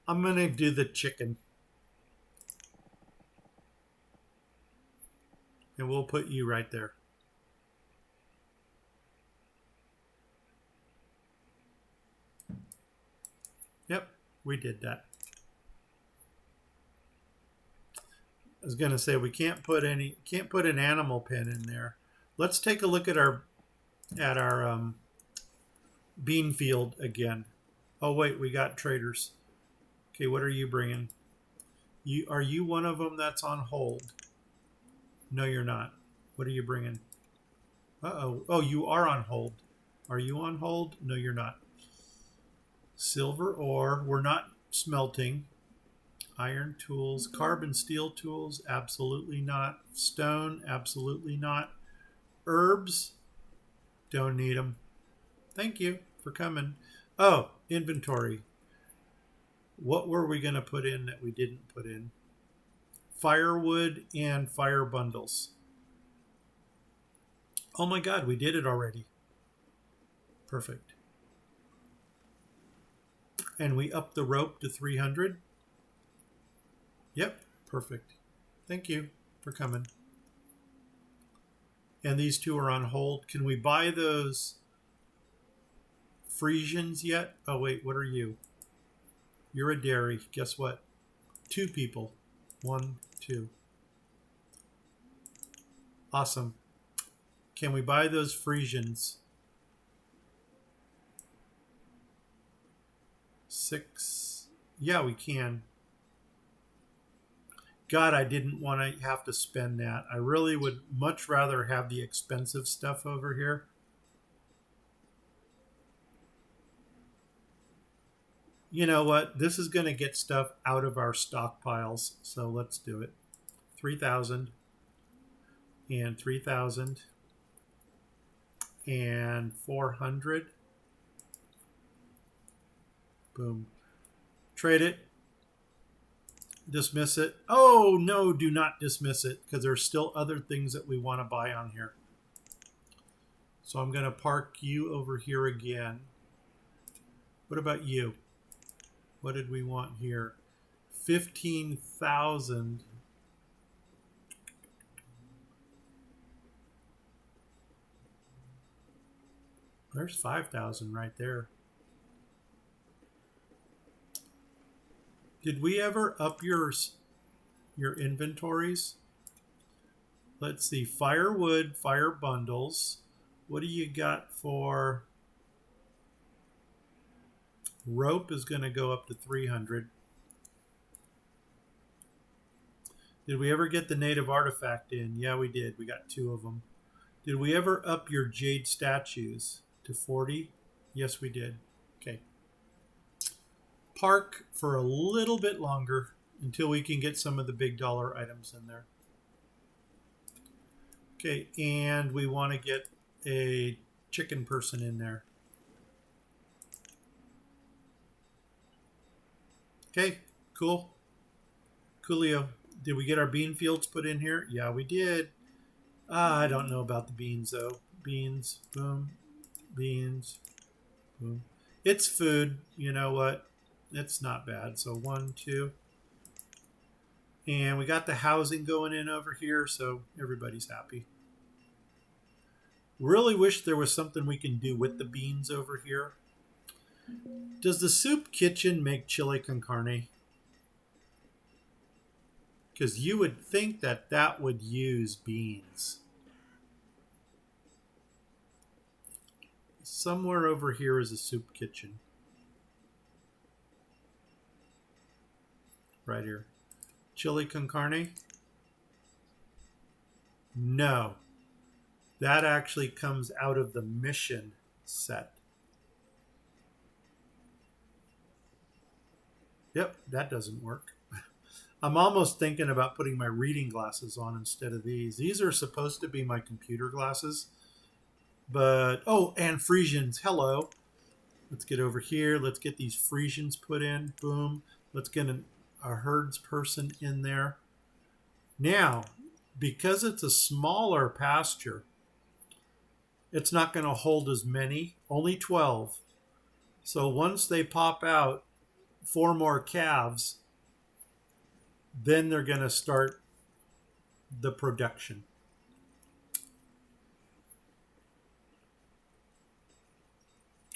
I'm going to do the chicken. And we'll put you right there. Yep, we did that. I was going to say we can't put an animal pen in there. Let's take a look at our bean field again. Oh wait, we got traders. Okay, what are you bringing? Are you one of them that's on hold? No, you're not. What are you bringing? Uh-oh. Oh, you are on hold. Are you on hold? No, you're not. Silver ore. We're not smelting. Iron tools. Carbon steel tools. Absolutely not. Stone. Absolutely not. Herbs. Don't need them. Thank you for coming. Oh, inventory. What were we going to put in that we didn't put in? Firewood and fire bundles. Oh my God, we did it already. Perfect. And we upped the rope to 300. Yep, perfect. Thank you for coming. And these two are on hold. Can we buy those Frisians yet? Oh wait, what are you? You're a dairy. Guess what? 2 people. 1, 2. Awesome. Can we buy those Frisians? 6. Yeah, we can. God, I didn't want to have to spend that. I really would much rather have the expensive stuff over here. You know what? This is going to get stuff out of our stockpiles, so let's do it. 3,000 and 3,000 and 400. Boom. Trade it. Dismiss it. Oh, no, do not dismiss it because there's still other things that we want to buy on here. So I'm going to park you over here again. What about you? What did we want here? 15,000. There's 5,000 right there. Did we ever up your inventories? Let's see. Firewood, fire bundles. What do you got for rope? Is going to go up to 300. Did we ever get the native artifact in? Yeah, we did. We got 2 of them. Did we ever up your jade statues to 40? Yes, we did. Okay. Park for a little bit longer until we can get some of the big dollar items in there. Okay, and we want to get a chicken person in there. Okay, cool. Coolio. Did we get our bean fields put in here? Yeah, we did. I don't know about the beans, though. Beans, boom. Beans, boom. It's food. You know what? It's not bad. So 1, 2. And we got the housing going in over here, so everybody's happy. Really wish there was something we can do with the beans over here. Does the soup kitchen make chili con carne? Because you would think that that would use beans. Somewhere over here is a soup kitchen. Right here. Chili con carne. No, that actually comes out of the mission set. Yep, that doesn't work. I'm almost thinking about putting my reading glasses on instead of these. These are supposed to be my computer glasses. But, oh, and Frisians, hello. Let's get over here. Let's get these Frisians put in. Boom. Let's get a herds person in there. Now, because it's a smaller pasture, it's not going to hold as many, only 12. So once they pop out 4 more calves, then they're going to start the production.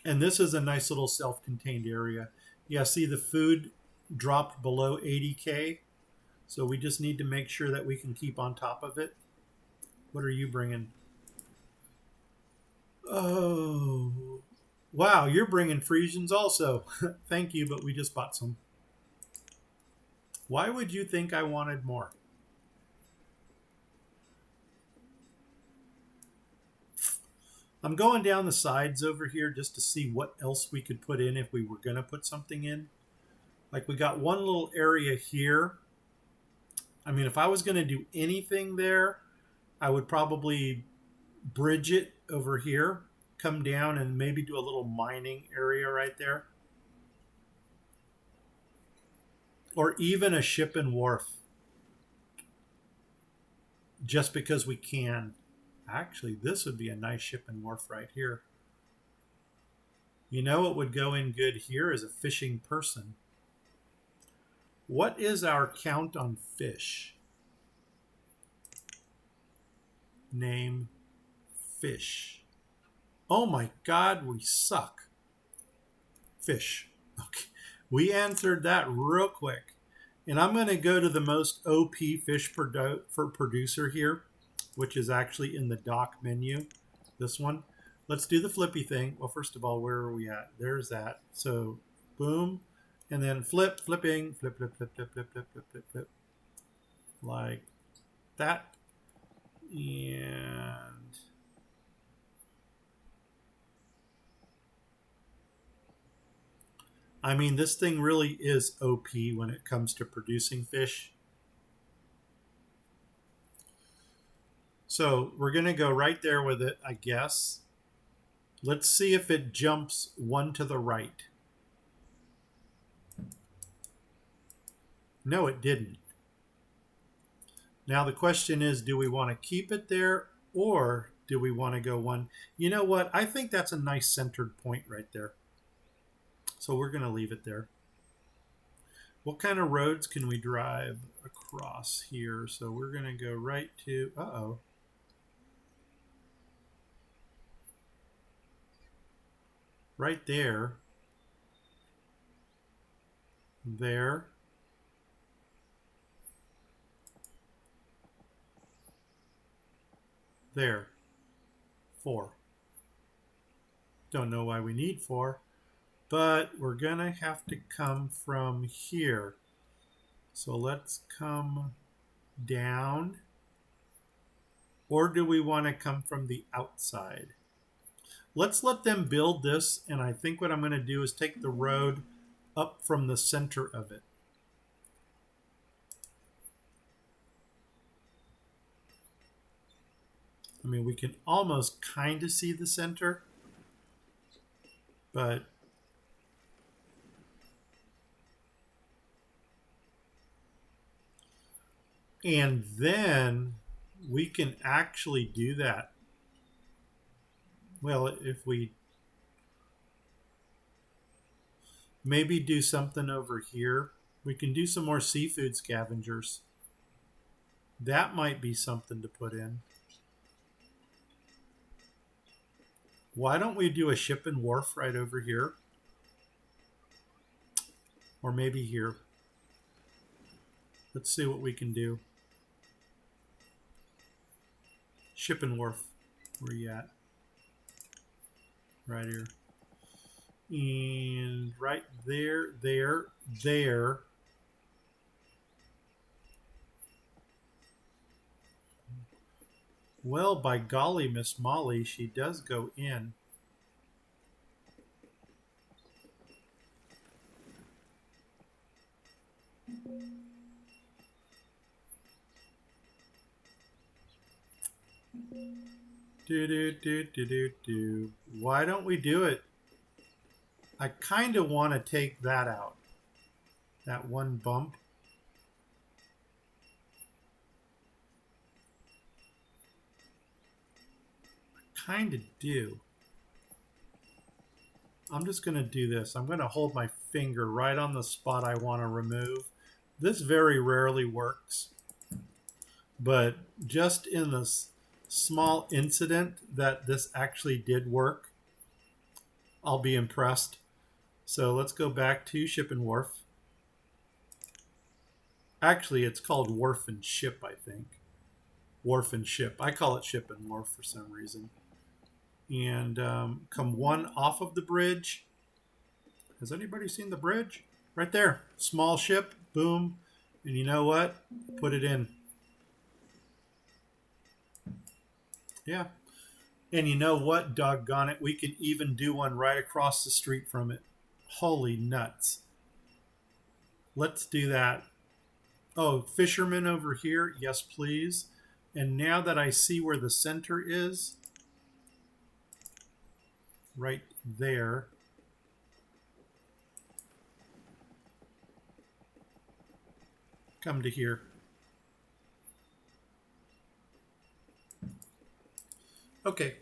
And this is a nice little self-contained area. Yeah, see the food dropped below 80K. So we just need to make sure that we can keep on top of it. What are you bringing? Oh, wow, you're bringing Frisians also. Thank you, but we just bought some. Why would you think I wanted more? I'm going down the sides over here just to see what else we could put in if we were going to put something in. Like we got one little area here. I mean, if I was going to do anything there, I would probably bridge it over here, come down and maybe do a little mining area right there. Or even a ship and wharf. Just because we can. Actually, this would be a nice ship and wharf right here. You know what would go in good here is a fishing person. What is our count on fish? Name fish. Oh my God, we suck. Fish. Okay. We answered that real quick. And I'm going to go to the most OP fish for producer here, which is actually in the dock menu. This one. Let's do the flippy thing. Well, first of all, where are we at? There's that. So, boom. And then flipping, flip, flip, flip, flip, flip, flip, flip, flip, flip. Like that. And I mean, this thing really is OP when it comes to producing fish. So we're going to go right there with it, I guess. Let's see if it jumps one to the right. No, it didn't. Now the question is, do we want to keep it there or do we want to go one? You know what? I think that's a nice centered point right there. So we're going to leave it there. What kind of roads can we drive across here? So we're going to go right to, uh-oh. Right there. There. There. 4. Don't know why we need 4. But we're going to have to come from here. So let's come down. Or do we want to come from the outside? Let's let them build this. And I think what I'm going to do is take the road up from the center of it. I mean, we can almost kind of see the center. But and then we can actually do that. Well, if we maybe do something over here, we can do some more seafood scavengers. That might be something to put in. Why don't we do a ship and wharf right over here? Or maybe here. Let's see what we can do. Ship and wharf. Where are you at? Right here. And right there, there. Well, by golly, Miss Molly, she does go in. Do. Why don't we do it? I kind of want to take that out. That one bump. I kind of do. I'm just going to do this. I'm going to hold my finger right on the spot I want to remove. This very rarely works, but just in this small incident that this actually did work, I'll be impressed. So let's go back to Ship and Wharf. Actually, it's called Wharf and Ship, I think. Wharf and Ship. I call it Ship and Wharf for some reason. And come one off of the bridge. Has anybody seen the bridge? Right there. Small ship. Boom. And you know what? Put it in. Yeah. And you know what? Doggone it. We can even do one right across the street from it. Holy nuts. Let's do that. Oh, fisherman over here. Yes, please. And now that I see where the center is, right there. Come to here. Okay.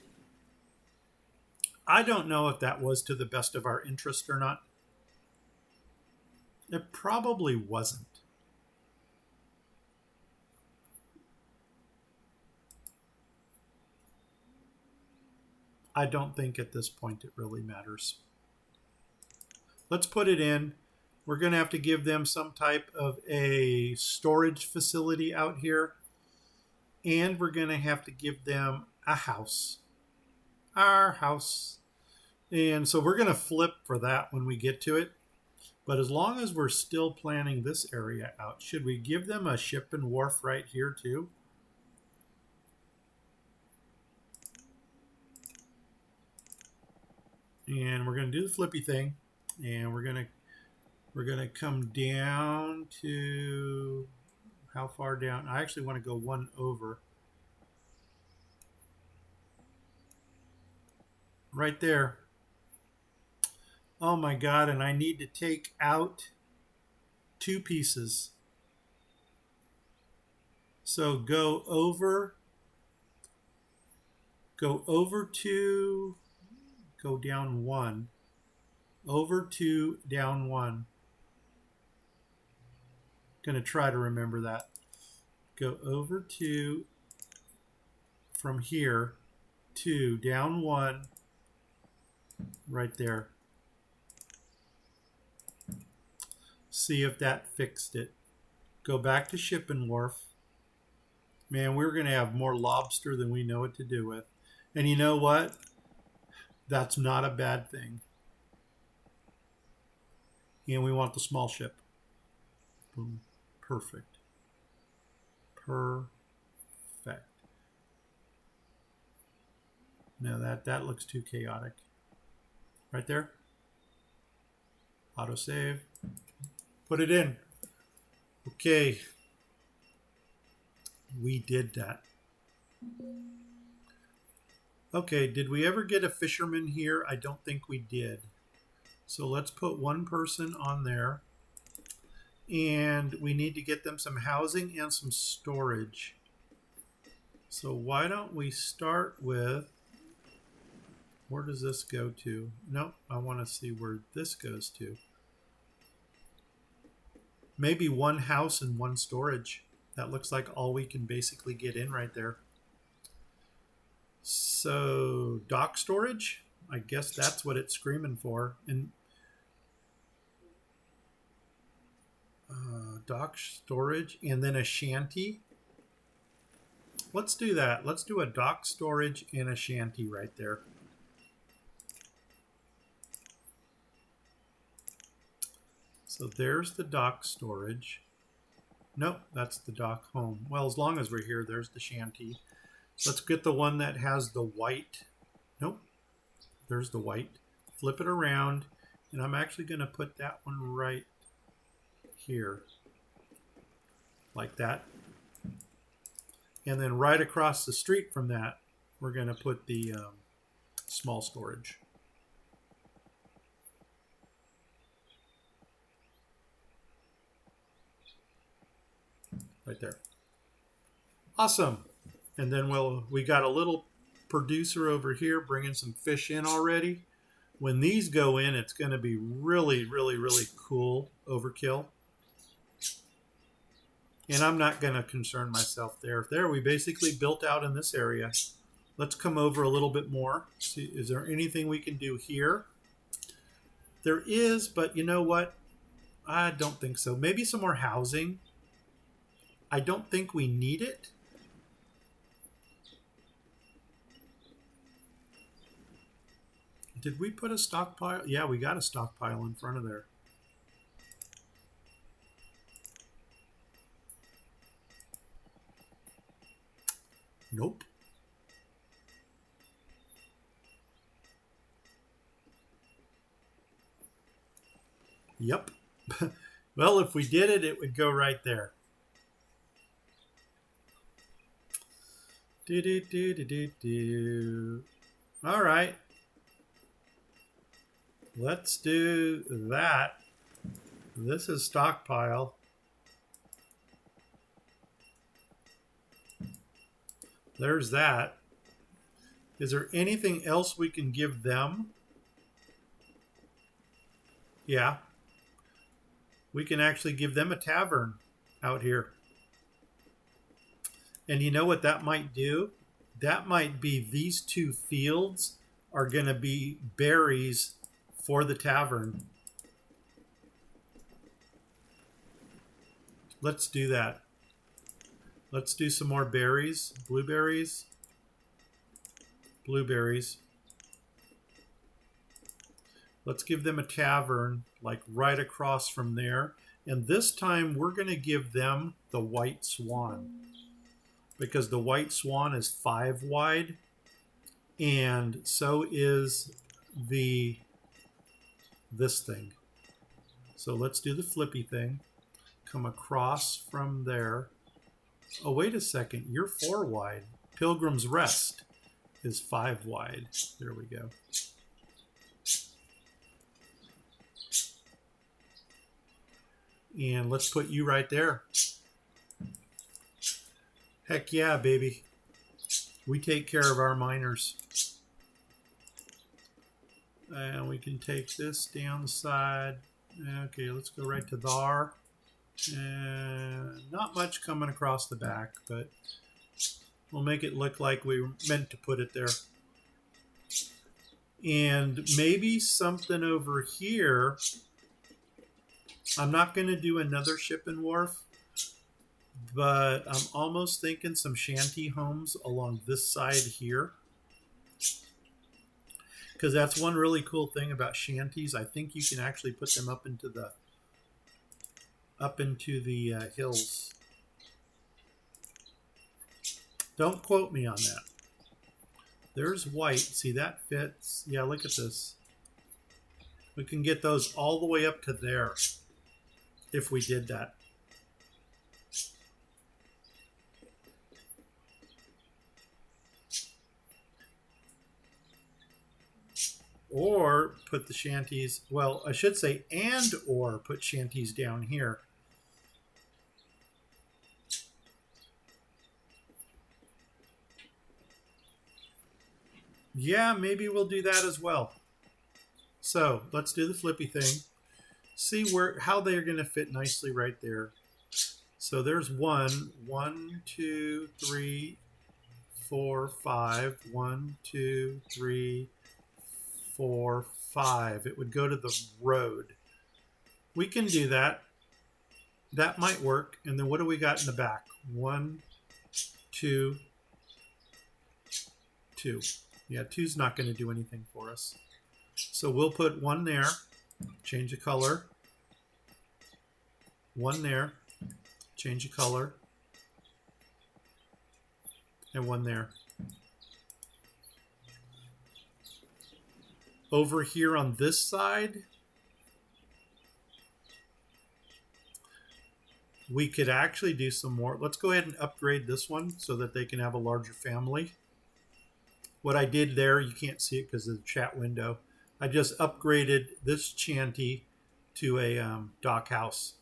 I don't know if that was to the best of our interest or not. It probably wasn't. I don't think at this point it really matters. Let's put it in. We're going to have to give them some type of a storage facility out here. And we're going to have to give them a house. Our house. And so we're going to flip for that when we get to it. But as long as we're still planning this area out, should we give them a ship and wharf right here too? And we're going to do the flippy thing. And we're going to come down to, how far down? I actually want to go one over. Right there. Oh my God, and I need to take out 2 pieces. So go over 2, go down 1, over 2, down 1. Gonna try to remember that. Go over 2 from here, 2, down 1, right there. See if that fixed it. Go back to Ship and Wharf. Man, we're going to have more lobster than we know what to do with. And you know what? That's not a bad thing. And we want the small ship. Boom. Perfect. Perfect. No, that looks too chaotic. Right there. Autosave. Put it in. Okay. We did that. Okay, did we ever get a fisherman here? I don't think we did. So let's put one person on there. And we need to get them some housing and some storage. So why don't we start with, where does this go to? Nope, I want to see where this goes to. Maybe one house and one storage. That looks like all we can basically get in right there. So dock storage, I guess that's what it's screaming for. And dock storage and then a shanty. Let's do that. Let's do a dock storage and a shanty right there. So there's the dock storage. Nope, that's the dock home. Well, as long as we're here, there's the shanty. Let's get the one that has the white. Nope, there's the white. Flip it around, and I'm actually going to put that one right here, like that. And then right across the street from that, we're going to put the small storage. Right there. Awesome. And then we got a little producer over here bringing some fish in already. When these go in, it's going to be really, really, really cool overkill. And I'm not going to concern myself there. There, we basically built out in this area. Let's come over a little bit more. See, is there anything we can do here? There is, but you know what? I don't think so. Maybe some more housing. I don't think we need it. Did we put a stockpile? Yeah, we got a stockpile in front of there. Nope. Yep. Well, if we did it, it would go right there. All right. Let's do that. This is stockpile. There's that. Is there anything else we can give them? Yeah. We can actually give them a tavern out here. And you know what that might do? That might be these two fields are going to be berries for the tavern. Let's do that. Let's do some more berries. Blueberries. Blueberries. Let's give them a tavern like right across from there. And this time we're going to give them the White Swan, because the White Swan is 5 wide, and so is this thing. So let's do the flippy thing. Come across from there. Oh, wait a second. You're 4 wide. Pilgrim's Rest is 5 wide. There we go. And let's put you right there. Heck yeah, baby. We take care of our miners. And we can take this down the side. Okay, let's go right to there. And not much coming across the back, but we'll make it look like we meant to put it there. And maybe something over here. I'm not going to do another ship and wharf, but I'm almost thinking some shanty homes along this side here. Because that's one really cool thing about shanties. I think you can actually put them up into the hills. Don't quote me on that. There's white. See, that fits. Yeah, look at this. We can get those all the way up to there if we did that. Or put the shanties, well, I should say or put shanties down here. Yeah, maybe we'll do that as well. So let's do the flippy thing. See how they're going to fit nicely right there. So there's 1, 2, 3, 4, 5. 1, 2, 3, 4, 5. It would go to the road. We can do that. That might work. And then what do we got in the back? 1, 2, 2. Yeah, 2's not going to do anything for us. So we'll put 1 there. Change the color. 1 there. Change the color. And 1 there. over here on this side, we could actually do some more. Let's go ahead and upgrade this one so that they can have a larger family. What I did there, you can't see it because of the chat window. I just upgraded this shanty to a dock house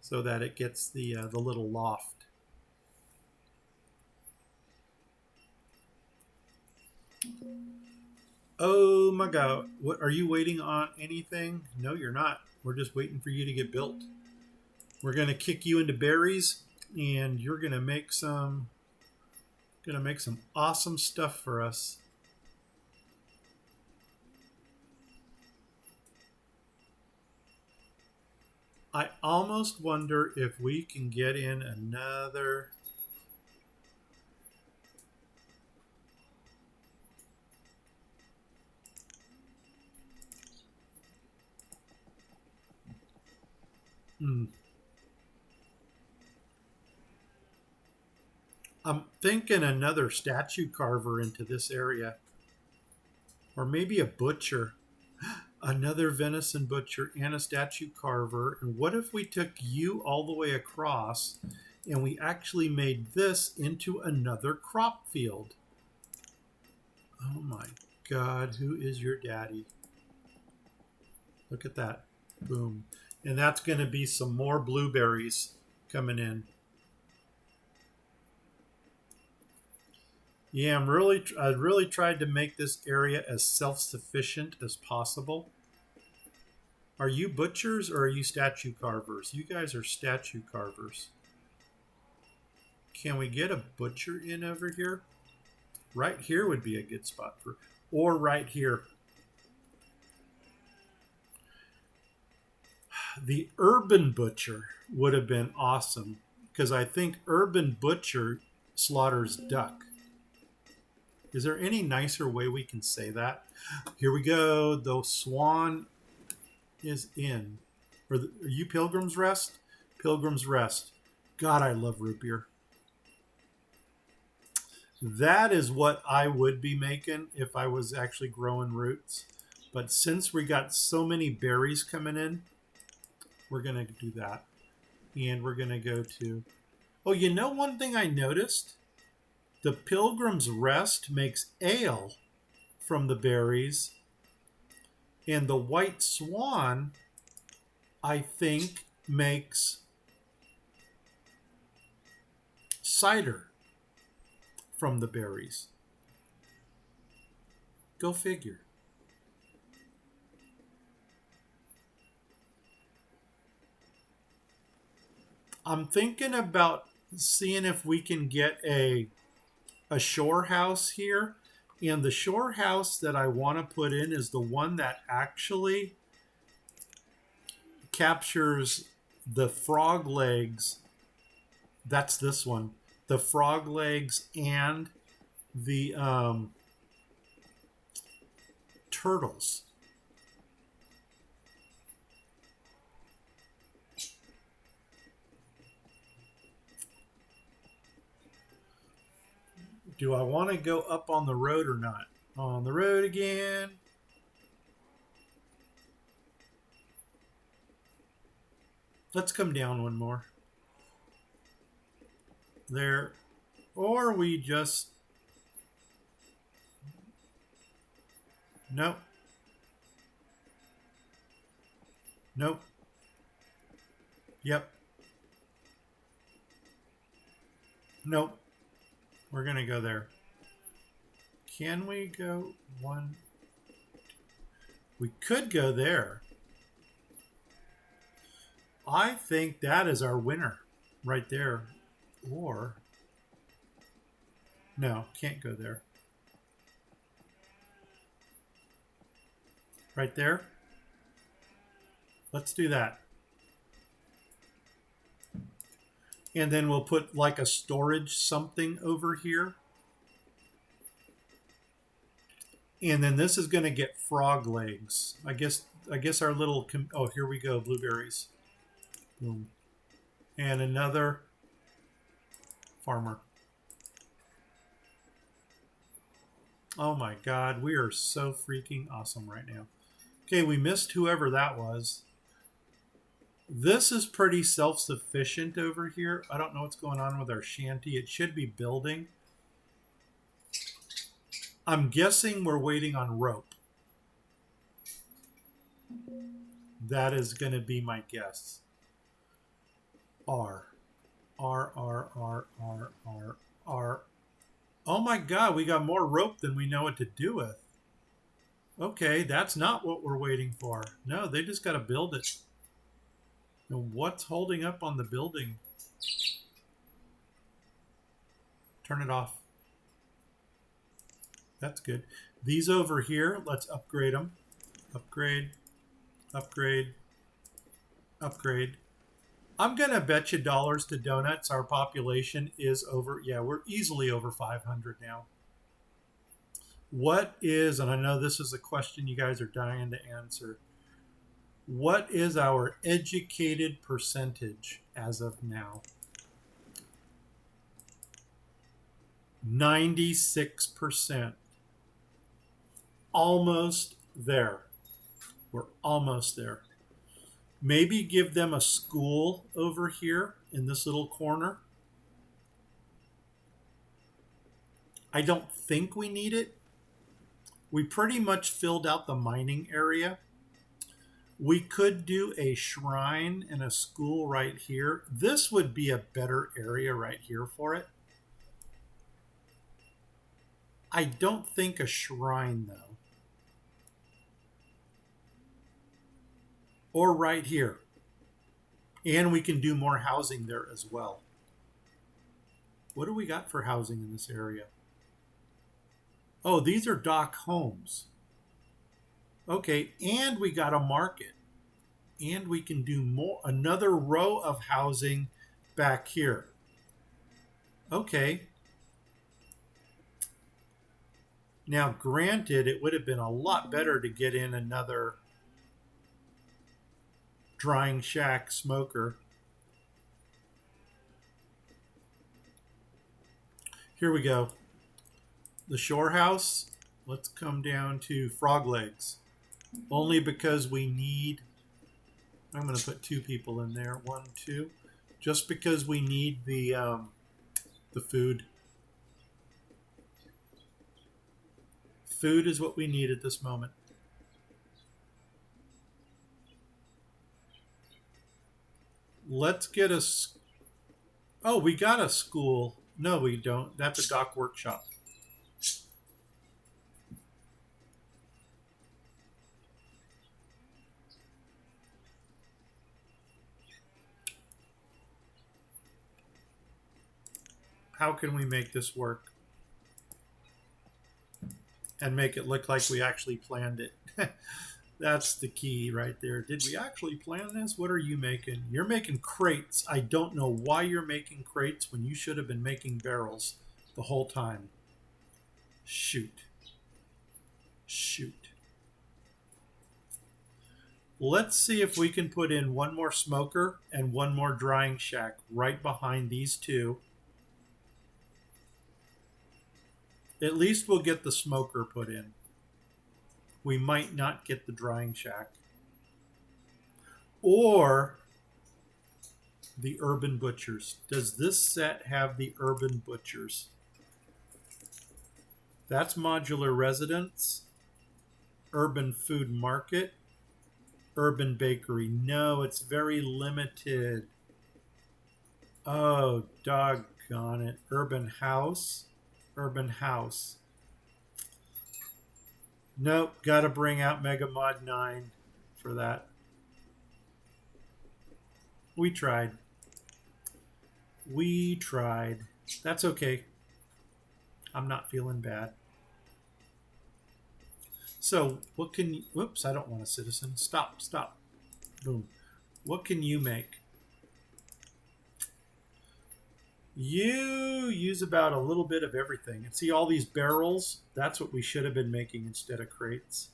so that it gets the little loft. Oh my God. What, are you waiting on anything? No, you're not. We're just waiting for you to get built. We're going to kick you into berries and you're going to make some awesome stuff for us. I almost wonder if we can get in another. I'm thinking another statue carver into this area. Or maybe a butcher. Another venison butcher and a statue carver. And what if we took you all the way across and we actually made this into another crop field? Oh my God, who is your daddy? Look at that. Boom. And that's going to be some more blueberries coming in. Yeah, I really tried to make this area as self-sufficient as possible. Are you butchers or are you statue carvers? You guys are statue carvers. Can we get a butcher in over here? Right here would be a good spot for, or right here. The urban butcher would have been awesome because I think urban butcher slaughters duck. Is there any nicer way we can say that? Here we go. The swan is in. Are you Pilgrim's Rest? Pilgrim's Rest. God, I love root beer. That is what I would be making if I was actually growing roots. But since we got so many berries coming in, we're going to do that. And we're going to go to... Oh, you know one thing I noticed? The Pilgrim's Rest makes ale from the berries. And the White Swan, I think, makes cider from the berries. Go figure. I'm thinking about seeing if we can get a shore house here. And the shore house that I want to put in is the one that actually captures the frog legs. That's this one. The frog legs and the turtles. Do I want to go up on the road or not? On the road again. Let's come down one more. There. Or we just... Nope. Nope. Yep. Nope. We're going to go there. Can we go one? We could go there. I think that is our winner right there. Or, no, can't go there. Right there. Let's do that. And then we'll put like a storage something over here. And then this is going to get frog legs. I guess our little... Oh, here we go. Blueberries. Boom. And another farmer. Oh my God, we are so freaking awesome right now. Okay, we missed whoever that was. This is pretty self-sufficient over here. I don't know what's going on with our shanty. It should be building. I'm guessing we're waiting on rope. That is going to be my guess. R. R, R, R, R, R, R. Oh my God, we got more rope than we know what to do with. Okay, that's not what we're waiting for. No, they just got to build it. And what's holding up on the building? Turn it off. That's good. These over here, let's upgrade them. Upgrade, upgrade, upgrade. I'm going to bet you dollars to donuts our population is over. Yeah, we're easily over 500 now. What is, and I know this is a question you guys are dying to answer, what is our educated percentage as of now? 96%. Almost there. We're almost there. Maybe give them a school over here in this little corner. I don't think we need it. We pretty much filled out the mining area. We could do a shrine and a school right here. This would be a better area right here for it. I don't think a shrine, though. Or right here. And we can do more housing there as well. What do we got for housing in this area? Oh, these are dock homes. Okay, and we got a market. And we can do more, another row of housing back here. Okay. Now, granted, it would have been a lot better to get in another drying shack smoker. Here we go. The shore house. Let's come down to frog legs. Only because we need, I'm going to put 2 people in there. 1, 2. Just because we need the food. Food is what we need at this moment. Let's get a... Oh, we got a school. No, we don't. That's a dock workshop. How can we make this work? And make it look like we actually planned it. That's the key right there. Did we actually plan this? What are you making? You're making crates. I don't know why you're making crates when you should have been making barrels the whole time. Shoot. Shoot. Let's see if we can put in 1 more smoker and 1 more drying shack right behind these 2. At least we'll get the smoker put in. We might not get the drying shack. Or the urban butchers. Does this set have the urban butchers? That's modular residence, urban food market, urban bakery. No, it's very limited. Oh, doggone it. Urban house. Urban house. Nope, got to bring out Mega Mod 9 for that. We tried. We tried. That's okay. I'm not feeling bad. So, what can you... Whoops, I don't want a citizen. Stop, stop. Boom. What can you make? You use about a little bit of everything. And see all these barrels? That's what we should have been making instead of crates.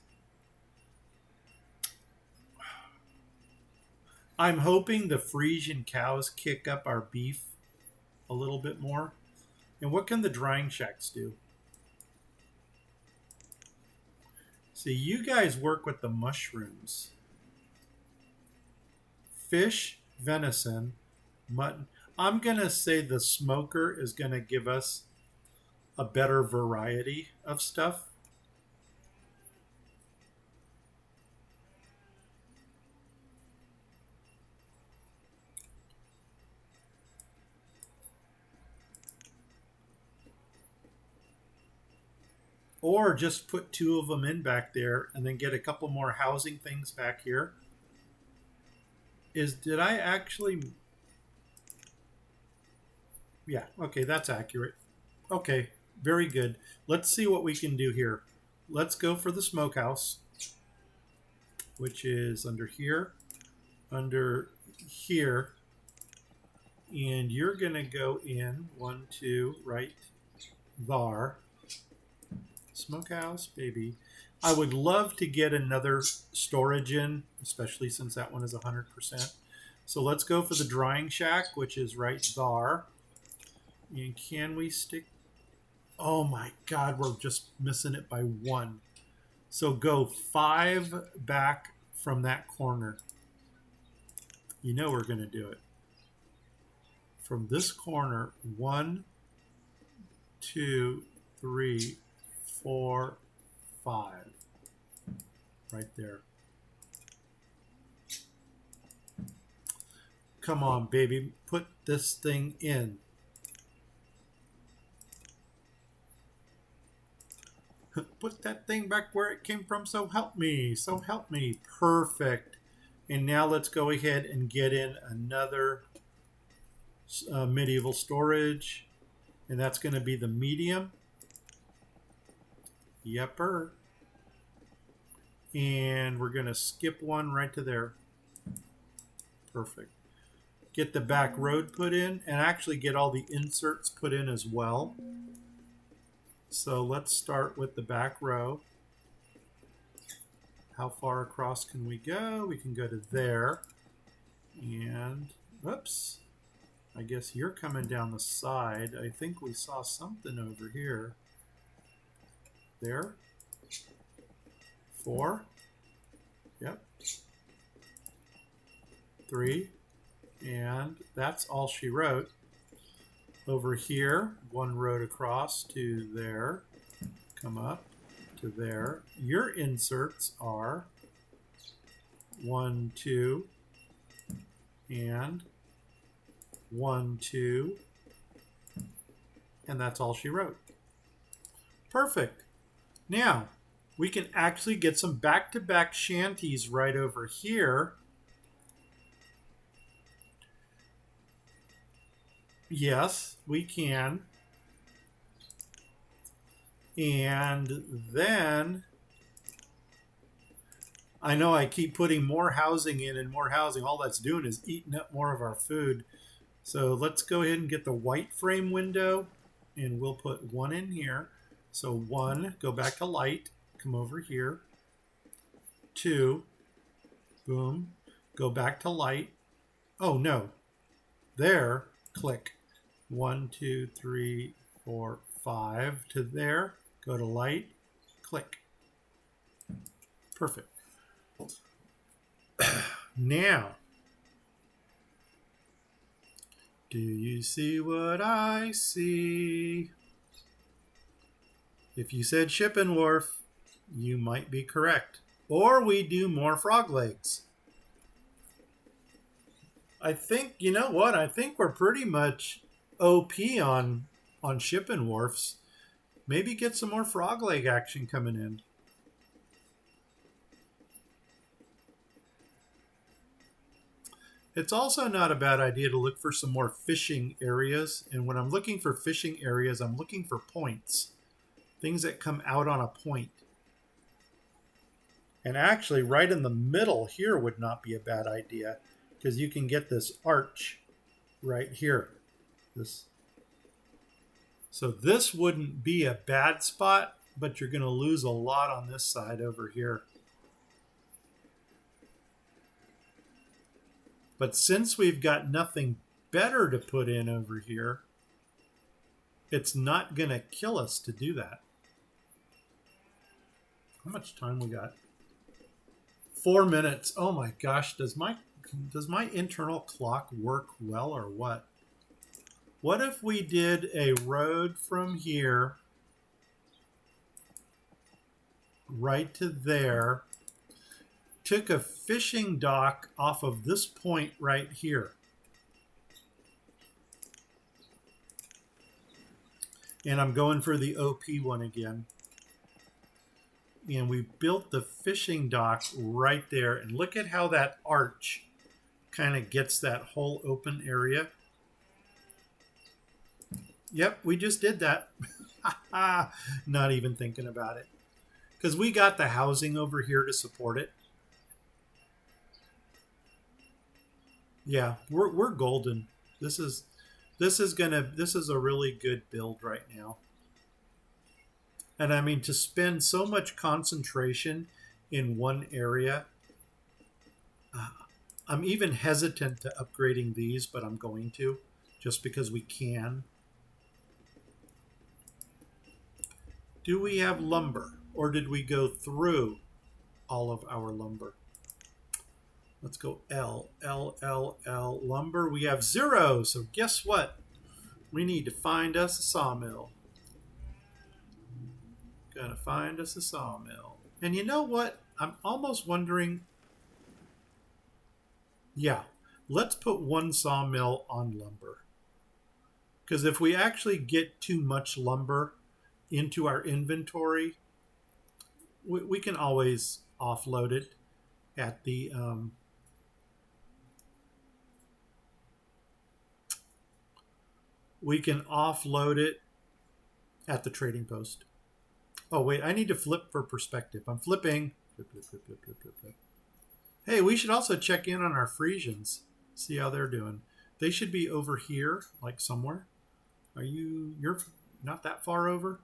I'm hoping the Frisian cows kick up our beef a little bit more. And what can the drying shacks do? See, you guys work with the mushrooms. Fish, venison, mutton. I'm going to say the smoker is going to give us a better variety of stuff. Or just put two of them in back there and then get a couple more housing things back here. Did I actually... Yeah, okay, that's accurate. Okay, very good. Let's see what we can do here. Let's go for the smokehouse, which is under here, and you're going to go in 1, 2, right there. Smokehouse, baby. I would love to get another storage in, especially since that one is 100%. So let's go for the drying shack, which is right there. And can we stick... Oh my God, we're just missing it by 1. So go 5 back from that corner. You know we're going to do it. From this corner, 1, 2, 3, 4, 5. Right there. Come on, baby. Put this thing in. Put that thing back where it came from, so help me. So help me. Perfect. And now let's go ahead and get in another medieval storage. And that's going to be the medium. Yepper. And we're going to skip one right to there. Perfect. Get the back road put in and actually get all the inserts put in as well. So let's start with the back row. How far across can we go? We can go to there. And, whoops. I guess you're coming down the side. I think we saw something over here. There. 4. Yep. 3. And that's all she wrote. Over here, 1 road across to there. Come up to there. Your inserts are 1, 2, and 1, 2. And that's all she wrote. Perfect. Now, we can actually get some back-to-back shanties right over here. Yes, we can. And then, I know I keep putting more housing in and more housing. All that's doing is eating up more of our food. So let's go ahead and get the white frame window, and we'll put 1 in here. So 1, go back to light, come over here. 2, boom, go back to light. Oh no, there, click. 1, 2, 3, 4, 5 to there. Go to light. Click. Perfect. Now, do you see what I see? If you said shipping wharf, you might be correct. Or we do more frog legs. I think, you know what? I think we're pretty much OP on shipping wharfs. Maybe get some more frog leg action coming in. It's also not a bad idea to look for some more fishing areas. And when I'm looking for fishing areas, I'm looking for points. Things that come out on a point. And actually, right in the middle here would not be a bad idea, because you can get this arch right here. So this wouldn't be a bad spot, but you're going to lose a lot on this side over here. But since we've got nothing better to put in over here, it's not going to kill us to do that. How much time we got? 4 minutes. Oh my gosh, does my internal clock work well or what? What if we did a road from here right to there, took a fishing dock off of this point right here, and I'm going for the OP one again, and we built the fishing dock right there, and look at how that arch kind of gets that whole open area. Yep, we just did that. Not even thinking about it. Because we got the housing over here to support it. Yeah, we're golden. This is a really good build right now. And I mean, to spend so much concentration in one area, I'm even hesitant to upgrading these, but I'm going to, just because we can. Do we have lumber, or did we go through all of our lumber? Let's go L, L, L, L, lumber. We have 0, so guess what? We need to find us a sawmill. Gotta find us a sawmill. And you know what? I'm almost wondering, yeah, let's put one sawmill on lumber. Because if we actually get too much lumber into our inventory, we can always offload it at the trading post. Oh wait, I need to flip for perspective. I'm flipping. Flip, flip, flip, flip, flip, flip, flip. Hey, we should also check in on our Frisians. See how they're doing. They should be over here, like somewhere. You're not that far over?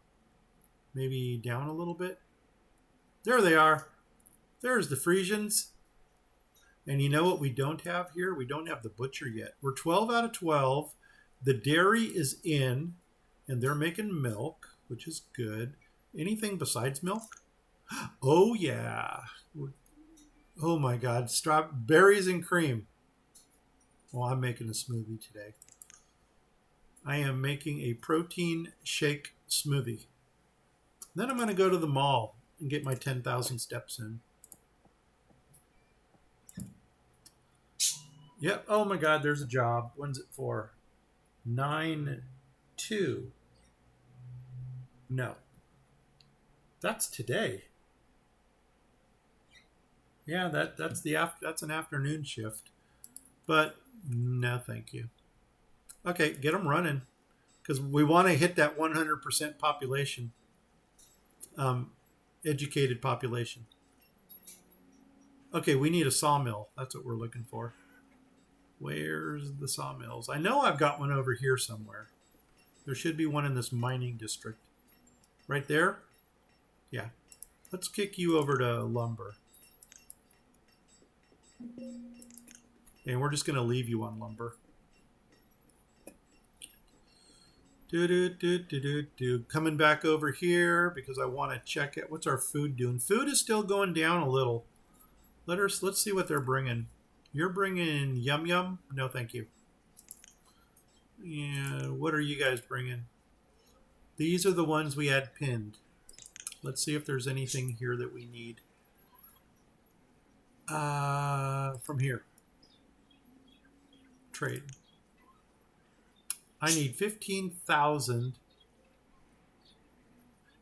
Maybe down a little bit? There they are. There's the Frisians. And you know what we don't have here? We don't have the butcher yet. We're 12 out of 12. The dairy is in, and they're making milk, which is good. Anything besides milk? Oh, yeah. Oh, my God. Strawberries and cream. Well, I'm making a smoothie today. I am making a protein shake smoothie. Then I'm going to go to the mall and get my 10,000 steps in. Yep. Oh, my God. There's a job. When's it for? 9/2. No. That's today. Yeah, that's an afternoon shift. But no, thank you. Okay, get them running, because we want to hit that 100% population, educated population. Okay, we need a sawmill. That's what we're looking for. Where's the sawmills? I know I've got one over here somewhere. There should be one in this mining district. Right there? Yeah. Let's kick you over to lumber. And we're just going to leave you on lumber. Coming back over here because I want to check it. What's our food doing? Food is still going down a little. Let's see what they're bringing. You're bringing yum yum? No, thank you. Yeah, what are you guys bringing? These are the ones we had pinned. Let's see if there's anything here that we need. From here. Trade. I need 15,000.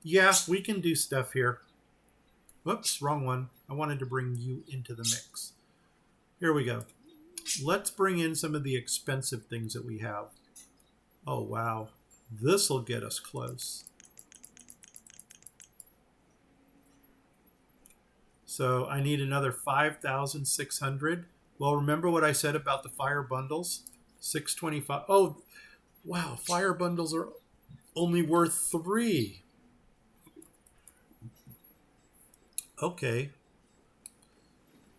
Yeah, we can do stuff here. Whoops, wrong one. I wanted to bring you into the mix. Here we go. Let's bring in some of the expensive things that we have. Oh, wow. This will get us close. So I need another 5,600. Well, remember what I said about the fire bundles? 625. Oh, wow. Fire bundles are only worth 3. Okay.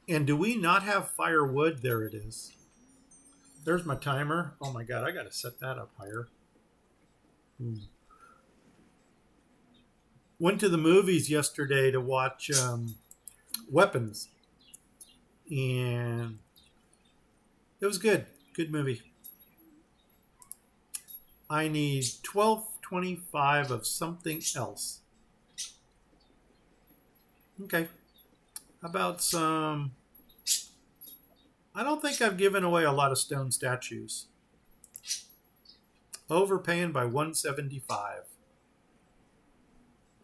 And do we not have firewood? There it is. There's my timer. Oh my God, I got to set that up higher. Went to the movies yesterday to watch Weapons, and it was good. Good movie. I need 12.25 of something else. Okay. How about some? I don't think I've given away a lot of stone statues. Overpaying by 175.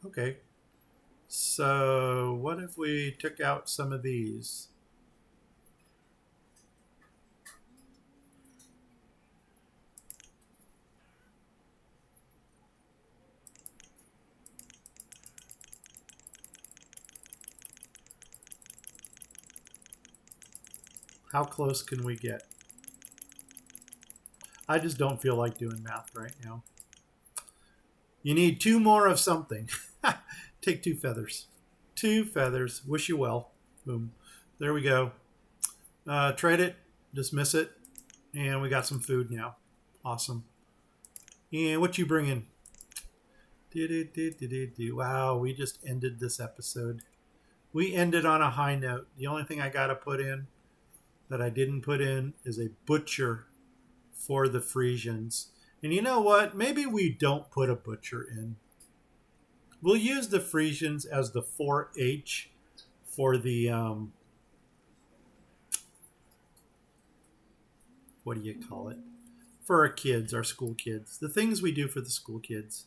Okay. So what if we took out some of these? How close can we get? I just don't feel like doing math right now. You need two more of something. Take two feathers. Two feathers. Wish you well. Boom. There we go. Trade it. Dismiss it. And we got some food now. Awesome. And what you bringing? Wow, we just ended this episode. We ended on a high note. The only thing I got to put in that I didn't put in is a butcher for the Frisians. And you know what? Maybe we don't put a butcher in. We'll use the Frisians as the 4-H for the, what do you call it? For our kids, our school kids. The things we do for the school kids.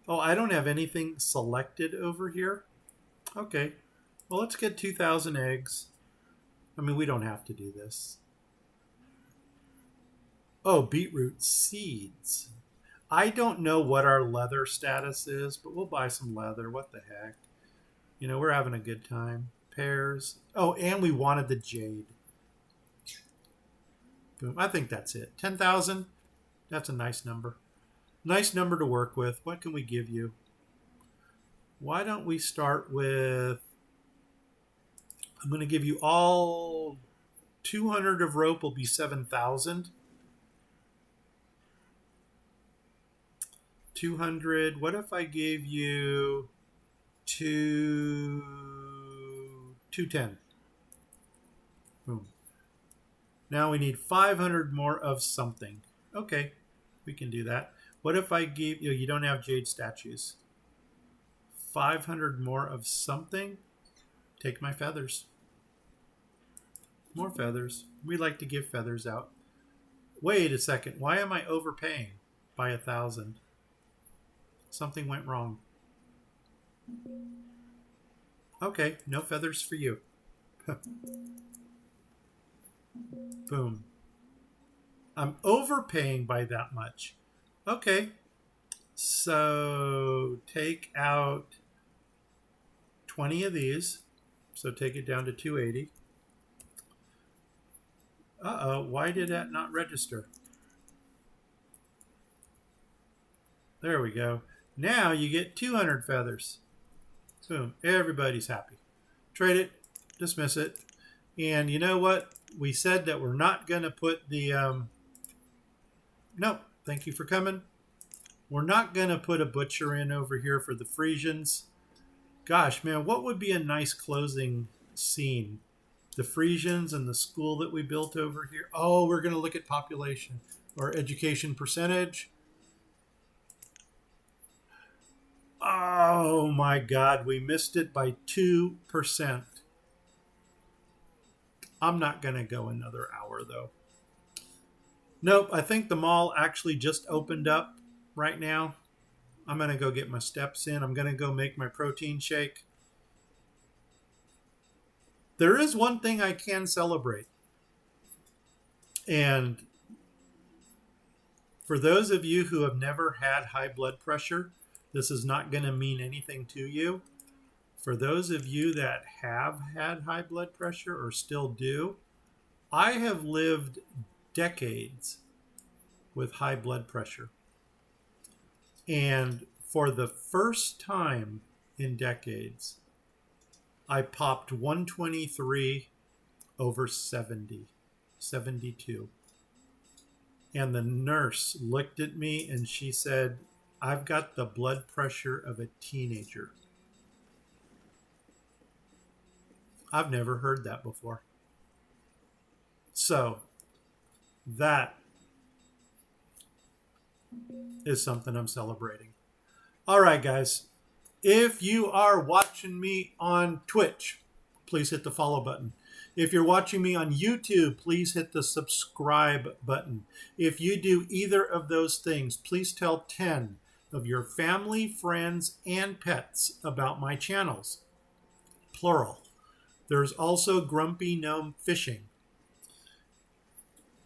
Oh, I don't have anything selected over here. Okay. Well, let's get 2,000 eggs. I mean, we don't have to do this. Oh, beetroot seeds. I don't know what our leather status is, but we'll buy some leather. What the heck? You know, we're having a good time. Pears. Oh, and we wanted the jade. Boom. I think that's it. 10,000. That's a nice number. Nice number to work with. What can we give you? Why don't we start with... I'm going to give you all 200 of rope will be 7,000. 200. What if I gave you 210? Boom. Now we need 500 more of something. Okay, we can do that. What if I gave you, you don't have jade statues. 500 more of something? Take my feathers. More feathers. We like to give feathers out. Wait a second. Why am I overpaying by 1,000? Something went wrong. Okay, no feathers for you. Boom. I'm overpaying by that much. Okay. So take out 20 of these. So take it down to 280. Uh-oh, why did that not register? There we go. Now you get 200 feathers. Boom. Everybody's happy. Trade it. Dismiss it. And you know what? We said that we're not going to put the... Nope. Thank you for coming. We're not going to put a butcher in over here for the Frisians. Gosh, man, what would be a nice closing scene? The Frisians and the school that we built over here. Oh, we're going to look at population or education percentage. Oh my God, we missed it by 2%. I'm not going to go another hour though. Nope, I think the mall actually just opened up right now. I'm going to go get my steps in. I'm going to go make my protein shake. There is one thing I can celebrate. And for those of you who have never had high blood pressure, this is not going to mean anything to you. For those of you that have had high blood pressure or still do, I have lived decades with high blood pressure. And for the first time in decades, I popped 123 over 70, 72. And the nurse looked at me and she said, I've got the blood pressure of a teenager. I've never heard that before. So that is something I'm celebrating. All right, guys. If you are watching me on Twitch, please hit the follow button. If you're watching me on YouTube, please hit the subscribe button. If you do either of those things, please tell 10 of your family, friends, and pets about my channels. Plural. There's also Grumpy Gnome Fishing.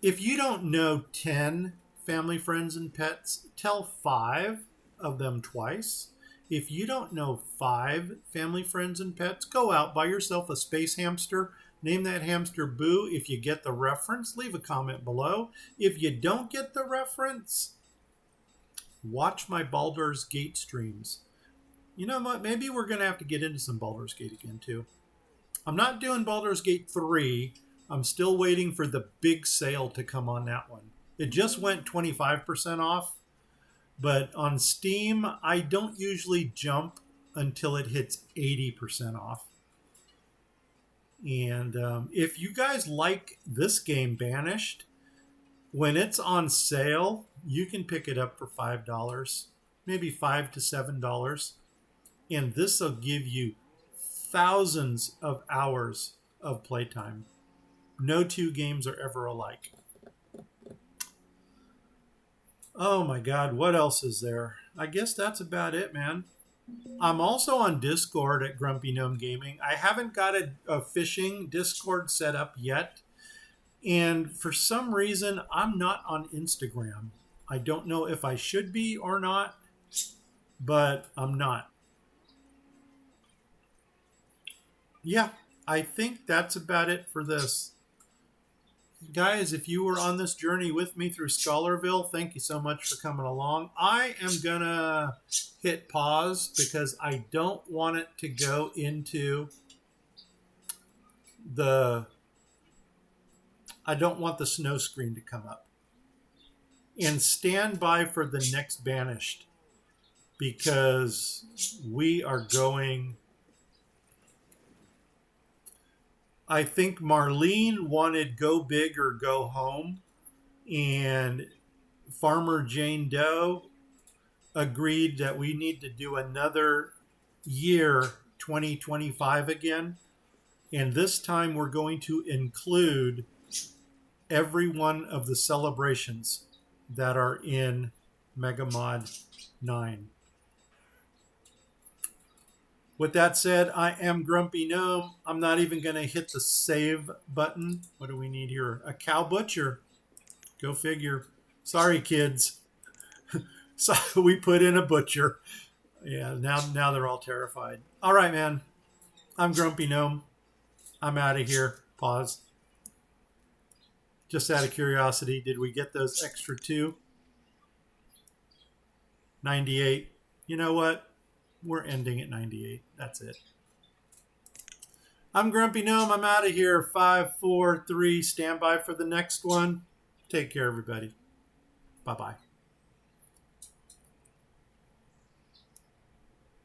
If you don't know 10 family, friends, and pets, tell 5 of them twice. If you don't know 5 family, friends, and pets, go out, buy yourself a space hamster. Name that hamster Boo. If you get the reference, leave a comment below. If you don't get the reference, watch my Baldur's Gate streams. You know what? Maybe we're going to have to get into some Baldur's Gate again, too. I'm not doing Baldur's Gate 3. I'm still waiting for the big sale to come on that one. It just went 25% off. But on Steam, I don't usually jump until it hits 80% off. And if you guys like this game, Banished, when it's on sale, you can pick it up for $5, maybe $5 to $7. And this will give you thousands of hours of playtime. No two games are ever alike. Oh my God, what else is there? I guess that's about it, man. I'm also on Discord at Grumpy Gnome Gaming. I haven't got a fishing Discord set up yet. And for some reason, I'm not on Instagram. I don't know if I should be or not, but I'm not. Yeah, I think that's about it for this. Guys, if you were on this journey with me through Scholarville, thank you so much for coming along. I am going to hit pause because I don't want it to go into I don't want the snow screen to come up. And stand by for the next Banished because we are going... I think Marlene wanted Go Big or Go Home, and Farmer Jane Doe agreed that we need to do another year, 2025 again. And this time we're going to include every one of the celebrations that are in Megamod 9. With that said, I am Grumpy Gnome. I'm not even going to hit the save button. What do we need here? A cow butcher. Go figure. Sorry, kids. So we put in a butcher. Yeah, now they're all terrified. All right, man. I'm Grumpy Gnome. I'm out of here. Pause. Just out of curiosity, did we get those extra 2? 98. You know what? We're ending at 98. That's it. I'm Grumpy Gnome. I'm out of here. 5, 4, 3. Stand by for the next one. Take care, everybody. Bye-bye.